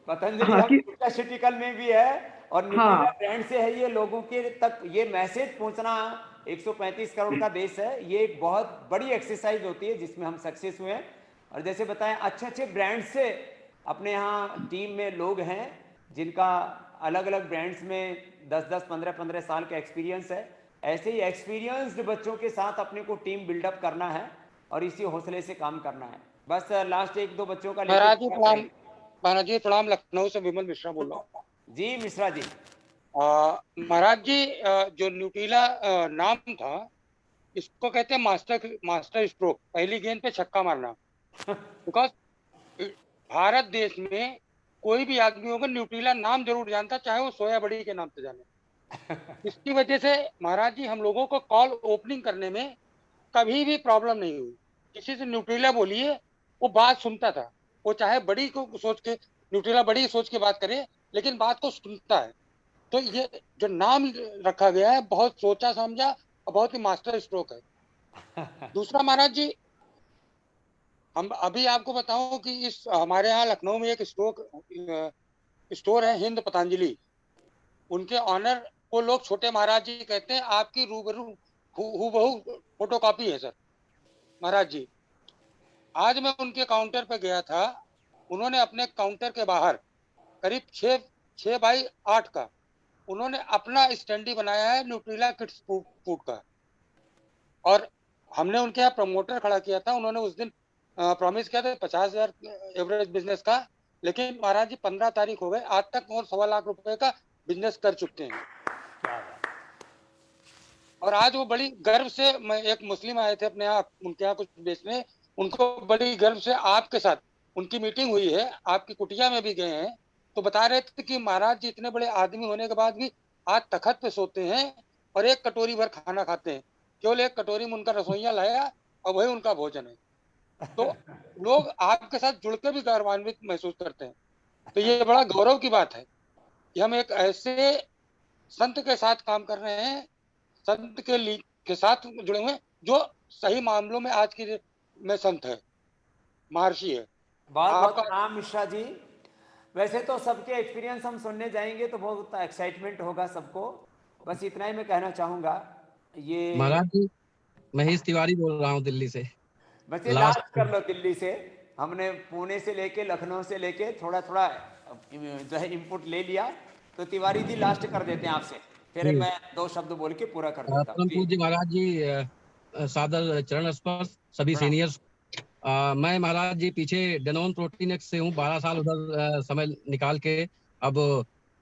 Patanjali nutraceutical में भी है और न्यूट्रिला ब्रांड से है। ये लोगों के तक ये मैसेज पहुंचना, 135 करोड़ का देश है, ये एक बहुत बड़ी एक्सरसाइज होती है जिसमें हम सक्सेस हुए हैं। और जैसे बताएं, अच्छे अच्छे ब्रांड से अपने यहाँ टीम में लोग हैं जिनका अलग अलग ब्रांड्स में 10-10, 15-15 साल का एक्सपीरियंस है। ऐसे ही एक्सपीरियंस्ड बच्चों के साथ अपने को टीम बिल्डअप करना है और इसी हौसले से काम करना है। बस लास्ट 1-2 बच्चों का महाराज जी प्रणाम, लखनऊ से विमल मिश्रा बोल रहा हूँ। जी मिश्रा जी। महाराज जी, जो न्यूट्रिला नाम था, इसको कहते हैं मास्टर स्ट्रोक, पहली गेंद पे छक्का मारना। बिकॉज भारत देश में कोई भी आदमी होगा न्यूट्रिला नाम जरूर जानता, चाहे वो सोया बड़ी के नाम से जाने। इसकी वजह से महाराज जी हम लोगों को कॉल ओपनिंग करने में कभी भी प्रॉब्लम नहीं हुई। किसी से न्यूट्रिला बोलिए, वो बात सुनता था, वो चाहे बड़ी को सोच के, न्यूट्रिला बड़ी सोच के बात करे, लेकिन बात को सुनता है। तो ये जो नाम रखा गया है, बहुत सोचा समझा और बहुत ही मास्टर स्ट्रोक है। दूसरा महाराज जी, हम अभी आपको बताऊं कि इस हमारे यहाँ लखनऊ में एक स्टोर है हिंद पतंजलि, उनके ऑनर को लोग छोटे महाराज जी कहते हैं। आपकी रूबरू हूबहू फोटोकॉपी है सर महाराज जी। आज मैं उनके काउंटर पे गया था, उन्होंने अपने काउंटर के बाहर करीब 6 बाई 8 का उन्होंने अपना स्टैंडी बनाया है न्यूट्रिला किड्स फूड का। और हमने उनके यहाँ प्रमोटर खड़ा किया था, उन्होंने उस दिन प्रॉमिस किया था 50,000 एवरेज बिजनेस का, लेकिन महाराज जी 15 तारीख हो गए, आज तक और 1.25 लाख रुपए का बिजनेस कर चुके हैं। और आज वो बड़ी गर्व से, मैं एक मुस्लिम आए थे अपने यहाँ उनके यहाँ कुछ बेचने, उनको बड़ी गर्व से आपके साथ उनकी मीटिंग हुई है, आपकी कुटिया में भी गए हैं, तो बता रहे थे कि महाराज जी इतने बड़े आदमी होने के बाद भी आज तखत पे सोते हैं और 1 कटोरी भर खाना खाते हैं। केवल 1 कटोरी में उनका रसोइया लाया और वही उनका भोजन है। तो लोग आपके साथ जुड़ के भी गौरवान्वित महसूस करते हैं। तो ये बड़ा गौरव की बात है कि हम एक ऐसे संत के साथ काम कर रहे हैं, संत के साथ जुड़े हुए, जो सही मामलों में आज की में संत है, महर्षि है। बहुत बहुत प्रणाम मिश्रा जी। वैसे तो सबके एक्सपीरियंस हम सुनने जाएंगे तो बहुत एक्साइटमेंट होगा सबको, बस इतना ही मैं कहना चाहूंगा। ये महाराज जी, महेश तिवारी बोल रहा हूँ दिल्ली से। बस ये लास्ट कर लो दिल्ली से, हमने पुणे से लेके लखनऊ से लेके थोड़ा थोड़ा जो है इनपुट ले लिया, तो तिवारी जी लास्ट कर देते हैं आपसे, फिर मैं 2 शब्द बोल के पूरा कर देता हूँ। पूज्य महाराज जी, सादर चरण स्पर्श सभी सीनियर्स। मैं महाराज जी पीछे डेनोन प्रोटीन एक्स से हूँ, 12 साल उधर समय निकाल के अब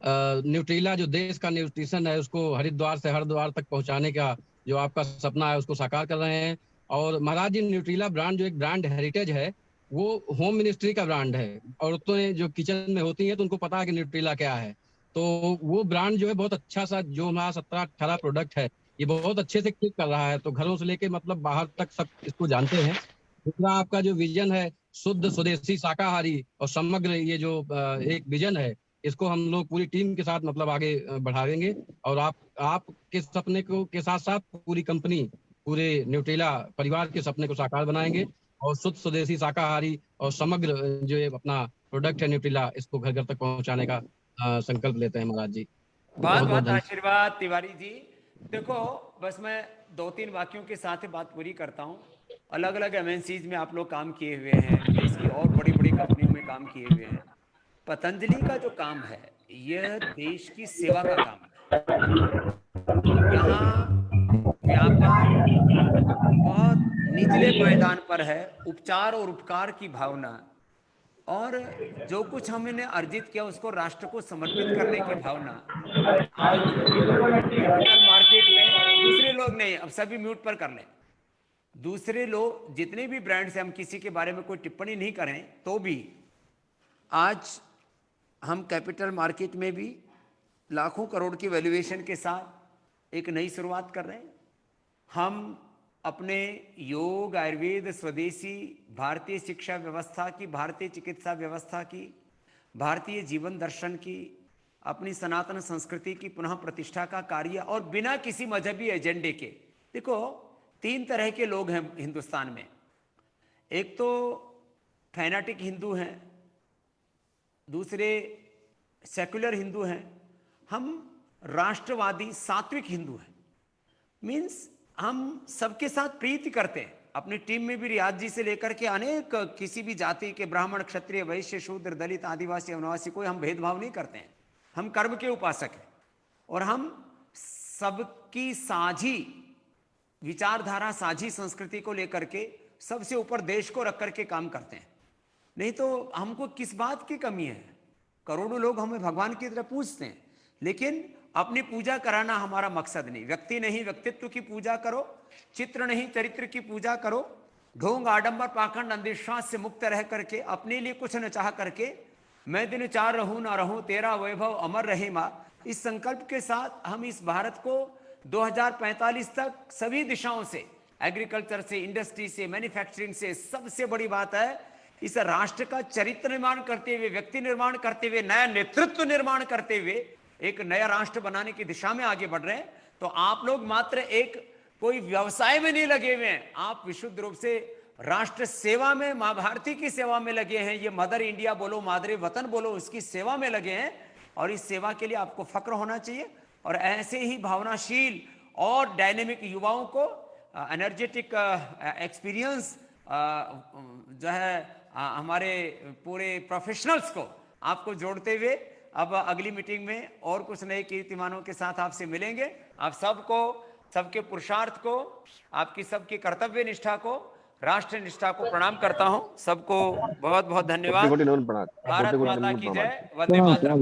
न्यूट्रीला जो देश का न्यूट्रिशन है उसको हरिद्वार से हरिद्वार तक पहुंचाने का जो आपका सपना है उसको साकार कर रहे हैं। और महाराज जी न्यूट्रीला ब्रांड जो एक ब्रांड हेरिटेज है वो होम मिनिस्ट्री का ब्रांड है। औरतें जो किचन में होती हैं तो उनको पता है कि न्यूट्रीला क्या है। तो वो ब्रांड जो है बहुत अच्छा सा जो हमारा 17-18 प्रोडक्ट है ये बहुत अच्छे से क्लिक कर रहा है। तो घरों से लेके मतलब बाहर तक सब इसको जानते हैं। दूसरा आपका जो विजन है शुद्ध स्वदेशी शाकाहारी और समग्र ये जो एक विजन है इसको हम लोग पूरी टीम के साथ मतलब आगे बढ़ाएंगे। और आपके सपने को के साथ साथ पूरी कंपनी पूरे न्यूट्रीला परिवार के सपने को साकार बनाएंगे और शुद्ध स्वदेशी शाकाहारी और समग्र जो ये अपना प्रोडक्ट है न्यूट्रीला इसको घर घर तक पहुंचाने का संकल्प लेते हैं महाराज जी। बहुत बहुत आशीर्वाद तिवारी जी। देखो बस मैं 2-3 वाक्यों के साथ ही बात पूरी करता हूँ। अलग अलग एमएनसीज में आप लोग काम किए हुए हैं, देश की और बड़ी बड़ी कंपनियों में काम किए हुए हैं। पतंजलि का जो काम है यह देश की सेवा का काम है। यहाँ व्यापार बहुत निचले मैदान पर है, उपचार और उपकार की भावना और जो कुछ हमने अर्जित किया उसको राष्ट्र को समर्पित करने की भावना। आज मार्केट में दूसरे लोग नहीं, अब सभी म्यूट पर कर लें। दूसरे लोग जितने भी ब्रांड्स हैं, हम किसी के बारे में कोई टिप्पणी नहीं करें तो भी आज हम कैपिटल मार्केट में भी लाखों करोड़ की वैल्यूएशन के साथ एक नई शुरुआत कर रहे हैं। हम अपने योग, आयुर्वेद, स्वदेशी, भारतीय शिक्षा व्यवस्था की, भारतीय चिकित्सा व्यवस्था की, भारतीय जीवन दर्शन की, अपनी सनातन संस्कृति की पुनः प्रतिष्ठा का कार्य और बिना किसी मजहबी एजेंडे के। देखो 3 तरह के लोग हैं हिंदुस्तान में। एक तो फैनाटिक हिंदू हैं, दूसरे सेक्युलर हिंदू हैं, हम राष्ट्रवादी सात्विक हिंदू हैं। मीन्स हम सबके साथ प्रीति करते हैं। अपनी टीम में भी रियाज जी से लेकर के अनेक किसी भी जाति के ब्राह्मण, क्षत्रिय, वैश्य, शूद्र, दलित, आदिवासी, वनवासी कोई हम भेदभाव नहीं करते हैं। हम कर्म के उपासक हैं और हम सबकी साझी विचारधारा, साझी संस्कृति को लेकर के सबसे ऊपर देश को रख करके काम करते हैं। नहीं तो हमको किस बात की कमी है? करोड़ों लोग हमें भगवान की तरह पूजते हैं, लेकिन अपनी पूजा कराना हमारा मकसद नहीं। व्यक्ति नहीं व्यक्तित्व की पूजा करो, चित्र नहीं चरित्र की पूजा करो। ढोंग, आडंबर, पाखंड, अंधविश्वास से मुक्त रह करके अपने लिए कुछ न चाह करके मैं दिन 4 रहूं ना रहूं, तेरा वैभव अमर रहे मां, इस संकल्प के साथ हम इस भारत को 2045 तक सभी दिशाओं से, एग्रीकल्चर से, इंडस्ट्री से, मैन्युफैक्चरिंग से, सबसे बड़ी बात है इस राष्ट्र का चरित्र निर्माण करते हुए, व्यक्ति निर्माण करते हुए, नया नेतृत्व निर्माण करते हुए एक नया राष्ट्र बनाने की दिशा में आगे बढ़ रहे हैं। तो आप लोग मात्र एक कोई व्यवसाय में नहीं लगे हुए हैं, आप विशुद्ध रूप से राष्ट्र सेवा में, मां भारती की सेवा में लगे हैं। ये मदर इंडिया बोलो, मादरे वतन बोलो, उसकी सेवा में लगे हैं और इस सेवा के लिए आपको फक्र होना चाहिए। और ऐसे ही भावनाशील और डायनेमिक युवाओं को एनर्जेटिक एक्सपीरियंस जो है हमारे पूरे प्रोफेशनल्स को आपको जोड़ते हुए अब अगली मीटिंग में और कुछ नए कीर्तिमानों के साथ आपसे मिलेंगे। आप सबको, सबके पुरुषार्थ को, आपकी सबकी कर्तव्य निष्ठा को, राष्ट्र निष्ठा को प्रणाम करता हूं। सबको बहुत बहुत धन्यवाद। भारत माता की जय, वंदे मातरम।